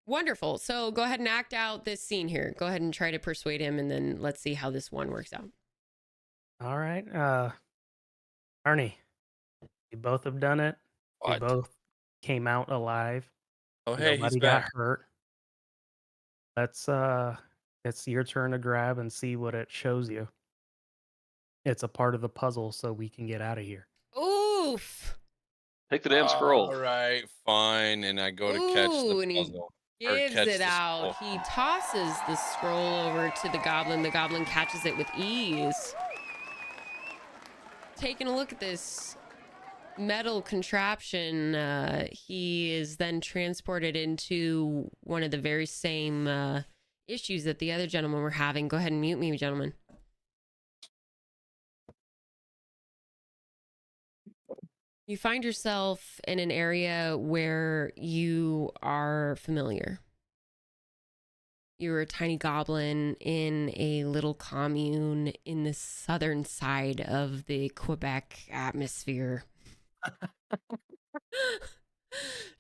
Wonderful. So go ahead and act out this scene here. Go ahead and try to persuade him, and then let's see how this one works out. All right. Arnie, you both have done it. You What? both came out alive. Oh, hey, he's Nobody got back. hurt. Let's it's your turn to grab and see what it shows you. It's a part of the puzzle so we can get out of here. Oof. Take the damn scroll. All right, fine. And I go to catch Ooh, and the he puzzle. gives catch it the out. scroll. He tosses the scroll over to the goblin. The goblin catches it with ease. Taking a look at this metal contraption, he is then transported into one of the very same issues that the other gentlemen were having. Go ahead and mute me, gentlemen. You find yourself in an area where you are familiar. You're a tiny goblin in a little commune in the southern side of the Quebec atmosphere.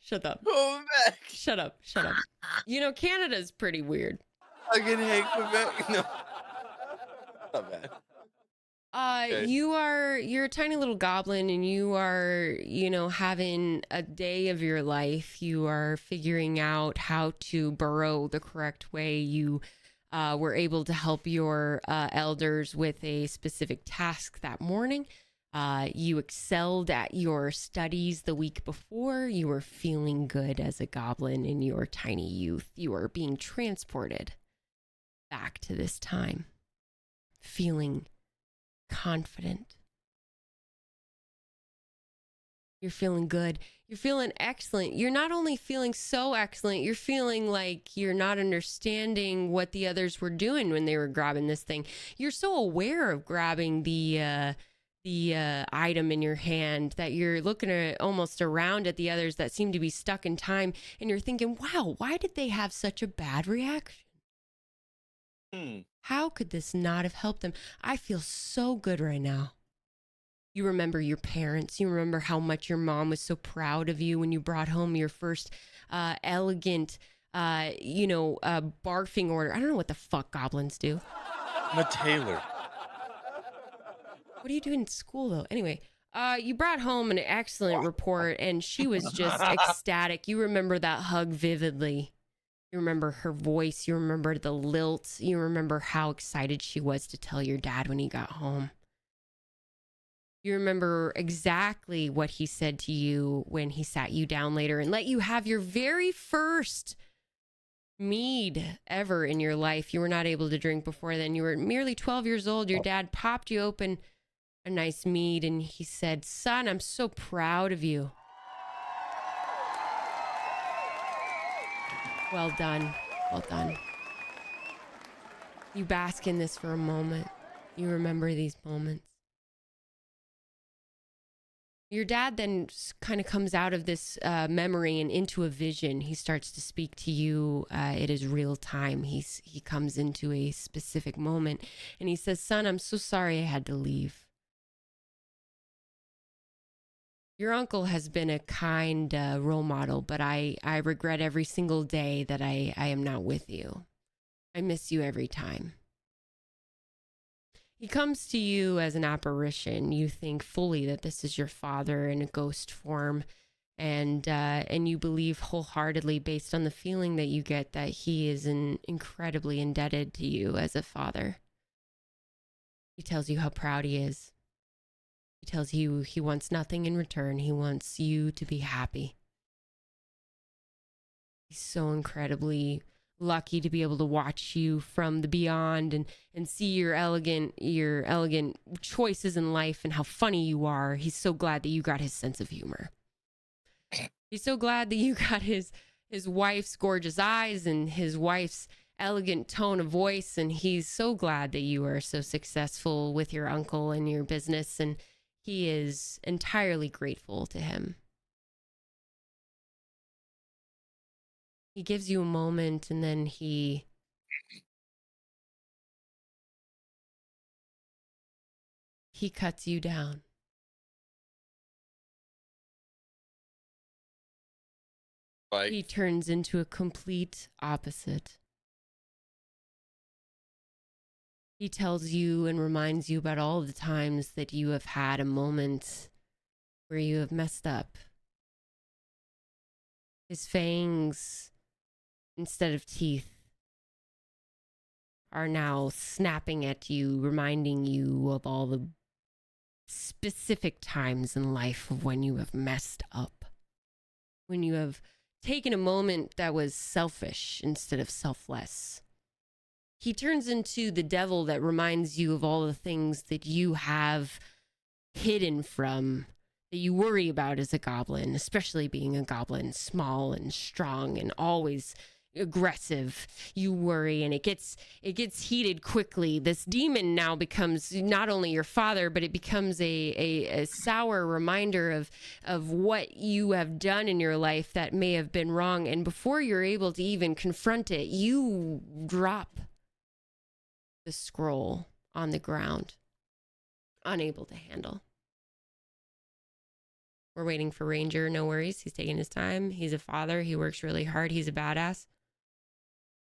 Shut up. Go back. Shut up. Shut up. You know, Canada's pretty weird. Fucking hate Quebec. No. Not bad. Okay. You're a tiny little goblin, and you are, having a day of your life. You are figuring out how to burrow the correct way. You were able to help your elders with a specific task that morning. You excelled at your studies the week before. You were feeling good as a goblin in your tiny youth. You are being transported back to this time. feeling confident. You're feeling good. You're feeling excellent. You're not only feeling so excellent, you're feeling like you're not understanding what the others were doing when they were grabbing this thing. You're so aware of grabbing the item in your hand that you're looking at almost around at the others that seem to be stuck in time, and you're thinking, wow, why did they have such a bad reaction? How could this not have helped them? I feel so good right now. You remember your parents. You remember how much your mom was so proud of you when you brought home your first elegant, barfing order. I don't know what the fuck goblins do. I'm a tailor. What are you doing in school, though? Anyway, you brought home an excellent report, and she was just ecstatic. You remember that hug vividly. You remember her voice. You remember the lilt. You remember how excited she was to tell your dad when he got home. You remember exactly what he said to you when he sat you down later and let you have your very first mead ever in your life. You were not able to drink before then. You were merely 12 years old. Your dad popped you open a nice mead and he said, "Son, I'm so proud of you." Well done. Well done. You bask in this for a moment. You remember these moments. Your dad then kind of comes out of this memory and into a vision. He starts to speak to you. It is real time. He comes into a specific moment and he says, "Son, I'm so sorry I had to leave. Your uncle has been a kind role model, but I regret every single day that I am not with you. I miss you every time." He comes to you as an apparition. You think fully that this is your father in a ghost form, and you believe wholeheartedly, based on the feeling that you get, that he is incredibly indebted to you as a father. He tells you how proud he is. He tells you he wants nothing in return. He wants you to be happy. He's so incredibly lucky to be able to watch you from the beyond and see your elegant choices in life and how funny you are. He's so glad that you got his sense of humor. He's so glad that you got his wife's gorgeous eyes and his wife's elegant tone of voice, and he's so glad that you are so successful with your uncle and your business, and he is entirely grateful to him. He gives you a moment and then he cuts you down. Like, He turns into a complete opposite. He tells you and reminds you about all the times that you have had a moment where you have messed up. His fangs, instead of teeth, are now snapping at you, reminding you of all the specific times in life of when you have messed up, when you have taken a moment that was selfish instead of selfless. He turns into the devil that reminds you of all the things that you have hidden from, that you worry about as a goblin, especially being a goblin, small and strong and always aggressive. You worry and it gets heated quickly. This demon now becomes not only your father, but it becomes a sour reminder of what you have done in your life that may have been wrong. And before you're able to even confront it, you drop the scroll on the ground, unable to handle. We're waiting for Ranger. No worries. He's taking his time. He's a father. He works really hard. He's a badass.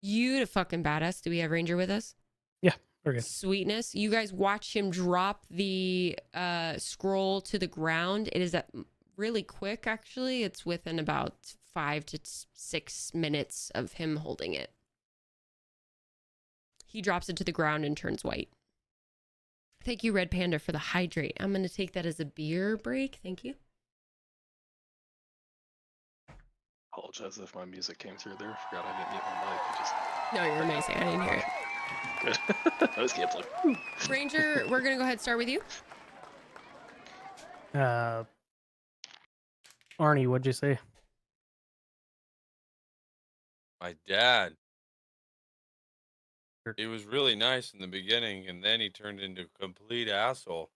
You the fucking badass. Do we have Ranger with us? Yeah, we're good. Sweetness. You guys watch him drop the scroll to the ground. It is really quick, actually. It's within about 5 to 6 minutes of him holding it. He drops it to the ground and turns white. Thank you, Red Panda, for the hydrate. I'm going to take that as a beer break. Thank you. Apologize if my music came through there. Forgot I didn't mute my mic. No, you're amazing. I didn't hear it. Good. I was gambling. Ranger, we're gonna go ahead and start with you. Arnie, what'd you say? My dad. Sure. He was really nice in the beginning, and then he turned into a complete asshole.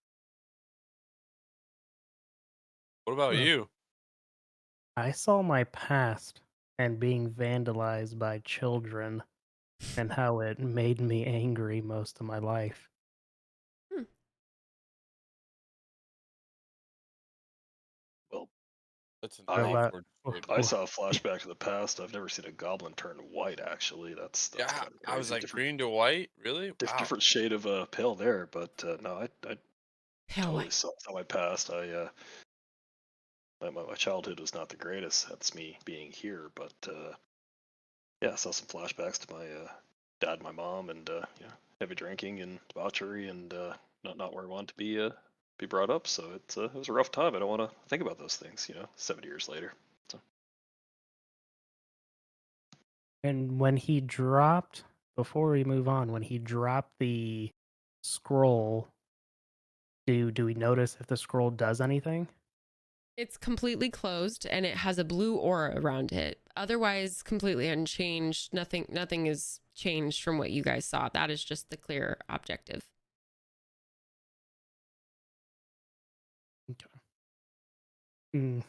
What about Well, you? I saw my past and being vandalized by children and how it made me angry most of my life. Well, That's an What I about awkward wh- statement. I wh- saw a flashback to the past. I've never seen a goblin turn white. Actually, that's Yeah, kind of I was crazy. like Different green to white. Really? Wow. different shade of pale there, but no, I Hell, totally what? saw my past. My childhood was not the greatest. That's me being here, but yeah, I saw some flashbacks to my dad and my mom, and heavy drinking and debauchery, and not where I wanted to be brought up. So it was a rough time. I don't want to think about those things. 70 years later. So And when he dropped, before we move on, when he dropped the scroll, do we notice if the scroll does anything? It's completely closed and it has a blue aura around it. Otherwise, completely unchanged. Nothing is changed from what you guys saw. That is just the clear objective. Okay. Mm,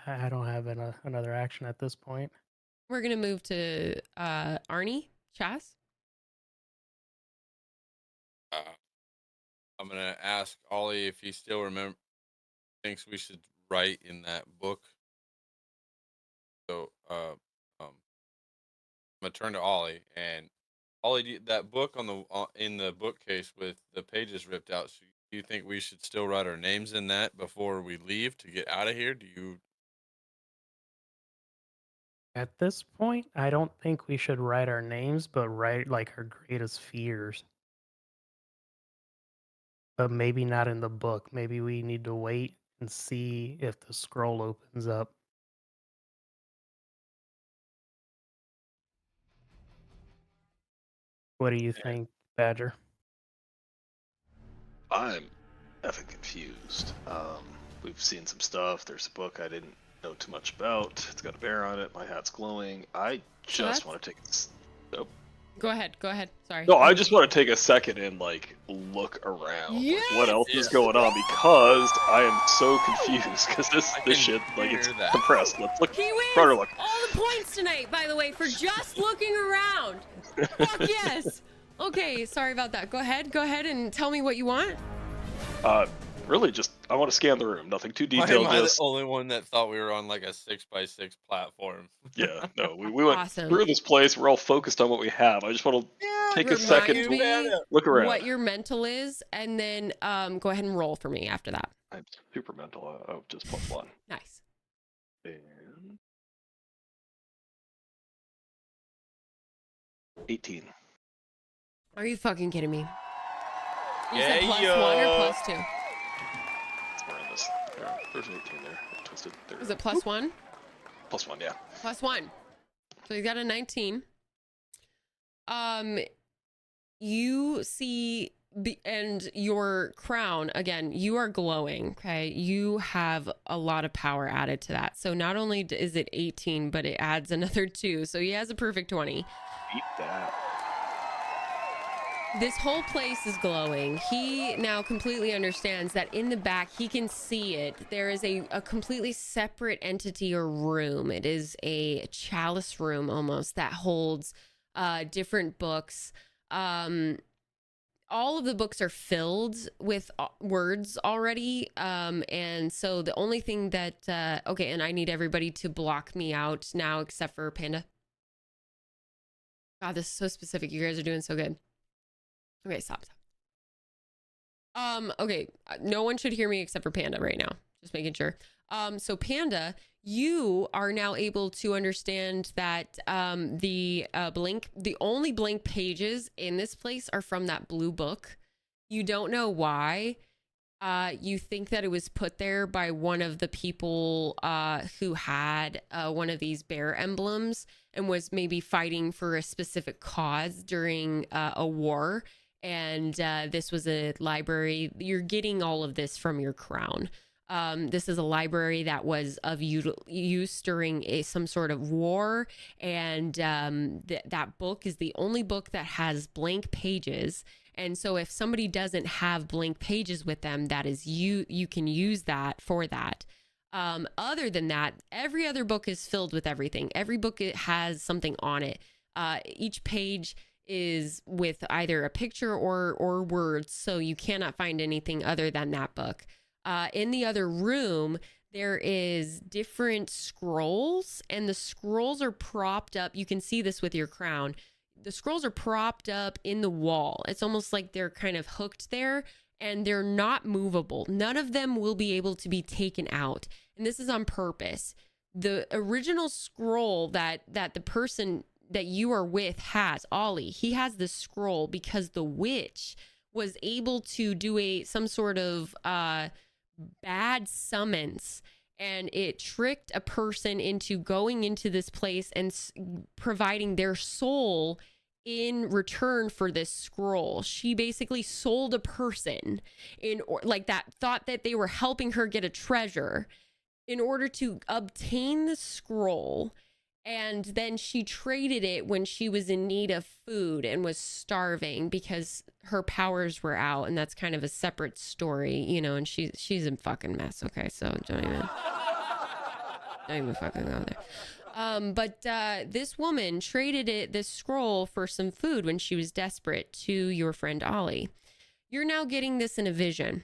I don't have another action at this point. We're gonna move to Arnie, Chaz. Uh, I'm gonna ask Ollie if he still thinks we should write in that book. So, I'm gonna turn to Ollie, and Ollie, that book on the in the bookcase with the pages ripped out. Do you think we should still write our names in that before we leave to get out of here? Do you? At this point, I don't think we should write our names, but write like our greatest fears. But maybe not in the book. Maybe we need to wait and see if the scroll opens up. What do you think, Badger? I'm effing confused. We've seen some stuff. There's a book I didn't know too much about. It's got a bear on it. My hat's glowing. I So just that's- want to take. Oh, Go ahead. Sorry. no, I just want to take a second and like look around. Like, what else is Yes! going on? Because I am so confused. Because I this can shit, like, it's hear that. compressed. Let's look. He Broader wins look. all the points tonight, by the way, for just looking around. Fuck yes. Okay, sorry about that. Go ahead and tell me what you want. Really, just I want to scan the room. Nothing too Why detailed. am I the Just only one that thought we were on like a 6x6 platform? yeah, no, we went Awesome. through this place. We're all focused on what we have. I just want to take a Remind second me to look around. what your mental is, and then go ahead and roll for me after that. I'm super mental. Oh, just +1. Nice. And 18. Are you fucking kidding me? You Yeah, said +1 or yo. +2? We're in this. There's an 18 there. Twisted. There. Was it +1? +1, yeah. +1. So you got a 19. You see and your crown, again, you are glowing. Okay, you have a lot of power added to that. So not only is it 18, but it adds another 2. So he has a perfect 20. Beat that. This whole place is glowing. He now completely understands that in the back, he can see it. There is a completely separate entity or room. It is a chalice room almost that holds different books. All of the books are filled with words already. And so the only thing that, okay, and I need everybody to block me out now except for Panda. God, this is so specific. You guys are doing so good. Okay, stop. Okay, no one should hear me except for Panda right now. Just making sure. So Panda, you are now able to understand that the only blank pages in this place are from that blue book. You don't know why. You think that it was put there by one of the people who had one of these bear emblems and was maybe fighting for a specific cause during a war. And this was a library. You're getting all of this from your crown. This is a library that was of use during some sort of war. And that book is the only book that has blank pages. And so if somebody doesn't have blank pages with them, that is you can use that for that. Other than that, every other book is filled with everything. Every book has something on it. Each page is with either a picture or words, so you cannot find anything other than that book. In the other room, there is different scrolls, and the scrolls are propped up. You can see this with your crown. The scrolls are propped up in the wall. It's almost like they're kind of hooked there, and they're not movable. None of them will be able to be taken out. And this is on purpose. The original scroll that the person that you are with has, Ollie, he has the scroll because the witch was able to do some sort of bad summons, and it tricked a person into going into this place and providing their soul in return for this scroll. She basically sold a person that thought that they were helping her get a treasure in order to obtain the scroll. And then she traded it when she was in need of food and was starving because her powers were out. And that's kind of a separate story, and she's a fucking mess. Okay. So don't even fucking go there. But this woman traded this scroll for some food when she was desperate to your friend Ollie. You're now getting this in a vision.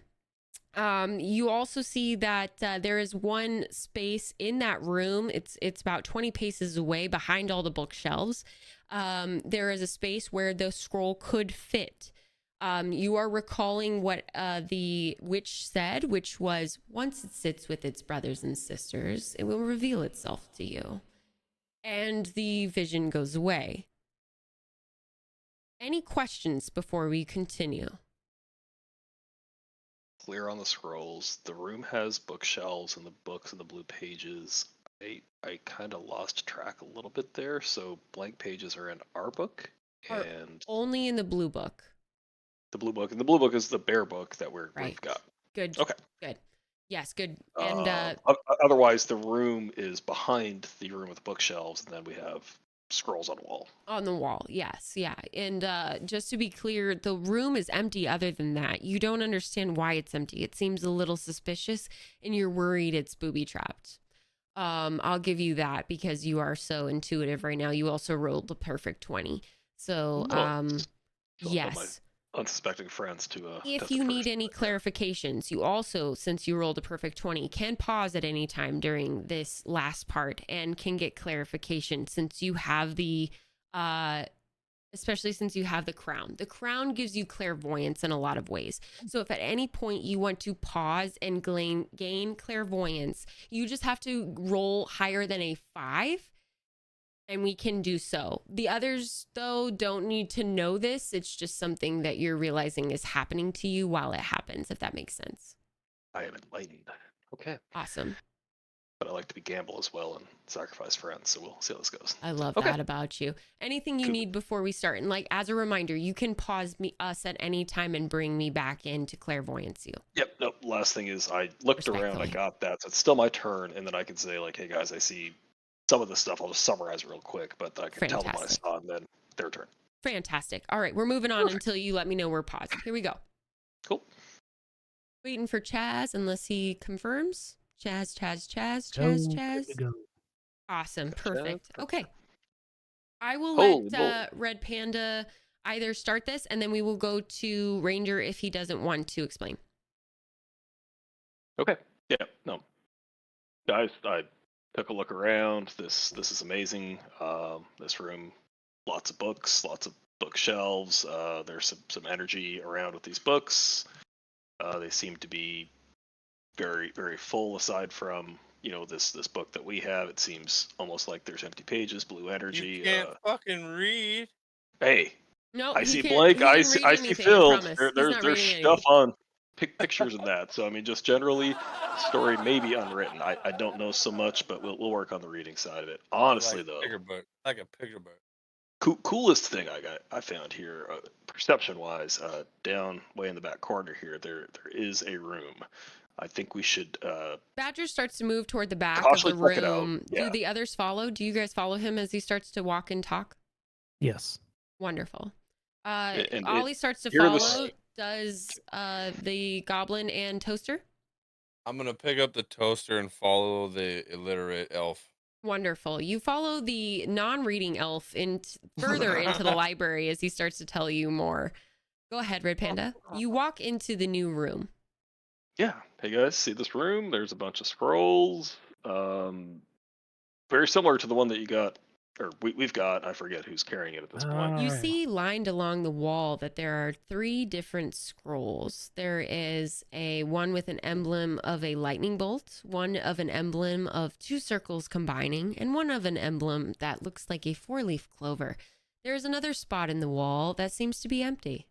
You also see that there is one space in that room. It's about 20 paces away behind all the bookshelves. There is a space where the scroll could fit. You are recalling what the witch said, which was, once it sits with its brothers and sisters, it will reveal itself to you. And the vision goes away. Any questions before we continue? Clear on the scrolls. The room has bookshelves and the books and the blue pages. I kind of lost track a little bit there. So blank pages are in our book, and only in the blue book. The blue book, and the blue book is the bear book that we've got. Good. Okay. Good. Yes. Good. And otherwise, the room is behind the room with bookshelves, and then we have scrolls on the wall. On the wall, yes, yeah. And just to be clear, the room is empty. Other than that, you don't understand why it's empty. It seems a little suspicious, and you're worried it's booby trapped. I'll give you that because you are so intuitive right now. You also rolled the perfect 20, so yes. Unsuspecting friends to if you need any clarifications, you also, since you rolled a perfect 20, can pause at any time during this last part and can get clarification, since you have the especially since you have the crown gives you clairvoyance in a lot of ways. So if at any point you want to pause and gain clairvoyance, you just have to roll higher than a 5 and we can do so. The others, though, don't need to know this. It's just something that you're realizing is happening to you while it happens, if that makes sense. I am enlightened. Okay. Awesome. But I like to be gamble as well and sacrifice friends, so we'll see how this goes. I love that about you. Anything you need before we start? And as a reminder, you can pause us at any time and bring me back into clairvoyancy. Yep. No, last thing is I looked around, I got that. So it's still my turn, and then I can say, hey guys, I see some of this stuff. I'll just summarize real quick, but I can tell them what I saw, and then their turn. Fantastic. All right, we're moving on until you let me know we're paused. Here we go. Cool. Waiting for Chaz unless he confirms. Chaz. Awesome. Perfect. Okay. I will let Red Panda either start this, and then we will go to Ranger if he doesn't want to explain. Okay. Yeah. No. Guys, I took a look around. This is amazing. This room, lots of books, lots of bookshelves. There's some energy around with these books. They seem to be very, very full. Aside from this book that we have, it seems almost like there's empty pages, blue energy. You can't fucking read. Hey. No, I see blank. I see filled. There's stuff on. pictures and that. So I mean, just generally, story may be unwritten. I don't know so much, but we'll work on the reading side of it. Honestly, like though, picture book, like a picture book. coolest thing I found here, perception wise, down way in the back corner here, there is a room. I think we should Badger starts to move toward the back of cautiously the check it out. room. Yeah. Do the others follow? Do you guys follow him as he starts to walk and talk? Yes. Wonderful. And Ollie starts to you're the follow. Does the goblin and toaster? I'm gonna pick up the toaster and follow the illiterate elf. Wonderful. You follow the non-reading elf further into the library as he starts to tell you more. Go ahead, Red Panda. You walk into the new room. Yeah. Hey guys, see this room? There's a bunch of scrolls. Very similar to the one that you got, or we've got. I forget who's carrying it at this point. You Alright. see lined along the wall that there are 3 different scrolls. There is one with an emblem of a lightning bolt, one of an emblem of 2 circles combining, and one of an emblem that looks like a 4-leaf clover. There is another spot in the wall that seems to be empty.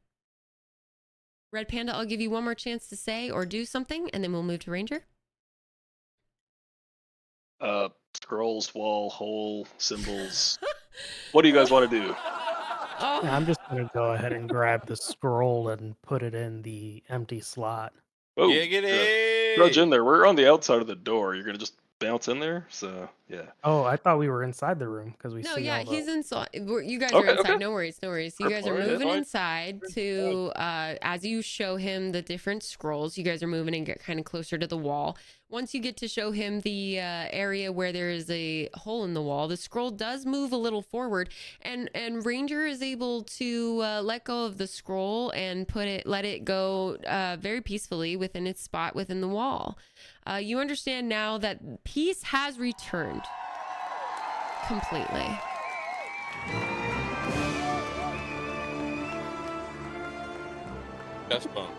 Red Panda, I'll give you one more chance to say or do something, and then we'll move to Ranger. Scrolls, wall, hole, symbols. What do you guys want to do? Oh, Yeah, I'm just gonna go ahead and grab the scroll and put it in the empty slot. Oh, grudge in Giggity! there. We're on the outside of the door. You're gonna just bounce in there. So yeah. Oh, I thought we were inside the room because we no, see yeah, all the. he's inside. You guys are Okay, inside. okay. No worries, no worries. You Fair guys are point, yeah. moving Fine. inside to, as you show him the different scrolls, you guys are moving and get kind of closer to the wall. Once you get to show him the area where there is a hole in the wall, the scroll does move a little forward, and Ranger is able to let go of the scroll and let it go very peacefully within its spot within the wall. You understand now that peace has returned completely. Chest bone.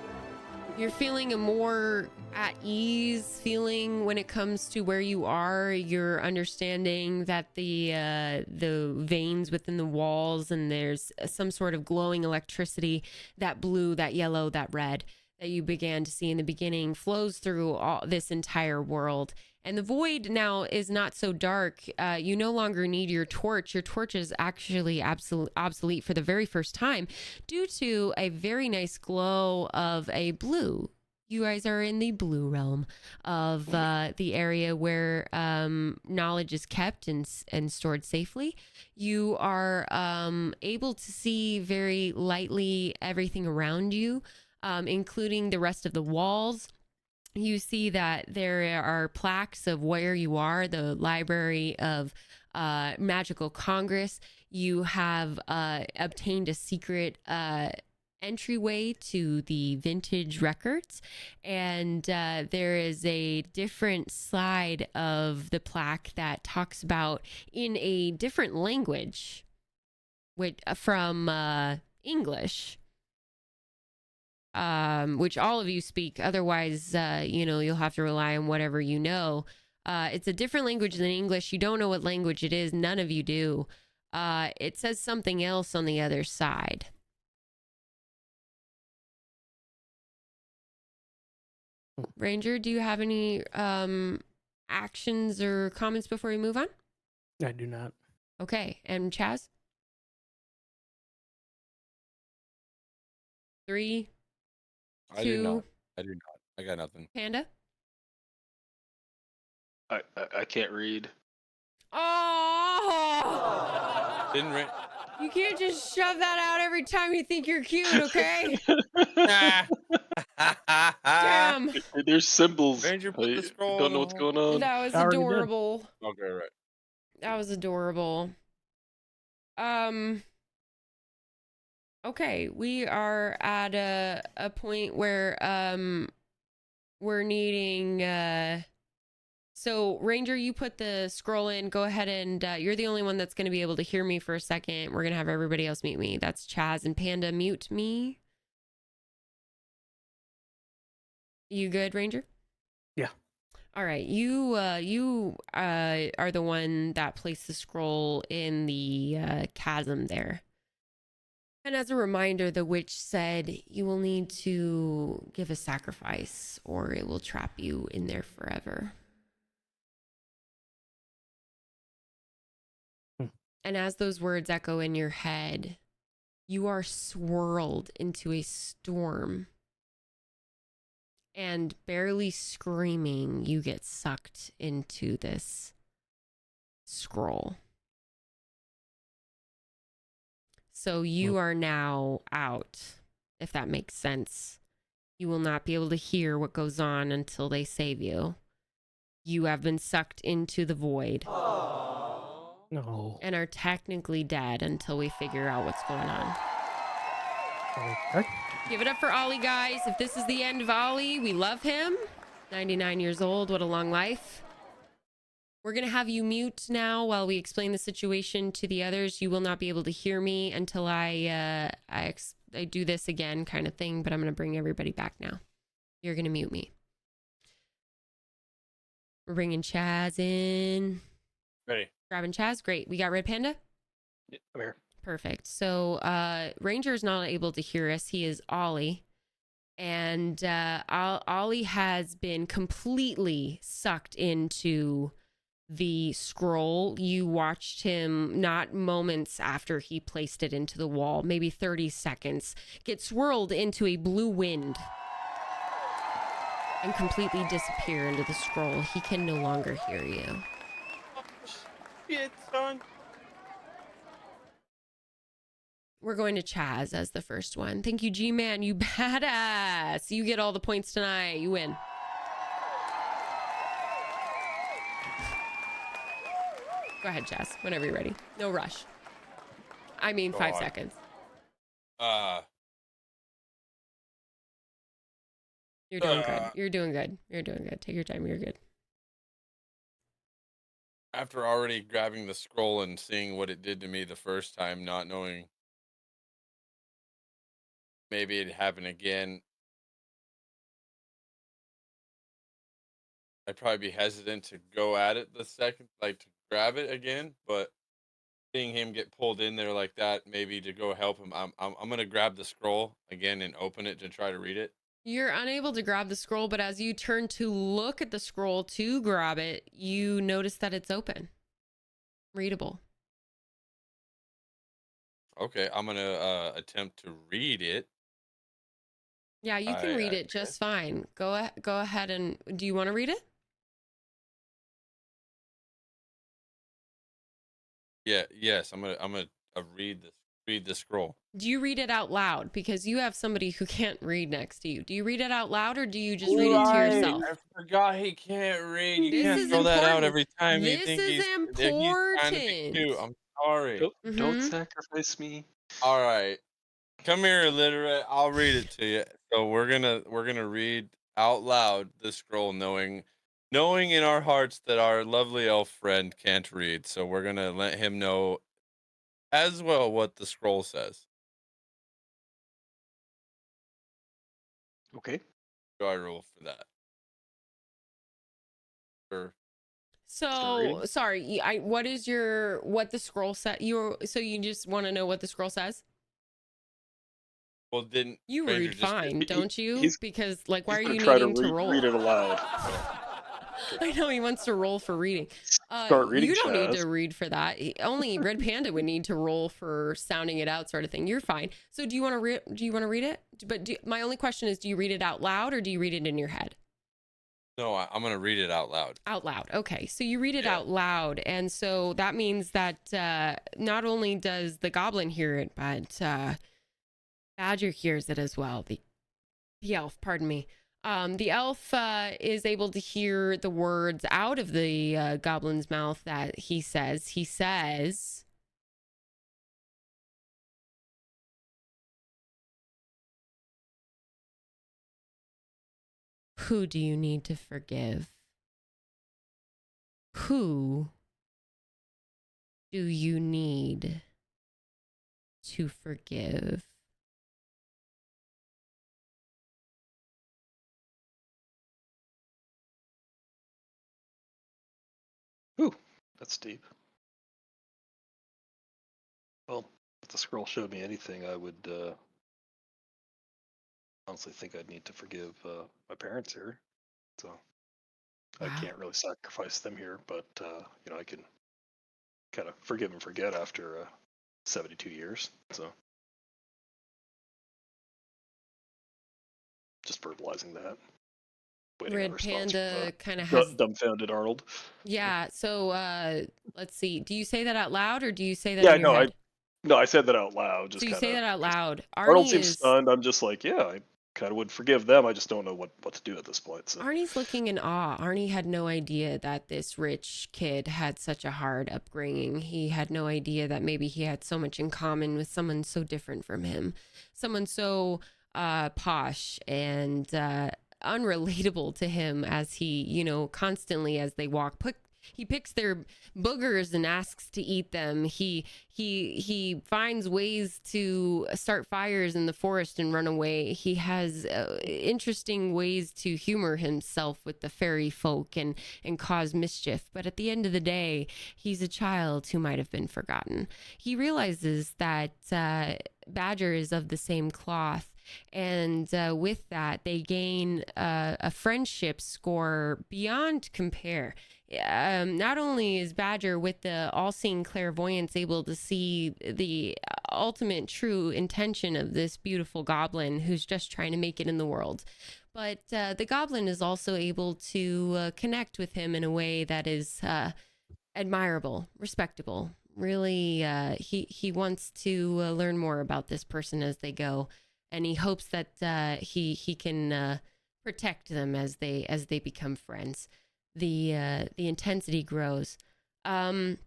You're feeling a more at ease feeling when it comes to where you are. You're understanding that the veins within the walls, and there's some sort of glowing electricity, that blue, that yellow, that red that you began to see in the beginning flows through all this entire world. And the void now is not so dark. You no longer need your torch. Your torch is actually obsolete for the very first time due to a very nice glow of a blue. You guys are in the blue realm of the area where knowledge is kept and stored safely. You are able to see very lightly everything around you, including the rest of the walls. You see that there are plaques of where you are, the Library of Magical Congress. You have obtained a secret entryway to the vintage records, and there is a different side of the plaque that talks about in a different language from English, which all of you speak. Otherwise, you'll have to rely on whatever you know. It's a different language than English. You don't know what language it is. None of you do. It says something else on the other side. Ranger, do you have any actions or comments before we move on? I do not. Okay. And Chaz? 3, I do 2, not. I do not. I got nothing. Panda? I can't read. Oh! Didn't re- You can't just shove that out every time you think you're cute, okay? Damn. There's symbols. Ranger put the I scroll don't in know the what's hole. going on. That was I already did. adorable. Okay, right. That was adorable. Okay, we are at a point where we're needing so Ranger, you put the scroll in. Go ahead and you're the only one that's going to be able to hear me for a second. We're going to have everybody else mute me. That's Chaz and Panda. Mute me. You good, Ranger? Yeah. All right. You are the one that placed the scroll in the chasm there. And as a reminder, the witch said, you will need to give a sacrifice or it will trap you in there forever. And as those words echo in your head, you are swirled into a storm. And barely screaming, you get sucked into this scroll. So you are now out, if that makes sense. You will not be able to hear what goes on until they save you. You have been sucked into the void. No. And are technically dead until we figure out what's going on. Okay. Give it up for Ollie, guys. If this is the end of Ollie, we love him. 99 years old. What a long life. We're going to have you mute now while we explain the situation to the others. You will not be able to hear me until I do this again kind of thing, but I'm going to bring everybody back now. You're going to mute me. We're bringing Chaz in. Ready. Grabbing Chaz. Great. We got Red Panda? Yeah, I'm here. Perfect. So Ranger is not able to hear us. He is Ollie. And Ollie has been completely sucked into the scroll. You watched him not moments after he placed it into the wall, maybe 30 seconds, get swirled into a blue wind and completely disappear into the scroll. He can no longer hear you. Shit, son. We're going to Chaz as the first one. Thank you, G-Man. You badass. You get all the points tonight. You win. Go ahead, Chaz, whenever you're ready. No rush. I mean, 5 seconds. You're doing good. You're doing good. You're doing good. Take your time. You're good. After already grabbing the scroll and seeing what it did to me the first time, not knowing maybe it'd happen again, I'd probably be hesitant to go at it the second, like to grab it again. But seeing him get pulled in there like that, maybe to go help him, I'm gonna grab the scroll again and open it to try to read it. You're unable to grab the scroll, but as you turn to look at the scroll to grab it, you notice that it's open. Readable. Okay, I'm gonna attempt to read it. Yeah, you can read it just fine. Go ahead and do you want to read it? Yeah, yes, I'm gonna read the scroll. Do you read it out loud? Because you have somebody who can't read next to you. Do you read it out loud or do you just read it to yourself? I forgot he can't read. You This can't is throw that out important. every time you This think is he's trying to be cute. important. I'm sorry. Don't sacrifice me. All right. Come here, illiterate. I'll read it to you. So we're gonna read out loud the scroll, knowing in our hearts that our lovely elf friend can't read. So we're gonna let him know as well what the scroll says. Okay. Do I roll for that? Or So sorry, what is what the scroll said? So you just want to know what the scroll says? well, didn't You Ranger read just fine, don't you? he's- Because like, why are He's you gonna try needing to roll? read it aloud. I know he wants to roll for reading. Start reading, You don't need Chaz. to read for that. Only Red Panda would need to roll for sounding it out, sort of thing. You're fine. So do you want to read? Do you want to read it? But my only question is, do you read it out loud or do you read it in your head? No, I'm gonna read it out loud. Out loud. Okay. So you read it Yeah. out loud. And so that means that not only does the goblin hear it, but Badger hears it as well. The elf, pardon me. The elf is able to hear the words out of the goblin's mouth that he says. He says, who do you need to forgive? Who do you need to forgive? Ooh, that's deep. Well, with the the scroll showed me anything, I would honestly think I'd need to forgive my parents here. So I Wow. can't really sacrifice them here, but I can kind of forgive and forget after 72 years. So just verbalizing that, waiting on Red response Panda kind of from has. dumbfounded Arnold. Yeah. So let's see. Do you say that out loud or do you say that Yeah, in your head? I said that out loud. So Just you kind say of. that out loud. Arnold Arnie seems is. stunned. I'm just like, yeah, I kind of would forgive them. I just don't know what to do at this point. So Arnie's looking in awe. Arnie had no idea that this rich kid had such a hard upbringing. He had no idea that maybe he had so much in common with someone so different from him, someone so posh and unrelatable to him as he, constantly as they walk. He picks their boogers and asks to eat them. He finds ways to start fires in the forest and run away. He has interesting ways to humor himself with the fairy folk and cause mischief. But at the end of the day, he's a child who might have been forgotten. He realizes that Badger is of the same cloth. And with that, they gain a friendship score beyond compare. Not only is Badger, with the all-seeing clairvoyance, able to see the ultimate true intention of this beautiful goblin who's just trying to make it in the world, but the goblin is also able to connect with him in a way that is admirable, respectable. Really, he wants to learn more about this person as they go, and he hopes that he can protect them as they become friends. The intensity grows. Can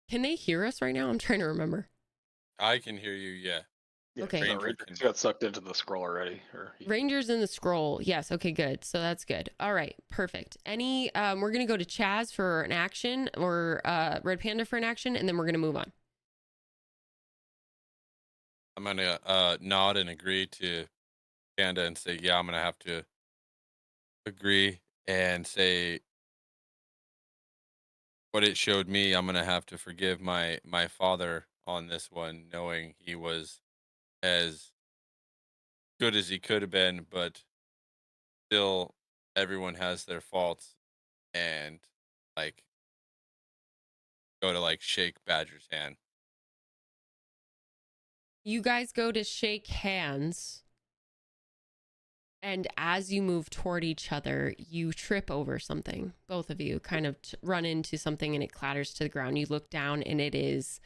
they hear us right now? I'm trying to remember. I can hear you. Yeah. Okay. Ranger Ranger can- got sucked into the scroll already. Rangers in the scroll. Yes. Okay, good. So that's good. All right. Perfect. We're going to go to Chaz for an action, or Red Panda for an action, and then we're going to move on. I'm gonna nod and agree to Panda and say, yeah, I'm gonna have to agree and say what it showed me. I'm gonna have to forgive my father on this one, knowing he was as good as he could have been, but still, everyone has their faults, and like go to like shake Badger's hand. You guys go to shake hands. And as you move toward each other, you trip over something. Both of you kind of run into something and it clatters to the ground. You look down and it is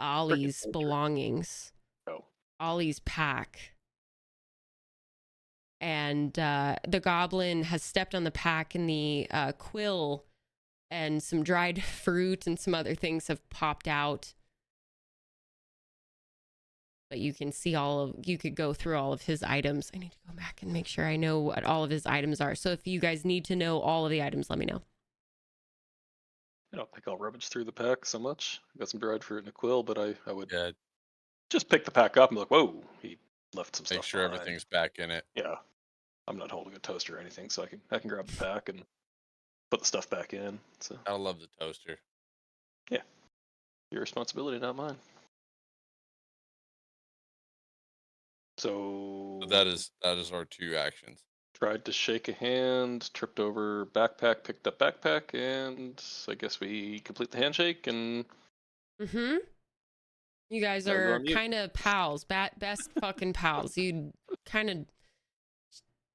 Ollie's belongings. Oh. Ollie's pack. And the goblin has stepped on the pack, and the quill and some dried fruit and some other things have popped out. But you can see you could go through all of his items. I need to go back and make sure I know what all of his items are. So if you guys need to know all of the items, let me know. I don't think I'll rummage through the pack so much. I've got some dried fruit and a quill, but I would Yeah, just pick the pack up and be like, whoa, he left some make stuff sure behind. everything's back in it. Yeah. I'm not holding a toaster or anything, so I can grab the pack and put the stuff back in. So I love the toaster. your responsibility, not mine. So So that is our two actions. tried to shake a hand, tripped over backpack, picked up backpack, and I guess we complete the handshake and Mm-hmm. You guys Now go are on mute. kind of pals, best fucking pals. You'd kind of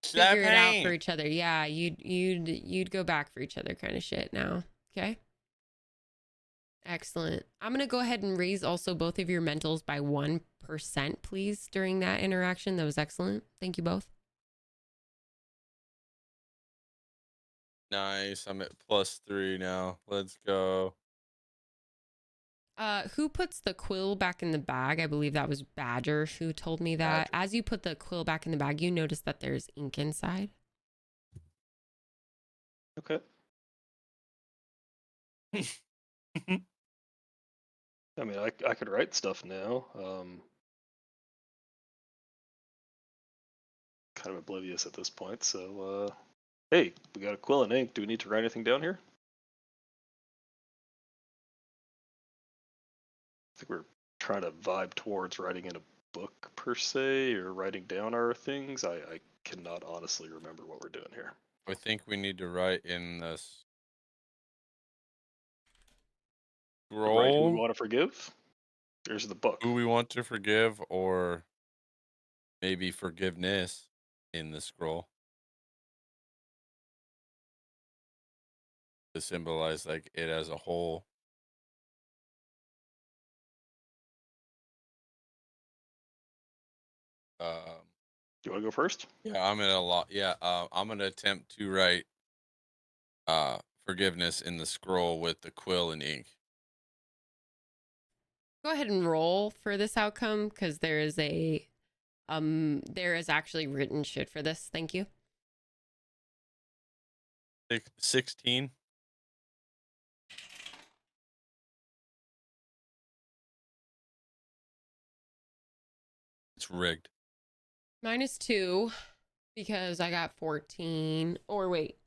Slap figure it out for hand. each other. Yeah, you'd go back for each other kind of shit now. Okay. Excellent. I'm gonna go ahead and raise also both of your mentals by 1%, please, during that interaction. That was excellent. Thank you both. Nice. I'm at +3 now. Let's go. Who puts the quill back in the bag? I believe that was Badger who told me that. Badger. As you put the quill back in the bag, you notice that there's ink inside. Okay. I mean, I could write stuff now. Kind of oblivious at this point. So, hey, we got a quill and ink. Do we need to write anything down here? think we're trying to vibe towards writing in a book per se, or writing down our things. I cannot honestly remember what we're doing here. I think we need to write in the Write who we scroll want to forgive. There's the book. who we want to forgive, or maybe forgiveness in the scroll to symbolize like it as a whole. Um, Do you want to go first? yeah, I'm gonna attempt to write forgiveness in the scroll with the quill and ink. Go ahead and roll for this outcome because there is actually written shit for this. Thank you. 16. It's rigged. -2 because I got 14. Or wait.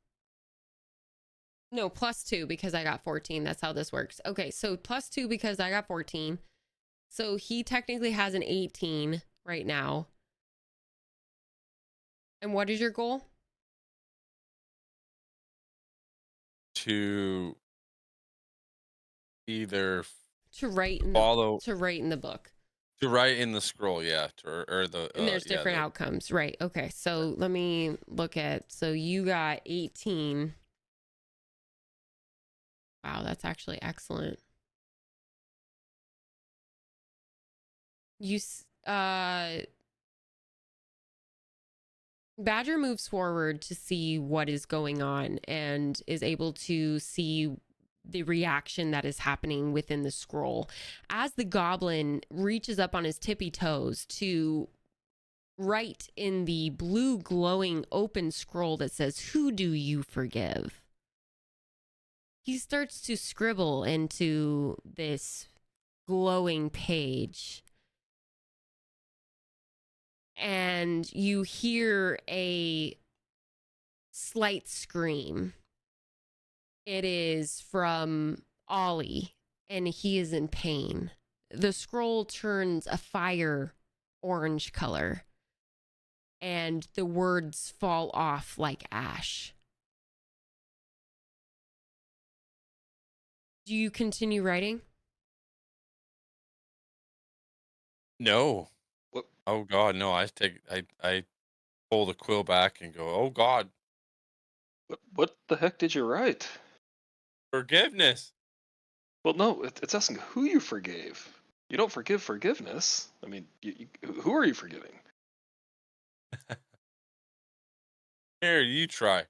No, +2 because I got 14. That's how this works. Okay, so +2 because I got 14. So he technically has an 18 right now. And what is your goal? To either To write in follow the book. to write in the scroll, yeah, or the And there's different outcomes, right? Okay, so let me look at. So you got 18. Wow, that's actually excellent. Badger moves forward to see what is going on and is able to see the reaction that is happening within the scroll. As the goblin reaches up on his tippy toes to write in the blue glowing open scroll that says, "Who do you forgive?" He starts to scribble into this glowing page. And you hear a slight scream. It is from Ollie, and he is in pain. The scroll turns a fire orange color, and the words fall off like ash. Do you continue writing? No. What? Oh God, no! I pull the quill back and go, oh God, What the heck did you write? forgiveness. Well, no, it's asking who you forgave. You don't forgive forgiveness. I mean, who are you forgiving? Here, you try.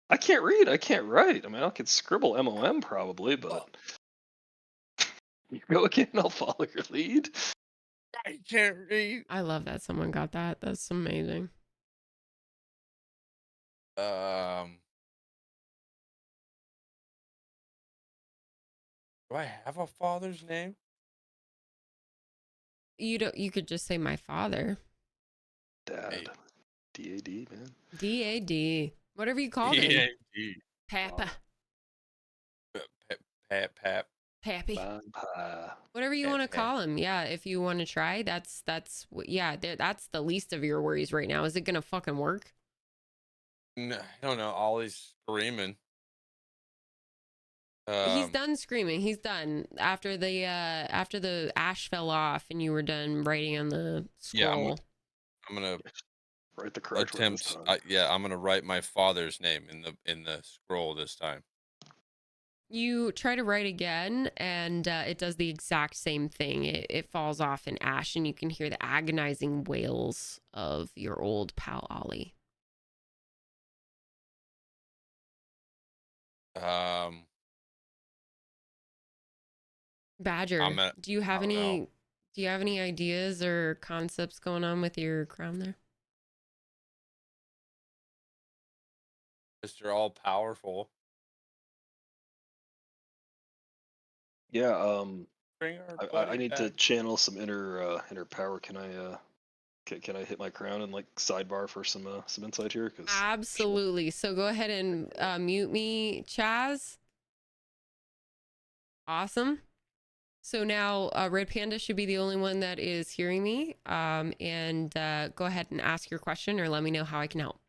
I can't read. I can't write. I mean, I could scribble MOM probably, but you go again. I'll follow your lead. I can't read. I love that someone got that. That's amazing. Do I have a father's name? You could just say my father. Dad. DAD, man. DAD. Whatever you call him. D-A-D. Papa. Pap. Pappy. Vampire. Whatever you want to call him. Yeah, if you want to try, that's that's the least of your worries right now. Is it gonna fucking work? No, I don't know. Ollie's screaming. He's done screaming. He's done after the ash fell off and you were done writing on the scroll. Yeah, I'm gonna Write the correct word this attempt. time. I'm gonna write my father's name in the scroll this time. You try to write again, and it does the exact same thing. It falls off in ash, and you can hear the agonizing wails of your old pal Ollie. Badger, do you have any ideas or concepts going on with your crown there? Mr. All Powerful. Yeah. Bring our I buddy need to back. channel some inner power. Can I hit my crown and like sidebar for some insight here? Cause Absolutely. So go ahead and mute me, Chaz. Awesome. So now Red Panda should be the only one that is hearing me. And go ahead and ask your question or let me know how I can help.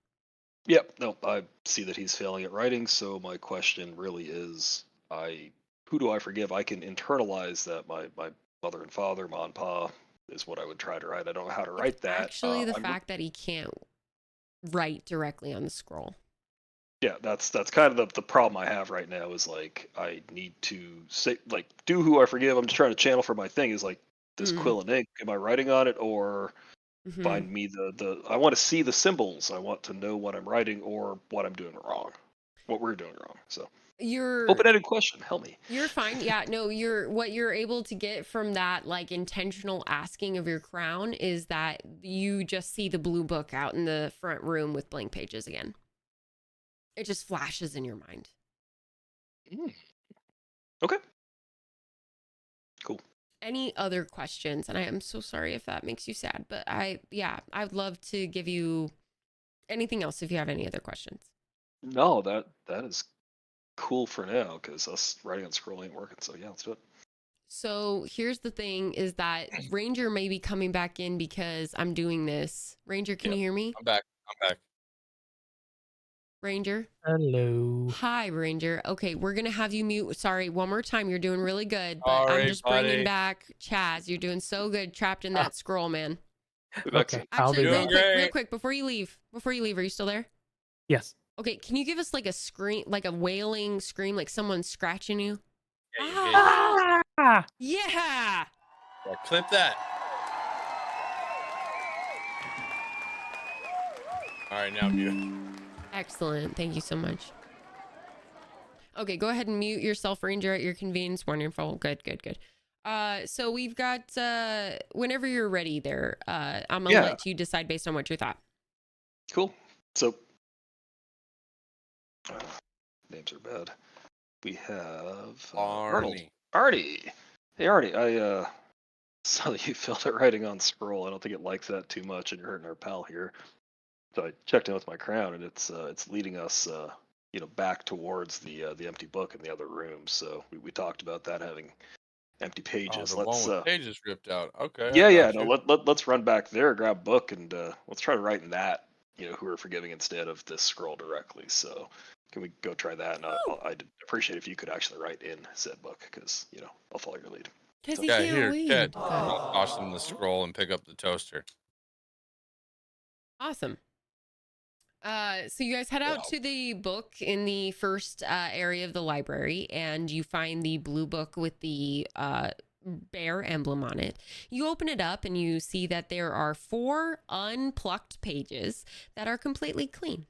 Yep. No, I see that he's failing at writing. So my question really is, who do I forgive? I can internalize that my mother and father, ma and pa, is what I would try to write. I don't know how to It's write that. actually the fact that he can't write directly on the scroll. Yeah, that's kind of the problem I have right now is like I need to say like do who I forgive. I'm just trying to channel for my thing is like this quill and ink. Am I writing on it or find me the I want to see the symbols. I want to know what I'm writing or what I'm doing wrong. What we're doing wrong. So You're open-ended question. Help me. You're fine. Yeah, no, what you're able to get from that like intentional asking of your crown is that you just see the blue book out in the front room with blank pages again. It just flashes in your mind. Okay. Cool. Any other questions? And I am so sorry if that makes you sad, but I'd love to give you anything else if you have any other questions. No, that is cool for now because us writing on scroll ain't working. So yeah, let's do it. So here's the thing is that Ranger may be coming back in because I'm doing this. Ranger, can you hear me? I'm back. Ranger? Hello. Hi, Ranger. Okay, we're going to have you mute. Sorry, one more time. You're doing really good, but I'm Sorry, just bringing buddy. back Chaz. You're doing so good trapped in that scroll, man. Okay, I'll Actually, be real back. Doing quick, great. before you leave, are you still there? Yes. Okay, can you give us like a scream, like a wailing scream, like someone scratching you? Yeah, you did. Ah! Yeah. Yeah, clip that. All right, now mute. Excellent. Thank you so much. Okay, go ahead and mute yourself, Ranger, at your convenience. Wonderful. Good. So we've got whenever you're ready there, I'm gonna let you decide based on what you thought. Cool. So names are bad. We have Arnold. Artie. Hey Artie, I saw that you filled it writing on scroll. I don't think it likes that too much, and you're hurting our pal here. So I checked in with my crown, and it's leading us back towards the empty book in the other room. So we talked about that having empty pages. Oh, the Let's one with pages ripped out. Okay. yeah. No, let's run back there, grab a book, and let's try to write in that. Who we're forgiving instead of this scroll directly. So can we go try that? And I'd appreciate if you could actually write in said book because I'll follow your lead. Because So, he Yeah, can't here, read. Ted. Good. I'll toss him the scroll and pick up the toaster. Awesome. So you guys head out to the book in the first area of the library, and you find the blue book with the bear emblem on it. You open it up and you see that there are 4 unplucked pages that are completely clean.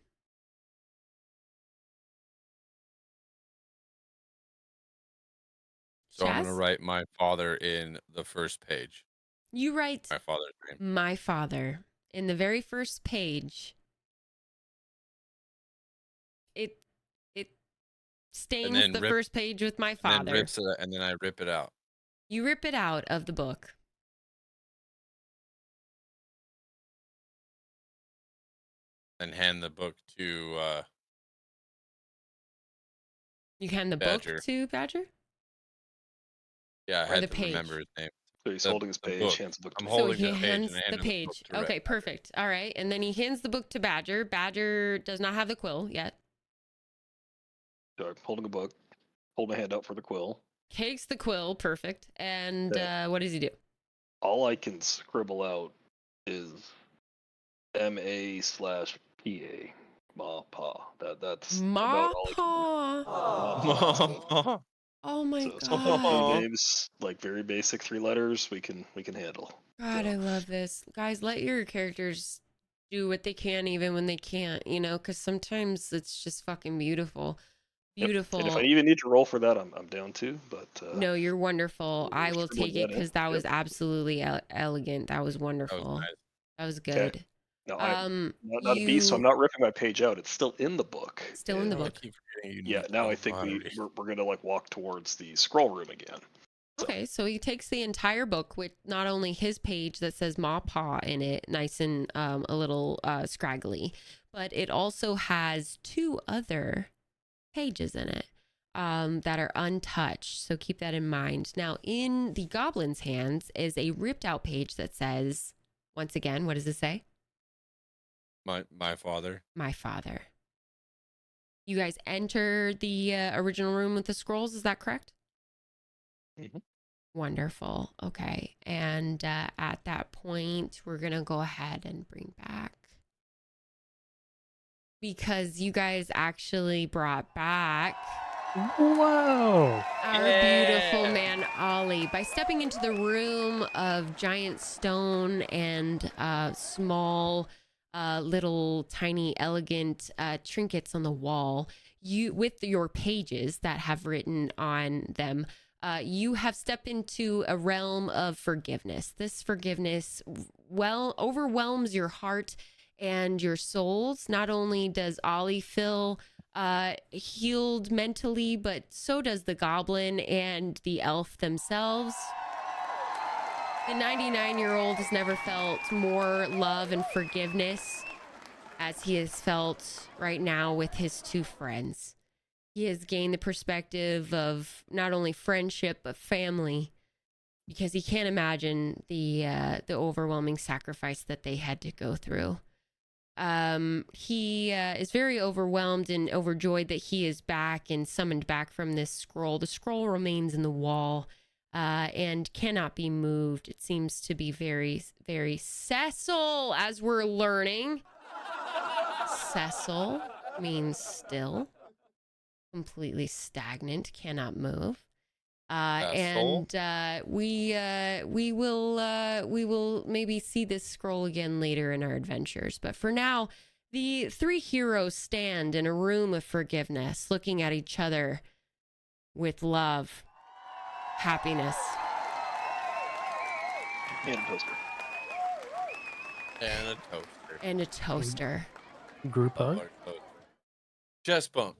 So I'm Chaz? gonna write my father in the first page. You write My father's name. my father in the very first page. It stains the first page with my father. And then rips it, and then I rip it out. You rip it out of the book. And hand the book to You hand the Badger. book to Badger? Yeah, I Or had the to page? remember his name. So he's holding his page, book. hands the book to I'm me. holding So he the page hands and I hand the him the page. book to Okay, Badger. perfect. All right. And then he hands the book to Badger. Badger does not have the quill yet. So I'm holding a book, hold my hand out for the quill. Takes the quill. Perfect. And what does he do? All I can scribble out is MA/PA. Ma pa. That's Ma about all I can do. Pa. Oh my So god. names, like very basic 3 letters, we can handle. God, I love this. Guys, let your characters do what they can even when they can't, because sometimes it's just fucking beautiful. Beautiful. Yep. And if I even need to roll for that, I'm down too. But no, you're wonderful. we'll I will scribble take it that in. because that was Yep. absolutely elegant. That was wonderful. nice. That was Okay. good. No, I'm not a beast, so I'm not ripping my page out. It's still in the book. Still in the I book. keep forgetting you Yeah. need- Now I don't think know how to read. we're gonna like walk towards the scroll room again. So. Okay, so he takes the entire book with not only his page that says Ma Pa in it, nice and a little scraggly, but it also has 2 other pages in it. that are untouched. So keep that in mind. Now, in the goblin's hands is a ripped out page that says, once again, what does it say? My father. My father. You guys enter the original room with the scrolls. Is that correct? Mm-hmm. Wonderful. Okay. And at that point, we're going to go ahead and bring back, because you guys actually brought back Whoa! our beautiful man, Ollie, by stepping into the room of giant stone and small, little, tiny, elegant trinkets on the wall. You, with your pages that have written on them, you have stepped into a realm of forgiveness. This forgiveness overwhelms your heart and your souls. Not only does Ollie feel healed mentally, but so does the goblin and the elf themselves. The 99-year-old has never felt more love and forgiveness as he has felt right now with his two friends. He has gained the perspective of not only friendship, but family, because he can't imagine the overwhelming sacrifice that they had to go through. He is very overwhelmed and overjoyed that he is back and summoned back from this scroll. The scroll remains in the wall and cannot be moved. It seems to be very, very sessile, as we're learning. Sessile means still, completely stagnant, cannot move. And we will maybe see this scroll again later in our adventures. But for now, the three heroes stand in a room of forgiveness, looking at each other with love, happiness, And a toaster. And a toaster. and a toaster. Group hug? Chest bump.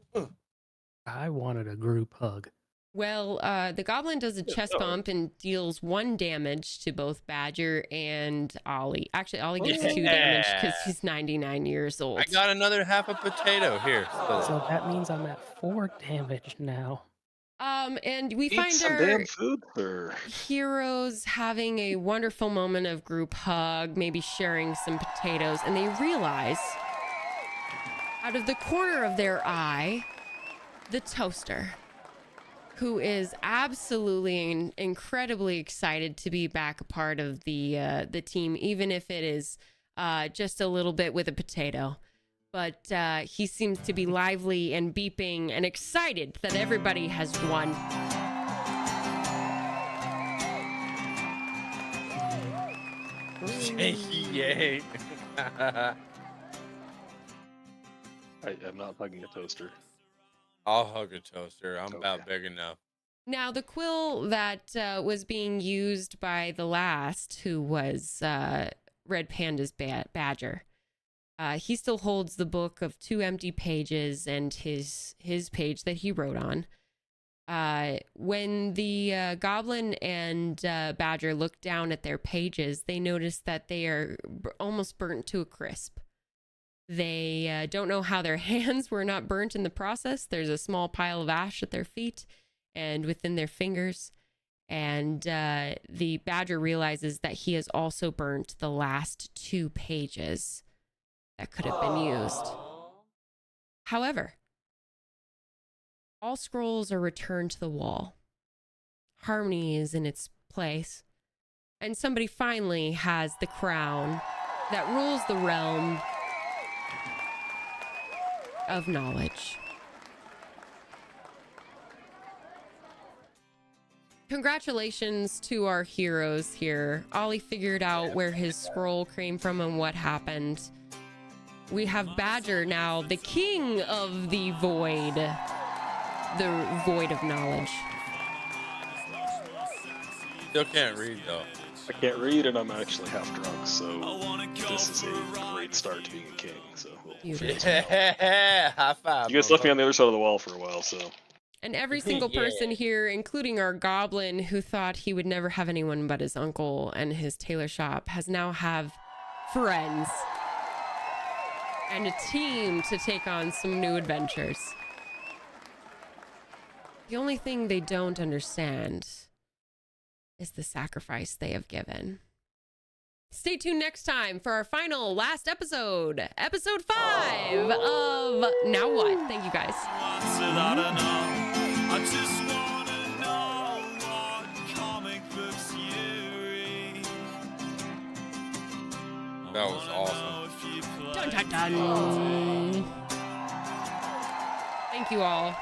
I wanted a group hug. Well, the goblin does a chest bump and deals 1 damage to both Badger and Ollie. Actually, Ollie gets 2 damage because he's 99 years old. I got another half a potato here. So that means I'm at 4 damage now. And we Eat find some our damn food, or heroes having a wonderful moment of group hug, maybe sharing some potatoes, and they realize out of the corner of their eye, the toaster, who is absolutely and incredibly excited to be back a part of the team, even if it is just a little bit with a potato. But he seems to be lively and beeping and excited that everybody has won. Yay. I'm not hugging a toaster. I'll hug a toaster. I'm Okay. about big enough. Now, the quill that was being used by the last, who was Red Panda's Badger, he still holds the book of 2 empty pages and his page that he wrote on. When the goblin and Badger look down at their pages, they notice that they are almost burnt to a crisp. They don't know how their hands were not burnt in the process. There's a small pile of ash at their feet and within their fingers. And the Badger realizes that he has also burnt the last 2 pages that could have been used. However, all scrolls are returned to the wall. Harmony is in its place. And somebody finally has the crown that rules the realm of knowledge. Congratulations to our heroes here. Ollie figured out where his scroll came from and what happened. We have Badger now, the king of the void of knowledge. Still can't read though. I can't read, and I'm actually half drunk, so this is a great start to being a king. So Beautiful. Yeah, high five. you guys left me on the other side of the wall for a while, so And every single person here, including our goblin who thought he would never have anyone but his uncle and his tailor shop, has now have friends and a team to take on some new adventures. The only thing they don't understand is the sacrifice they have given. Stay tuned next time for our last episode, episode 5 of Now What. Thank you guys. I just wanna know what comic books you read. That was awesome. Dun, dun, dun. Thank you all.